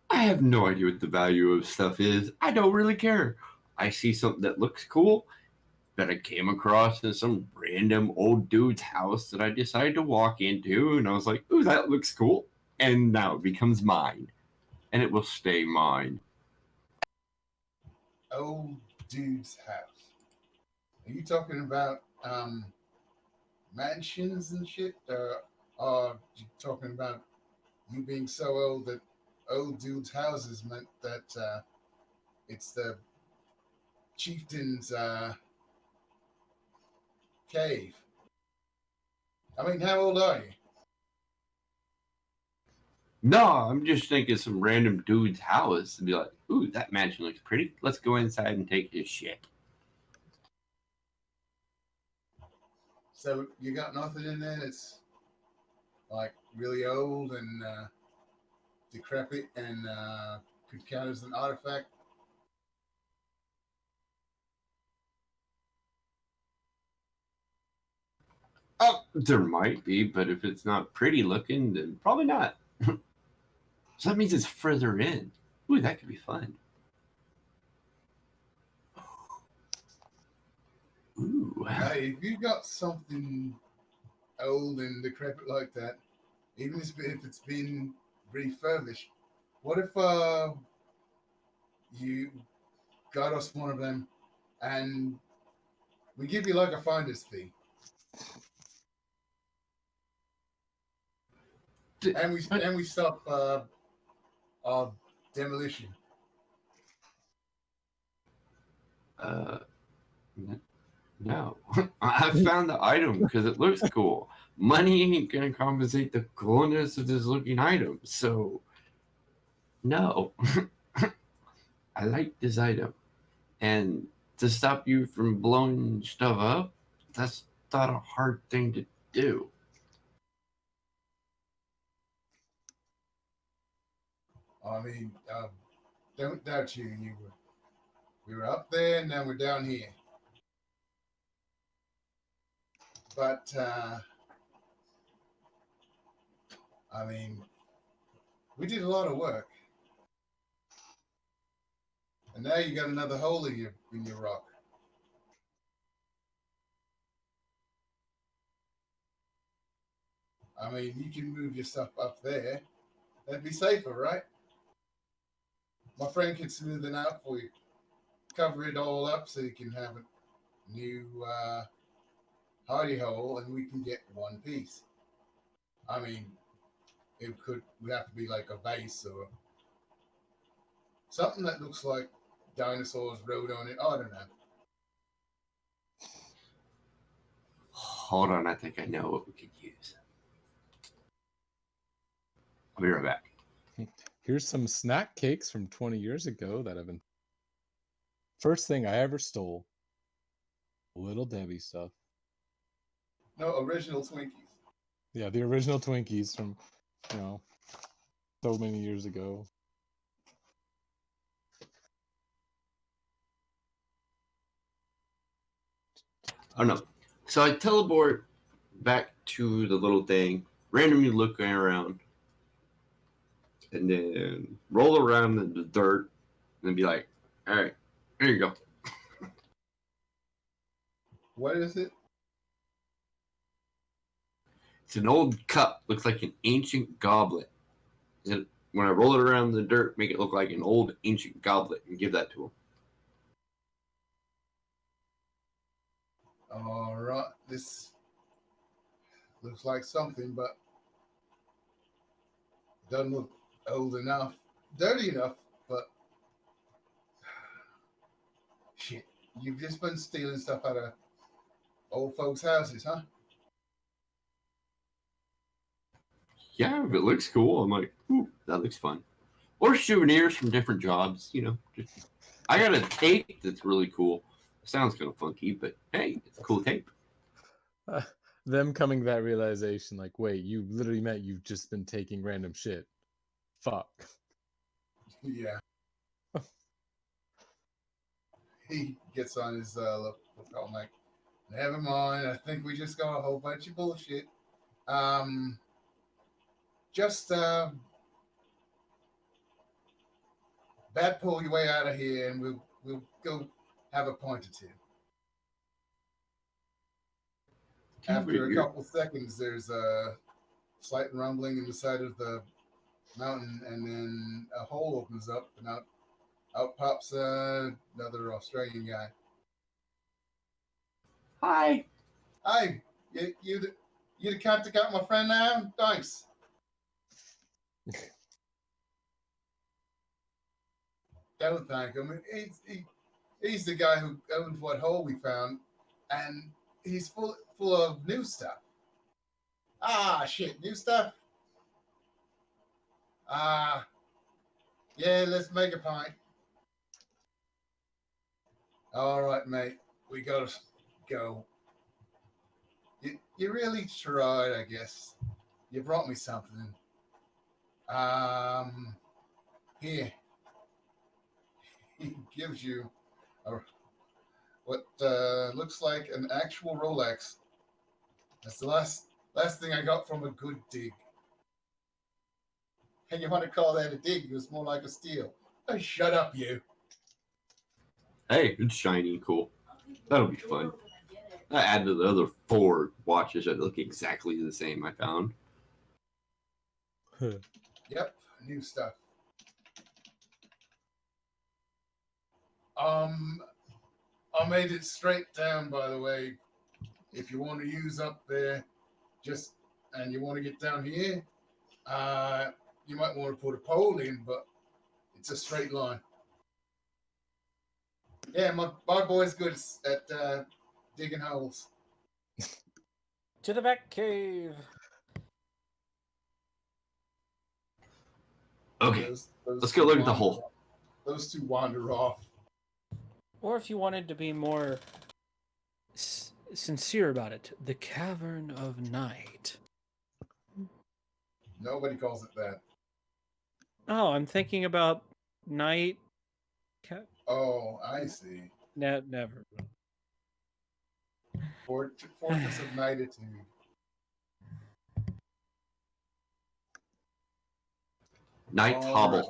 I have no idea what the value of stuff is. I don't really care. I see something that looks cool that I came across in some random old dude's house that I decided to walk into, and I was like, ooh, that looks cool. And now it becomes mine. And it will stay mine. Old dude's house. Are you talking about mansions and shit? Or are you talking about you being so old that old dudes' houses meant that it's the chieftain's cave? I mean, how old are you? No, I'm just thinking some random dude's house and be like, ooh, that mansion looks pretty. Let's go inside and take his shit. So you got nothing in there that's like really old and decrepit and could count as an artifact? Oh, there might be, but if it's not pretty looking, then probably not. So that means it's further in. Ooh, that could be fun. Ooh. Hey, if you got something old and decrepit like that, even if it's been refurbished, what if you got us one of them and we give you like a finder's fee? And we stop demolition. Uh, no. I found the item because it looks cool. Money ain't gonna compensate the coolness of this looking item, so no. I like this item. And to stop you from blowing stuff up, that's not a hard thing to do. I mean, don't doubt you. We were up there, and now we're down here. But I mean, we did a lot of work, and now you got another hole in your rock. I mean, you can move your stuff up there. That'd be safer, right? My friend can smooth it out for you, cover it all up so you can have a new hidey hole, and we can get one piece. I mean, would have to be like a vase or something that looks like dinosaurs rode on it. I don't know. Hold on, I think I know what we could use. I'll be right back. Here's some snack cakes from 20 years ago that have been. First thing I ever stole. Little Debbie stuff. No, original Twinkies. Yeah, the original Twinkies from, you know, so many years ago. Oh no. So I teleport back to the little thing, randomly looking around, and then roll around in the dirt, and then be like, all right, here you go. What is it? It's an old cup, looks like an ancient goblet. And when I roll it around in the dirt, make it look like an old ancient goblet, and give that to him. All right, this looks like something, but doesn't look old enough, dirty enough. But shit, you've just been stealing stuff out of old folks' houses, huh? Yeah, if it looks cool, I'm like, ooh, that looks fun. or souvenirs from different jobs. I got a tape that's really cool. Sounds kind of funky, but hey, it's a cool tape. Them coming to that realization, like, wait, you literally meant you've just been taking random shit. Fuck. Yeah. He gets on his lapel mic. Never mind. I think we just got a whole bunch of bullshit. Just bad pull your way out of here, and we'll go have a point or two. After a couple seconds, there's a slight rumbling in the side of the mountain, and then a hole opens up, and out pops another Australian guy. Hi. Hi, you the cat that got my friend now? Thanks. Don't thank him. He's the guy who owned what hole we found, and he's full of new stuff. Ah, shit, new stuff. Yeah, let's make a pint. All right, mate, we gotta go. You really tried, I guess. You brought me something. Here. He gives you what looks like an actual Rolex. That's the last thing I got from a good dig. And you want to call that a dig? It was more like a steal. Oh, shut up, you. Hey, it's shiny, cool. That'll be fun. I add to the other 4 watches that look exactly the same I found. Yep, new stuff. I made it straight down, by the way. If you want to use up there, and you want to get down here, you might want to put a pole in, but it's a straight line. Yeah, my boy's good at digging holes. To the back cave. Okay, Those let's two go look at the wander hole. off. Those two wander off. Or if you wanted to be more sincere about it, the Cavern of Night. Nobody calls it that. Oh, I'm thinking about night. Oh, I see. Never. Fortress of Nightitude. Night All Hobble. right.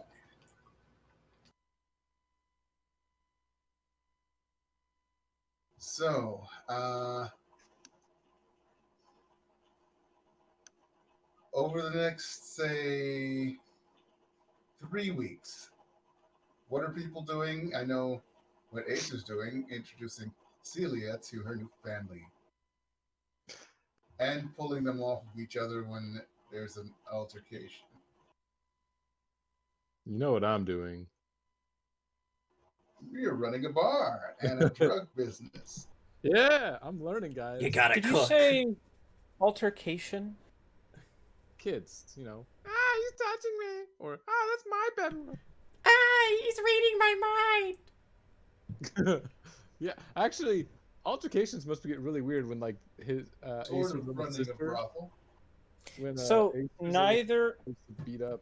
So, over the next, say, 3 weeks, what are people doing? I know what Ace is doing, introducing Celia to her new family and pulling them off of each other when there's an altercation. You know what I'm doing. You're running a bar and a drug business. Yeah, I'm learning, guys. You gotta Did cook. you say altercation? Kids, he's touching me. Or, that's my bedroom. He's reading my mind. Yeah, actually, altercations must get really weird when, like, his Sort Ace's of little running a sister, brothel. when So Ace's little neither. sister wants to beat up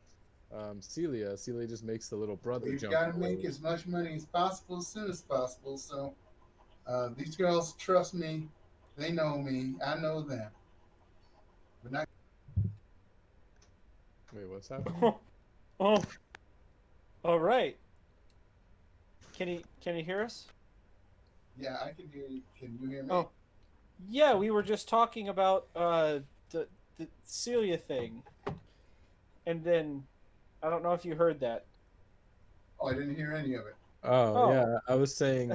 Celia just makes the little brother We've jump. got to away. make as much money as possible as soon as possible. So these girls trust me. They know me. I know them. We're not. Wait, what's happening? Oh. All right. Can you hear us? Yeah, I can hear you. Can you hear me? Oh. Yeah, we were just talking about the Celia thing, and then I don't know if you heard that. Oh, I didn't hear any of it. Oh, yeah, I was saying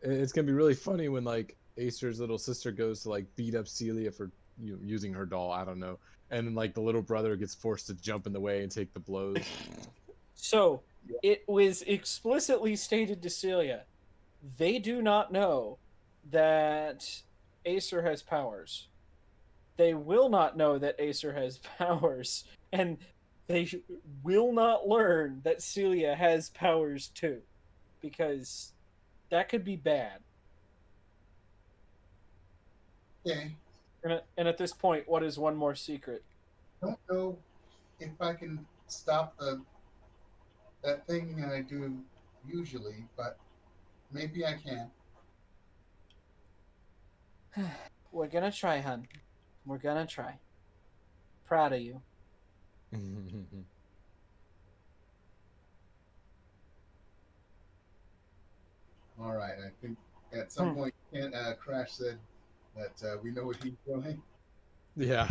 it's gonna be really funny when, like, Acer's little sister goes to, like, beat up Celia for using her doll. I don't know, and then, like, the little brother gets forced to jump in the way and take the blows. So it was explicitly stated to Celia, they do not know that Acer has powers. They will not know that Acer has powers, and they will not learn that Celia has powers too, because that could be bad. Okay. And at this point, what is one more secret? Don't know if I can stop that thing I do usually, but maybe I can. We're gonna try, hun. We're gonna try. Proud of you. All right. I think at some point, Crash said that we know what he's doing. Yeah.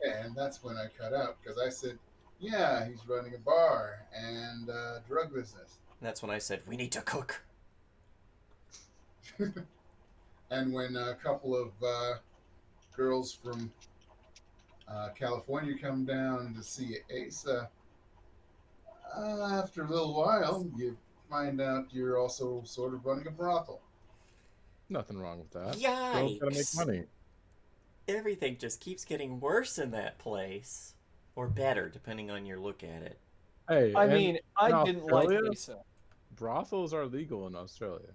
Yeah, and that's when I cut out because I said, yeah, he's running a bar and drug business. That's when I said, we need to cook. And when a couple of girls from California come down to see Asa, after a little while, you find out you're also sort of running a brothel. Nothing wrong with that. Girls gotta make Yikes. money. Everything just keeps getting worse in that place. Or better, depending on your look at it. Hey, I and mean, I in didn't like Australia, Asa, brothels are legal in Australia.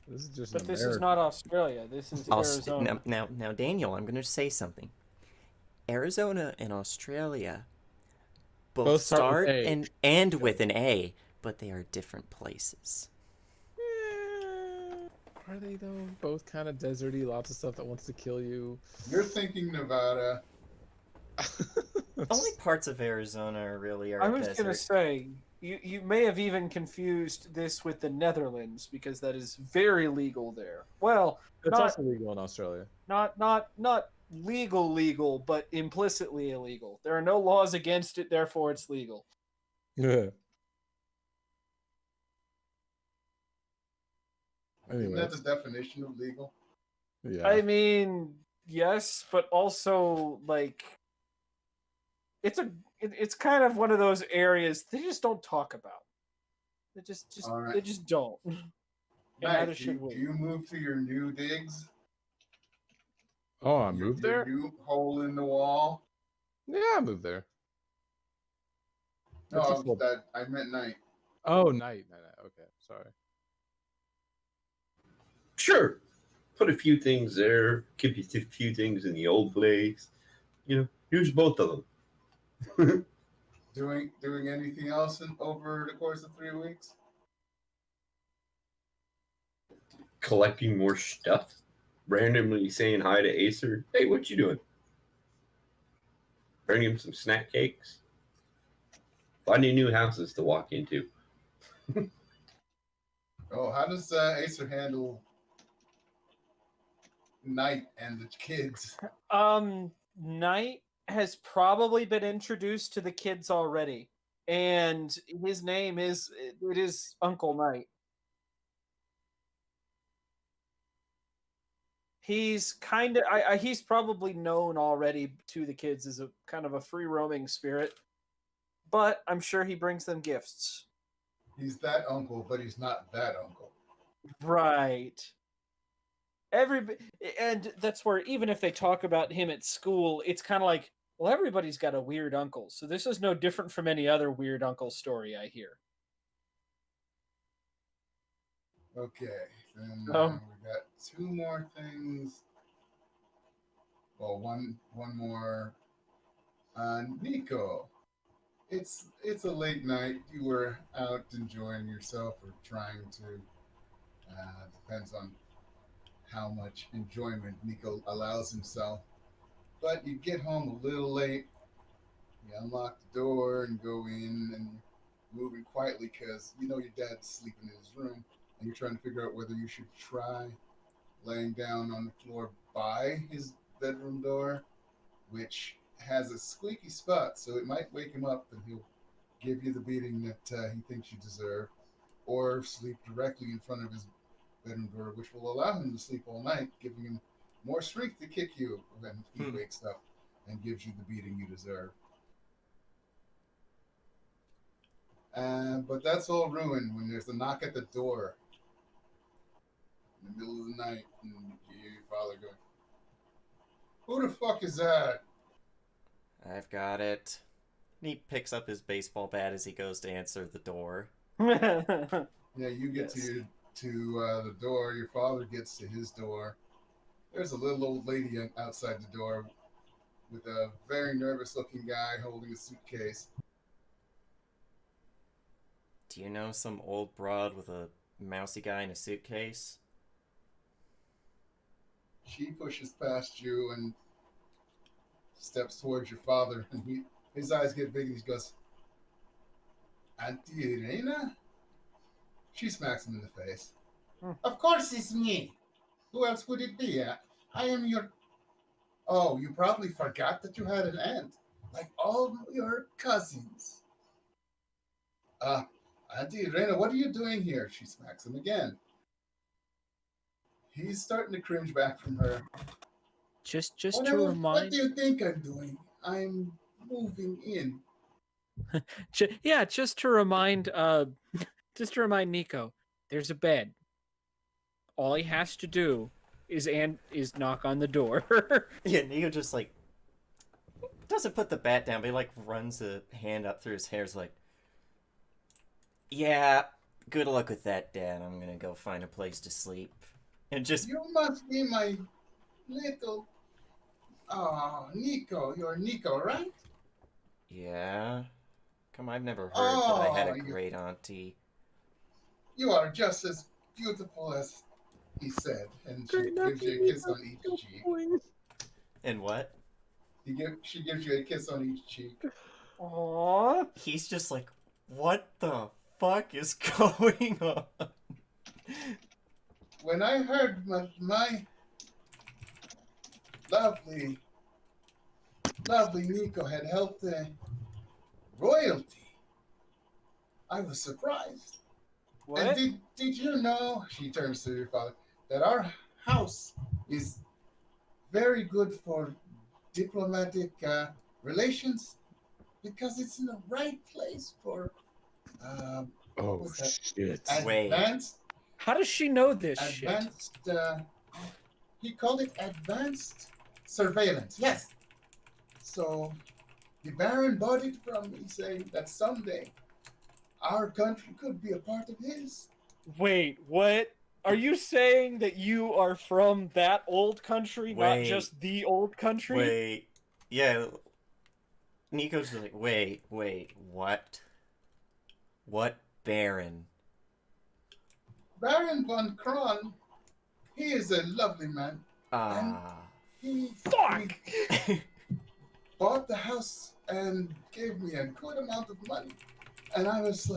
This is just but an this is American. not Australia. This is Arizona. Now, Daniel, I'm going to say something. Arizona and Australia both start with start A. and end with an A, but they are different places. Are they though? Both kind of deserty, lots of stuff that wants to kill you. You're thinking Nevada. Only parts of Arizona really are I a was gonna desert. say you may have even confused this with the Netherlands because that is very legal there. Well, It's not also legal in Australia. not legal, but implicitly illegal. There are no laws against it, therefore it's legal. Yeah. Isn't that the Anyways, definition of legal? yeah. I mean, yes, but also like it's kind of one of those areas they just don't talk about. They just All right. they just don't. And Mike, neither should do we. you move to your new digs? Oh, I moved Your there? new hole in the wall? Yeah, I moved there. No, It's a full... I meant night. Oh, night. Okay, sorry. Sure. Put a few things there, keep a few things in the old place. Use both of them. Doing anything else over the course of 3 weeks? Collecting more stuff. Randomly saying hi to Acer. Hey, what you doing? Bring him some snack cakes. Finding new houses to walk into. Oh, how does Acer handle night and the kids? Knight has probably been introduced to the kids already, and his name is Uncle Knight. He's kind of he's probably known already to the kids as a kind of a free roaming spirit, but I'm sure he brings them gifts. He's that uncle, but he's not that uncle. Right. And that's where even if they talk about him at school, it's kind of like, well, everybody's got a weird uncle, so this is no different from any other weird uncle story I hear. Okay, then we got 2 more things. Well, one more. Nico, it's a late night. You were out enjoying yourself or trying to. Depends on how much enjoyment Nico allows himself. But you get home a little late. You unlock the door and go in and moving quietly because you know your dad's sleeping in his room, and you're trying to figure out whether you should try laying down on the floor by his bedroom door, which has a squeaky spot, so it might wake him up and he'll give you the beating that he thinks you deserve, or sleep directly in front of his bedroom door, which will allow him to sleep all night, giving him more strength to kick you when he wakes up and gives you the beating you deserve. But that's all ruined when there's a knock at the door in the middle of the night, and you hear your father going, "Who the fuck is that?" I've got it. And he picks up his baseball bat as he goes to answer the door. Yeah, you get Yes. to the door. Your father gets to his door. There's a little old lady outside the door with a very nervous-looking guy holding a suitcase. Do you know some old broad with a mousy guy in a suitcase? She pushes past you and steps towards your father, and his eyes get big, and he goes, "Auntie Irena?" She smacks him in the face. Of course it's me. Who else would it be? I am your... Oh, you probably forgot that you had an aunt, like all your cousins. Uh, Auntie Irena, what are you doing here? She smacks him again. He's starting to cringe back from her. Just to What do remind, you think I'm doing? I'm moving in. just to remind, just to remind Nico, there's a bed. All he has to do is knock on the door. Yeah, Neo just like doesn't put the bat down, but he like runs a hand up through his hair. Is like, yeah, good luck with that, Dad. I'm gonna go find a place to sleep. And just You must be my little... Oh, Nico. You're Nico, right? yeah, come, I've never heard that I had Oh, a great auntie. you are just as beautiful as he said. And she gives you a kiss on each cheek. And what? She gives you a kiss on each cheek. Aww. He's just like, what the fuck is going on? When I heard my lovely Nico had helped royalty, I was surprised. What? And did you know, she turns to your father, that our house is very good for diplomatic relations because it's in the right place for Oh what's that? shit! Wait. How does she know this shit? Advanced. He called it advanced surveillance. Yes. So the Baron bought it from me, saying that someday our country could be a part of his. Wait, what? Are you saying that you are from that old country, not Wait. just the old country? Wait. Yeah. Nico's just like, wait, what? What Baron? Baron von Kron, he is a lovely man. Ah. He Fuck! bought the house and gave me a good amount of money. And I was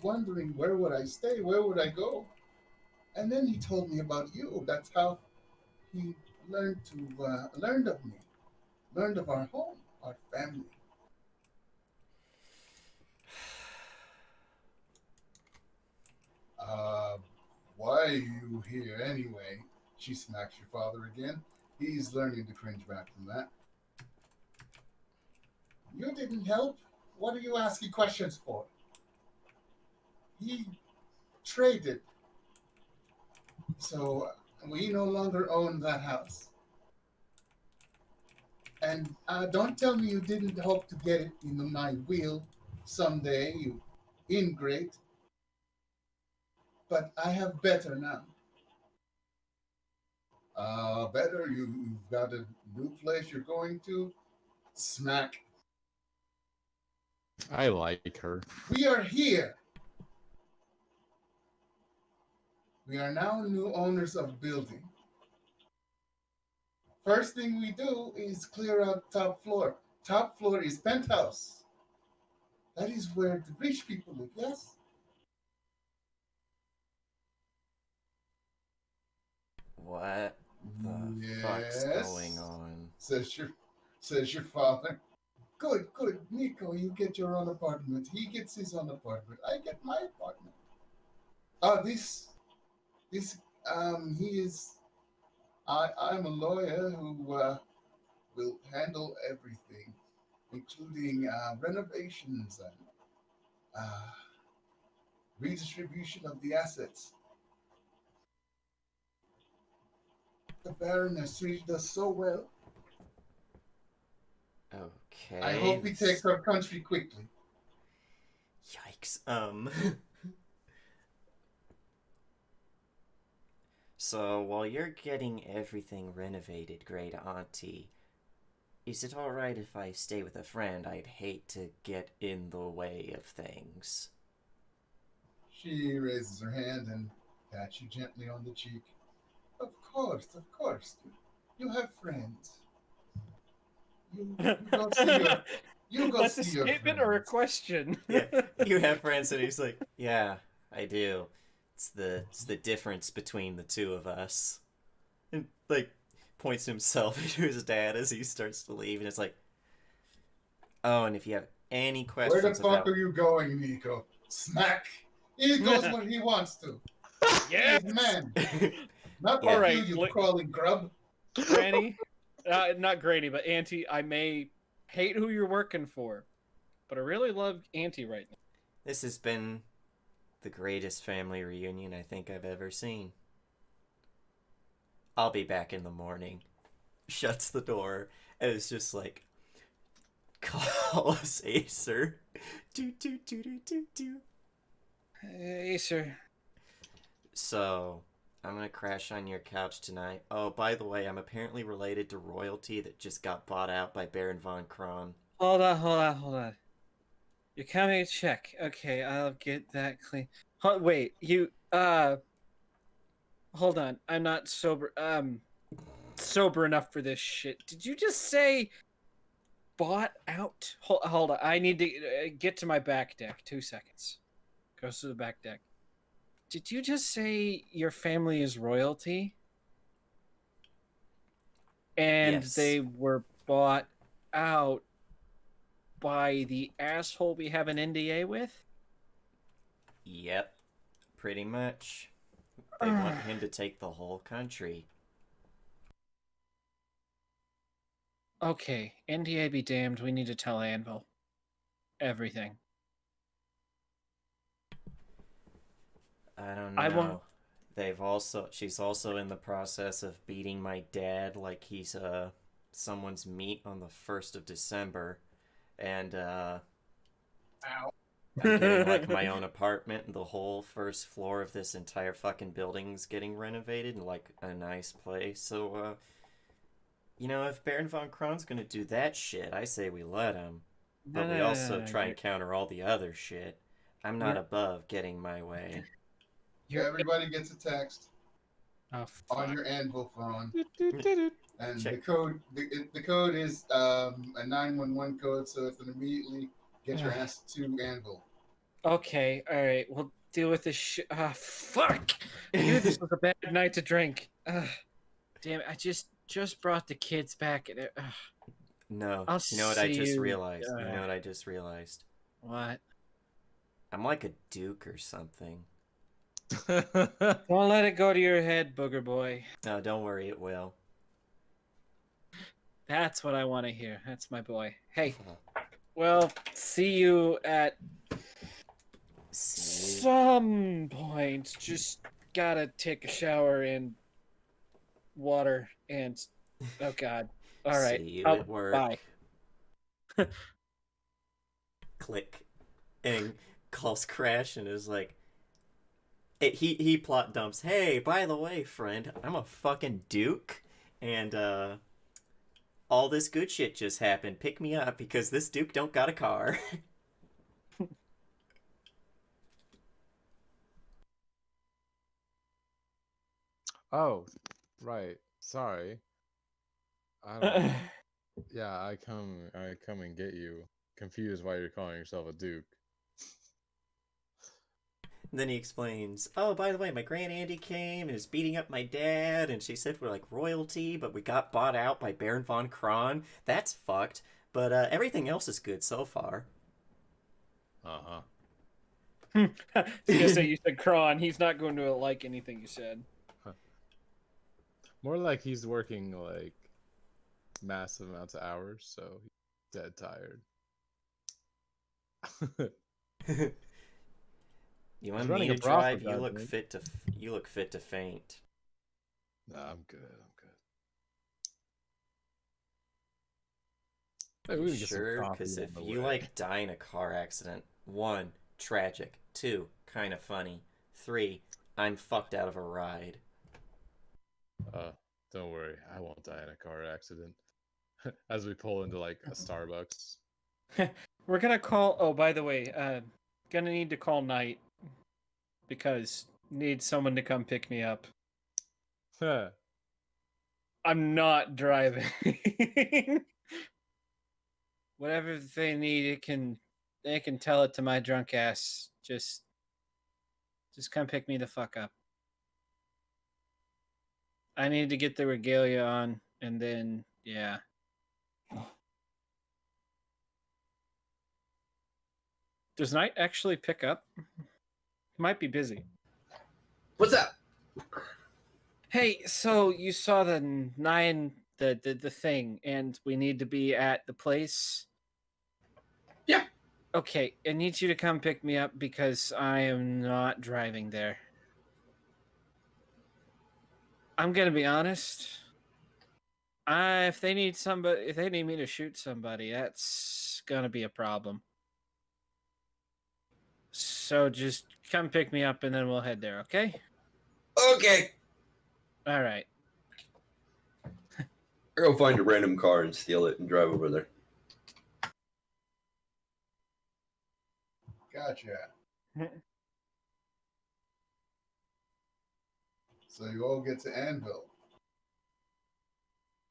wondering, where would I stay? Where would I go? And then he told me about you. That's how he learned of me, learned of our home, our family. Why are you here anyway? She smacks your father again. He's learning to cringe back from that. You didn't help. What are you asking questions for? He traded. So we no longer own that house. And don't tell me you didn't hope to get it in my will someday, you ingrate. But I have better now. Better? You've got a new place you're going to? Smack. I like her. We are here. We are now new owners of building. First thing we do is clear out top floor. Top floor is penthouse. That is where the rich people live, yes? What the fuck's Yes, going on? says your father. Good. Nico, you get your own apartment. He gets his own apartment. I get my apartment. He is... I'm a lawyer who will handle everything, including renovations and redistribution of the assets. The Baron has treated us so well. Okay. I hope he takes our country quickly. Yikes. So while you're getting everything renovated, great auntie, is it alright if I stay with a friend? I'd hate to get in the way of things. She raises her hand and pats you gently on the cheek. Of course, of course. You have friends. You go see your you go That's a see your statement or a friends. question? Yeah, you have friends, and he's like, yeah, I do. It's the difference between the two of us. And like points himself to his dad as he starts to leave, and it's like, oh, and if you have any Where the questions fuck about are you going, Nico? Smack! He goes where he wants to. He Yes. is man. Not Yeah. like Alright, you look- crawling grub. Granny, not Granny, but Auntie, I may hate who you're working for, but I really love Auntie right now. This has been the greatest family reunion I think I've ever seen. I'll be back in the morning. Shuts the door and is just like, call us Acer. Do do do do do do. Hey, sir. So, I'm gonna crash on your couch tonight. Oh, by the way, I'm apparently related to royalty that just got bought out by Baron von Kron. Hold on. You're coming to check. Okay, I'll get that clean. Wait, hold on. I'm not sober enough for this shit. Did you just say bought out? Hold on. I need to get to my back deck. 2 seconds. Goes to the back deck. Did you just say your family is royalty? And Yes. they were bought out by the asshole we have an NDA with? Yep, pretty much. They want him to take the whole country. Okay, NDA be damned. We need to tell Anvil everything. I don't know. I won't- She's also in the process of beating my dad like he's someone's meat on the 1st of December. And Ow. I'm getting like my own apartment, and the whole first floor of this entire fucking building's getting renovated in like a nice place. So you know, if Baron von Kron's gonna do that shit, I say we let him. But we also try and counter all the other shit. I'm not You're- above getting my way. Everybody gets a text Oh, on fuck. your Anvil phone, and Check. the code is a 911 code, so it's an immediately get your ass to Anvil. Okay, alright. We'll deal with this shit. Ah, fuck! I knew this was a bad night to drink. Damn it, I just brought the kids back. And No. I'll You know what I see just you, realized? You know what I just realized? What? I'm like a duke or something. Don't let it go to your head, booger boy. No, don't worry, it will. That's what I want to hear. That's my boy. Hey, well, see you at See? some point. Just gotta take a shower and water and oh god. All right. See you Oh, at work. bye. Click. And calls Crash and is like, he plot dumps. Hey, by the way, friend, I'm a fucking duke, and all this good shit just happened. Pick me up because this duke don't got a car. Oh, right. Sorry. I don't. Yeah, I come and get you. Confused why you're calling yourself a duke. Then he explains, oh, by the way, my Grand Andy came and is beating up my dad, and she said we're like royalty, but we got bought out by Baron von Kron. That's fucked. But everything else is good so far. Uh-huh. I was gonna say you said Kron. He's not going to like anything you said. More like he's working like massive amounts of hours, so he's dead tired. You want He's me running to a brothel, drive? You look goddamn. fit to. You look fit to faint. Nah, I'm good. Hey, we You can get some sure? coffee Because on if the you way. like die in a car accident, 1, tragic. 2, kind of funny. 3, I'm fucked out of a ride. Don't worry, I won't die in a car accident. As we pull into like a Starbucks. We're gonna call. Oh, by the way, gonna need to call Knight because need someone to come pick me up. I'm not driving. Whatever they need, they can tell it to my drunk ass. Just come pick me the fuck up. I need to get the regalia on, and then yeah. Does Knight actually pick up? He might be busy. What's up? Hey, so you saw the the thing, and we need to be at the place. Yeah. Okay, I need you to come pick me up because I am not driving there. I'm gonna be honest. If they need me to shoot somebody, that's gonna be a problem. So just come pick me up, and then we'll head there. Okay? Okay. All right. I'll go find a random car and steal it and drive over there. Gotcha. So you all get to Anvil.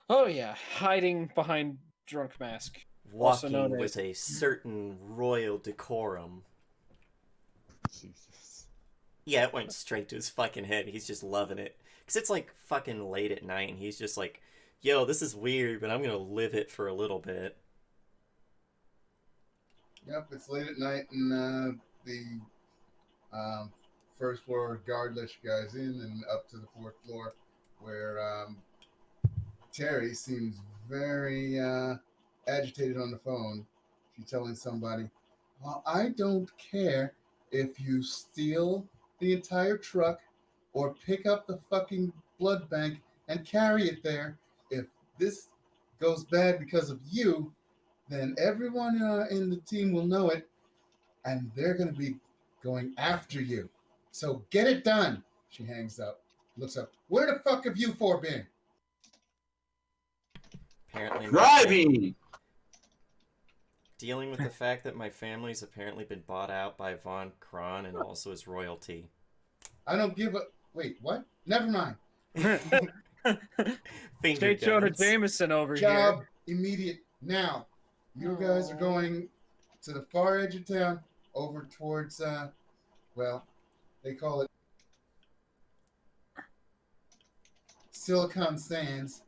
Oh yeah, hiding behind drunk mask. Also Walking known with as a certain royal decorum. Jesus. Yeah, it went straight to his fucking head. He's just loving it. Because it's like fucking late at night, and he's just like, yo, this is weird, but I'm going to live it for a little bit. Yep, it's late at night, and the first floor guard lets you guys in, and up to the fourth floor, where Terry seems very agitated on the phone. She's telling somebody, well, I don't care if you steal the entire truck or pick up the fucking blood bank and carry it there. If this goes bad because of you, then everyone in the team will know it, and they're going to be going after you. So get it done. She hangs up, looks up. Where the fuck have you four been? Apparently, Driving! dealing with the fact that my family's apparently been bought out by Von Kron and also his royalty. I don't give a... Wait, what? Never mind. Finger J. Jonah guns. Jameson over Job here. immediate now. You guys are going to the far edge of town, over towards well, they call it Silicon Sands,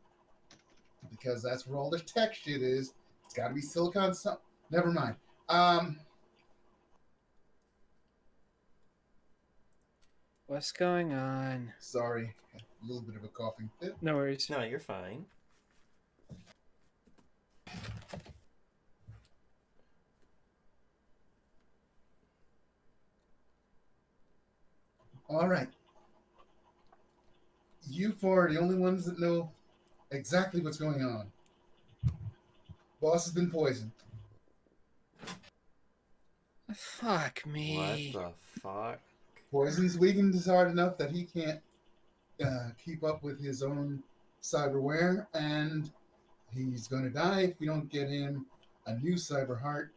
because that's where all the tech shit is. It's got to be Silicon. Never mind. What's going on? Sorry, a little bit of a coughing fit. No worries. No, you're fine. All right. You four are the only ones that know exactly what's going on. Boss has been poisoned. Fuck me. What the fuck? Poison's weakened his heart enough that he can't keep up with his own cyberware, and he's going to die if we don't get him a new cyber heart.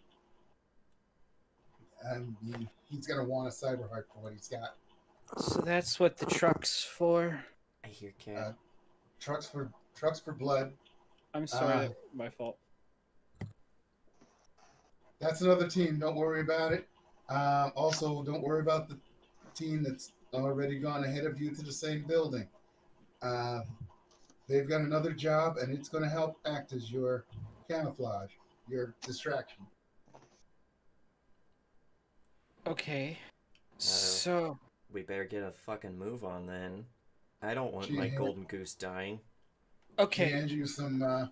And he's going to want a cyber heart for what he's got. So that's what the truck's for. I hear cat. Trucks for blood. I'm sorry, my fault. That's another team. Don't worry about it. Also, don't worry about the team that's already gone ahead of you to the same building. They've got another job, and it's going to help act as your camouflage, your distraction. Okay. So We better get a fucking move on then. I don't want She my had- golden goose dying. He okay. hands you some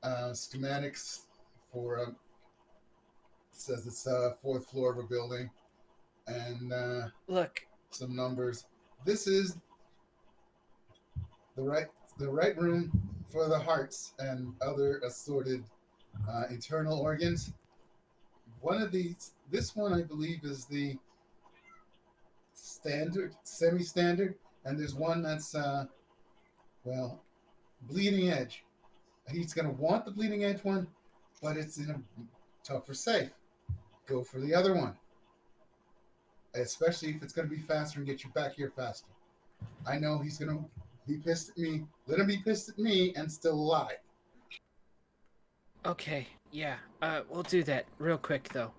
schematics for says it's fourth floor of a building, and Look, some numbers. This is the right room for the hearts and other assorted internal organs. One of these, this one I believe is the standard, semi-standard, and there's one that's well, bleeding edge. He's gonna want the bleeding edge one, but it's in a tougher safe. Go for the other one, especially if it's gonna be faster and get you back here faster. I know he's gonna be pissed at me. Let him be pissed at me and still alive. Okay, yeah. We'll do that real quick though.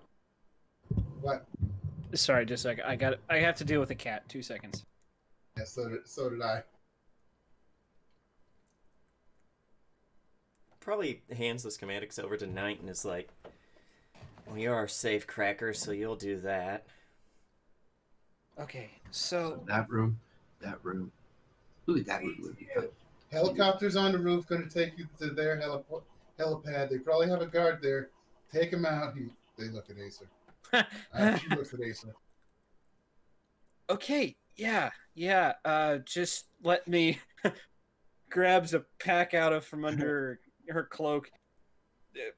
What? Sorry, just a second. I have to deal with a cat. 2 seconds. Yeah, so did I. Probably hands the schematics over to Knight and is like, "Well, you're our safe cracker, so you'll do that." Okay, So so that room. Ooh, that room would be fun. Helicopters on the roof going to take you to their helipad. They probably have a guard there. Take him out. They look at Acer. She looks at Acer. okay, yeah. Just let me grabs a pack out of from under her cloak,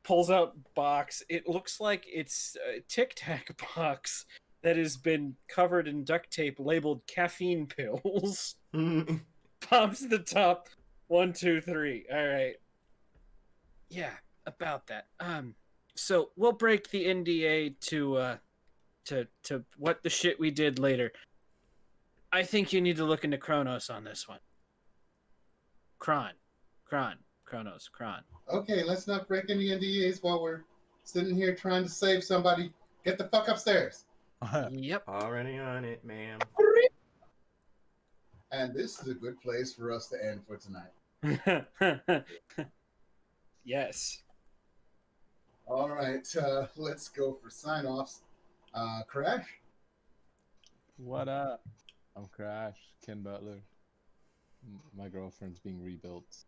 pulls out box. It looks like it's a Tic Tac box that has been covered in duct tape labeled caffeine pills. Pops the top. 1, 2, 3. All right. Yeah, about that. So we'll break the NDA to what the shit we did later. I think you need to look into Kronos on this one. Kronos. Okay, let's not break any NDAs while we're sitting here trying to save somebody. Get the fuck upstairs. Yep. Already on it, ma'am. And this is a good place for us to end for tonight. Yes. All right, let's go for sign-offs. Crash? What up? I'm Crash, Ken Butler. My girlfriend's being rebuilt.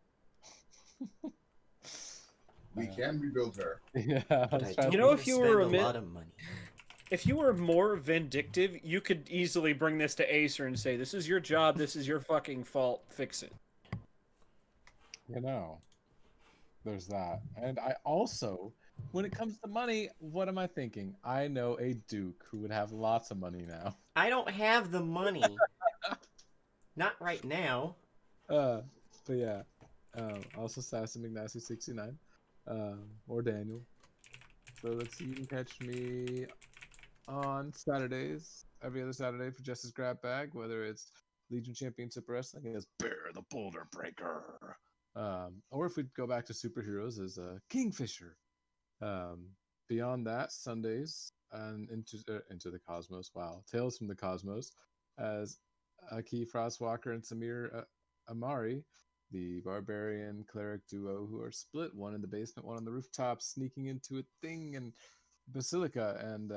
We can rebuild her. Yeah, I But was I trying don't to- You know, want if to you spend were a a lot of money. If you were more vindictive, you could easily bring this to Acer and say, "This is your job. This is your fucking fault. Fix it." You know, there's that. And I also, when it comes to money, what am I thinking? I know a duke who would have lots of money now. I don't have the money. Not right now. But yeah, also Sassy McNasty 69, or Daniel. So let's see, you can catch me on Saturdays, every other Saturday for Justice Grab Bag, whether it's Legion Championship Wrestling as Bear the Boulder Breaker, or if we go back to superheroes as Kingfisher. Beyond that, Sundays and into the Cosmos. Wow, Tales from the Cosmos as Aki Frostwalker and Samir Amari, the barbarian cleric duo who are split, one in the basement, one on the rooftop, sneaking into a thing and Basilica, and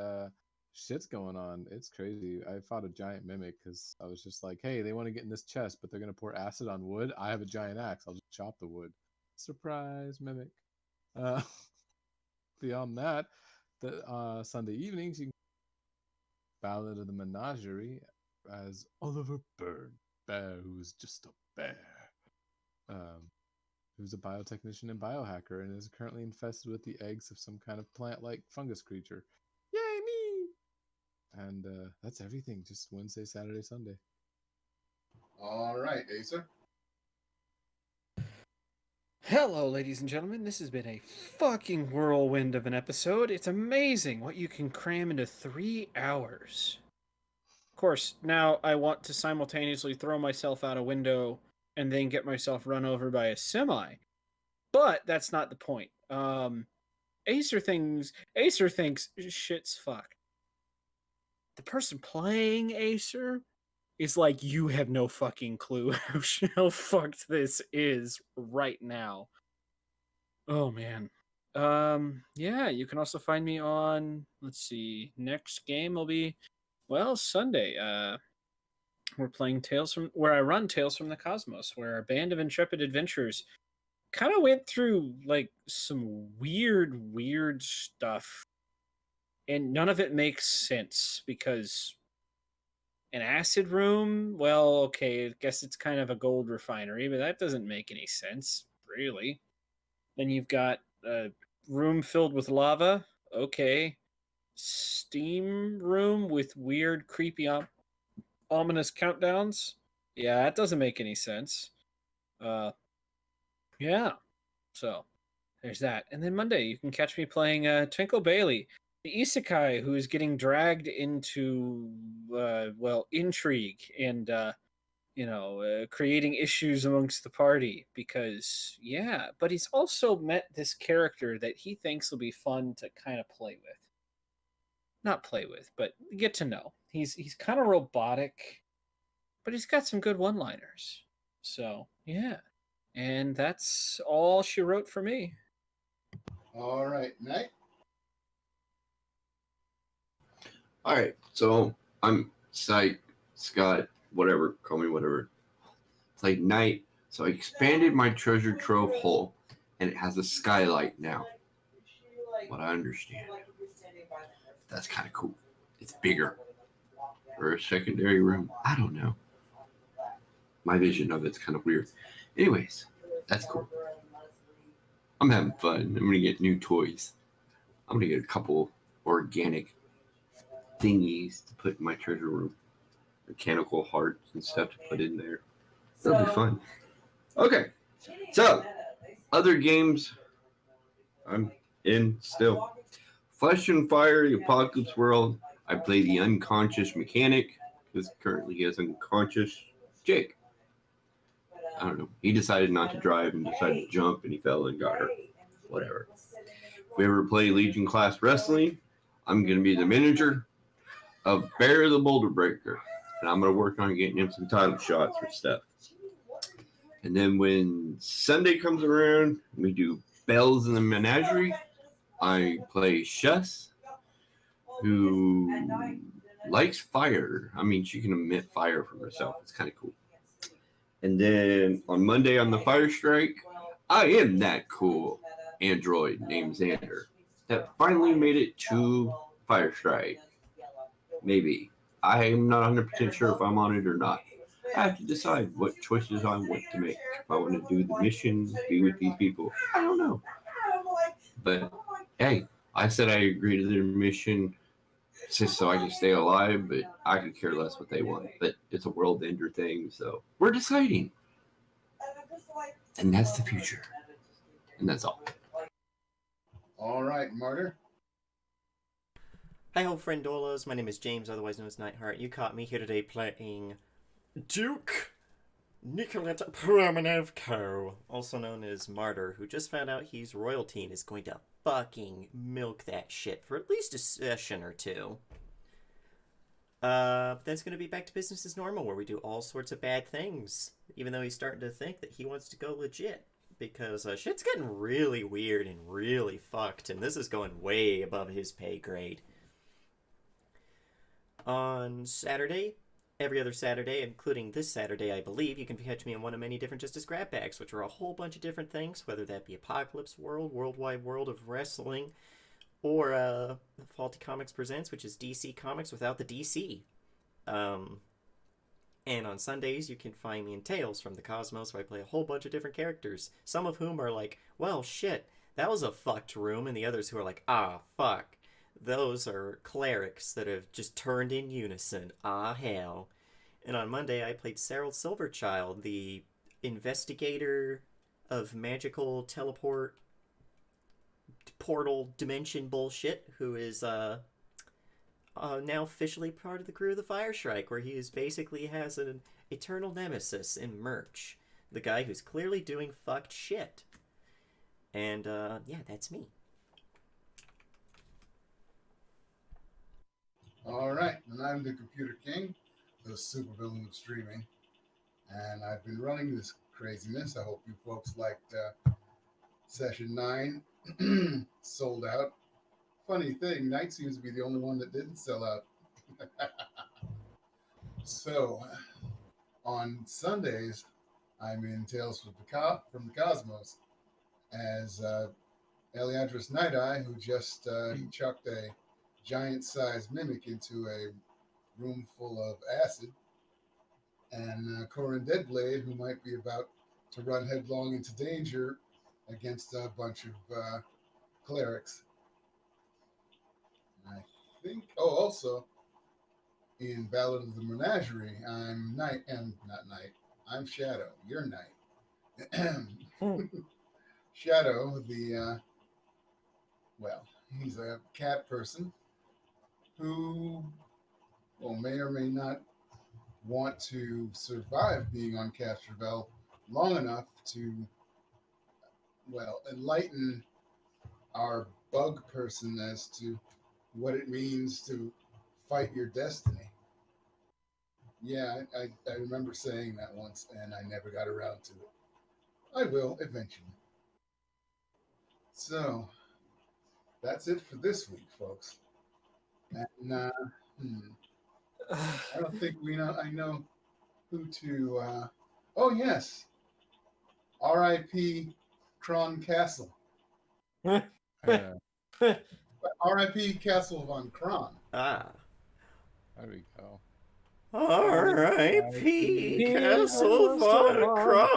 shit's going on. It's crazy. I fought a giant mimic because I was just like, hey, they want to get in this chest, but they're going to pour acid on wood. I have a giant axe. I'll just chop the wood. Surprise, mimic. Uh, beyond that, the Sunday evenings, you can Ballad of the Menagerie as Oliver Byrne, bear who's just a bear, um, who's a biotechnician and biohacker and is currently infested with the eggs of some kind of plant-like fungus creature. Yay me! And that's everything. Just Wednesday, Saturday, Sunday. All right, Acer. Hello, ladies and gentlemen. This has been a fucking whirlwind of an episode. It's amazing what you can cram into 3 hours. Of course, now I want to simultaneously throw myself out a window and then get myself run over by a semi. But that's not the point. Acer thinks shit's fucked. The person playing Acer is like, you have no fucking clue how fucked this is right now. Oh man. Yeah, you can also find me on, let's see, next game will be, well, Sunday. We're playing where I run Tales from the Cosmos, where our band of intrepid adventurers kind of went through like some weird stuff. And none of it makes sense because an acid room, well, okay, I guess it's kind of a gold refinery, but that doesn't make any sense, really. Then you've got room filled with lava. Okay. Steam room with weird, creepy, ominous countdowns. Yeah, that doesn't make any sense. Yeah. So there's that. And then Monday, you can catch me playing Twinkle Bailey, the isekai who is getting dragged into, intrigue and, creating issues amongst the party because, yeah, but he's also met this character that he thinks will be fun to kind of play with. Not play with, but get to know. He's kind of robotic, but he's got some good one-liners. So, yeah. And that's all she wrote for me. All right, Night. All right, so I'm Scott, whatever, call me whatever. It's like night, so I expanded my treasure trove hole, and it has a skylight now. What I understand. That's kind of cool. It's bigger. Or a secondary room. I don't know. My vision of it's kind of weird. Anyways, that's cool. I'm having fun. I'm going to get new toys. I'm going to get a couple organic thingies to put in my treasure room. Mechanical hearts and stuff to put in there. That'll be fun. Okay. So, other games I'm in still. Flesh and Fire, the Apocalypse World. I play the unconscious mechanic because currently he is unconscious. Jake. I don't know. He decided not to drive and decided to jump and he fell and got hurt. Whatever. If we ever play Legion Class Wrestling, I'm going to be the manager of Bear the Boulder Breaker. And I'm going to work on getting him some title shots for stuff. And then when Sunday comes around, we do Bells in the Menagerie. I play Shus, who likes fire. I mean, she can emit fire from herself. It's kind of cool. And then on Monday on the Fire Strike, I am that cool android named Xander that finally made it to Fire Strike. Maybe. I'm not 100% sure if I'm on it or not. I have to decide what choices I want to make. If I want to do the mission, be with these people, I don't know. But hey, I said I agree to their mission just so I can stay alive, but I could care less what they want. But it's a world ender thing, so we're deciding. And that's the future. And that's all. All right, Martyr. Hi ho, friendolas. My name is James, otherwise known as Nightheart. You caught me here today playing Duke Nicolette Promenevko, also known as Martyr, who just found out he's royalty and is going to fucking milk that shit for at least a session or two. Then it's going to be back to business as normal, where we do all sorts of bad things, even though he's starting to think that he wants to go legit. Because shit's getting really weird and really fucked, and this is going way above his pay grade. On Saturday, every other Saturday, including this Saturday, I believe, you can catch me in one of many different Justice Grab Bags, which are a whole bunch of different things, whether that be Apocalypse World, Worldwide World of Wrestling, or Faulty Comics Presents, which is DC Comics without the DC. And on Sundays, you can find me in Tales from the Cosmos, where I play a whole bunch of different characters, some of whom are like, well, shit, that was a fucked room, and the others who are like, ah, fuck. Those are clerics that have just turned in unison. Ah, hell. And on Monday, I played Cyril Silverchild, the investigator of magical teleport portal dimension bullshit, who is now officially part of the crew of the Fire Strike, where he is basically has an eternal nemesis in Mensch, the guy who's clearly doing fucked shit. And yeah, that's me. All right, and I'm the Computer King, the supervillain of streaming, and I've been running this craziness. I hope you folks liked session 9. Sold out. Funny thing, Night seems to be the only one that didn't sell out. So, on Sundays, I'm in Tales from the Cosmos as Eliadris Night Eye, who just chucked a giant-sized mimic into a room full of acid, and Corin Deadblade, who might be about to run headlong into danger against a bunch of clerics. I think. Oh, also in Ballad of the Menagerie, I'm Knight and not Knight. I'm Shadow. You're Knight. Shadow, well, he's a cat person who, well, may or may not want to survive being on Castrovel long enough to, well, enlighten our bug person as to what it means to fight your destiny. Yeah, I remember saying that once, and I never got around to it. I will eventually. So that's it for this week, folks. And I don't think we know. I know who to. Oh yes, R.I.P. Kron Castle. Yeah. R.I.P. Castle von Kron. Ah. There we go. R.I.P. R.I.P. Castle von Kron.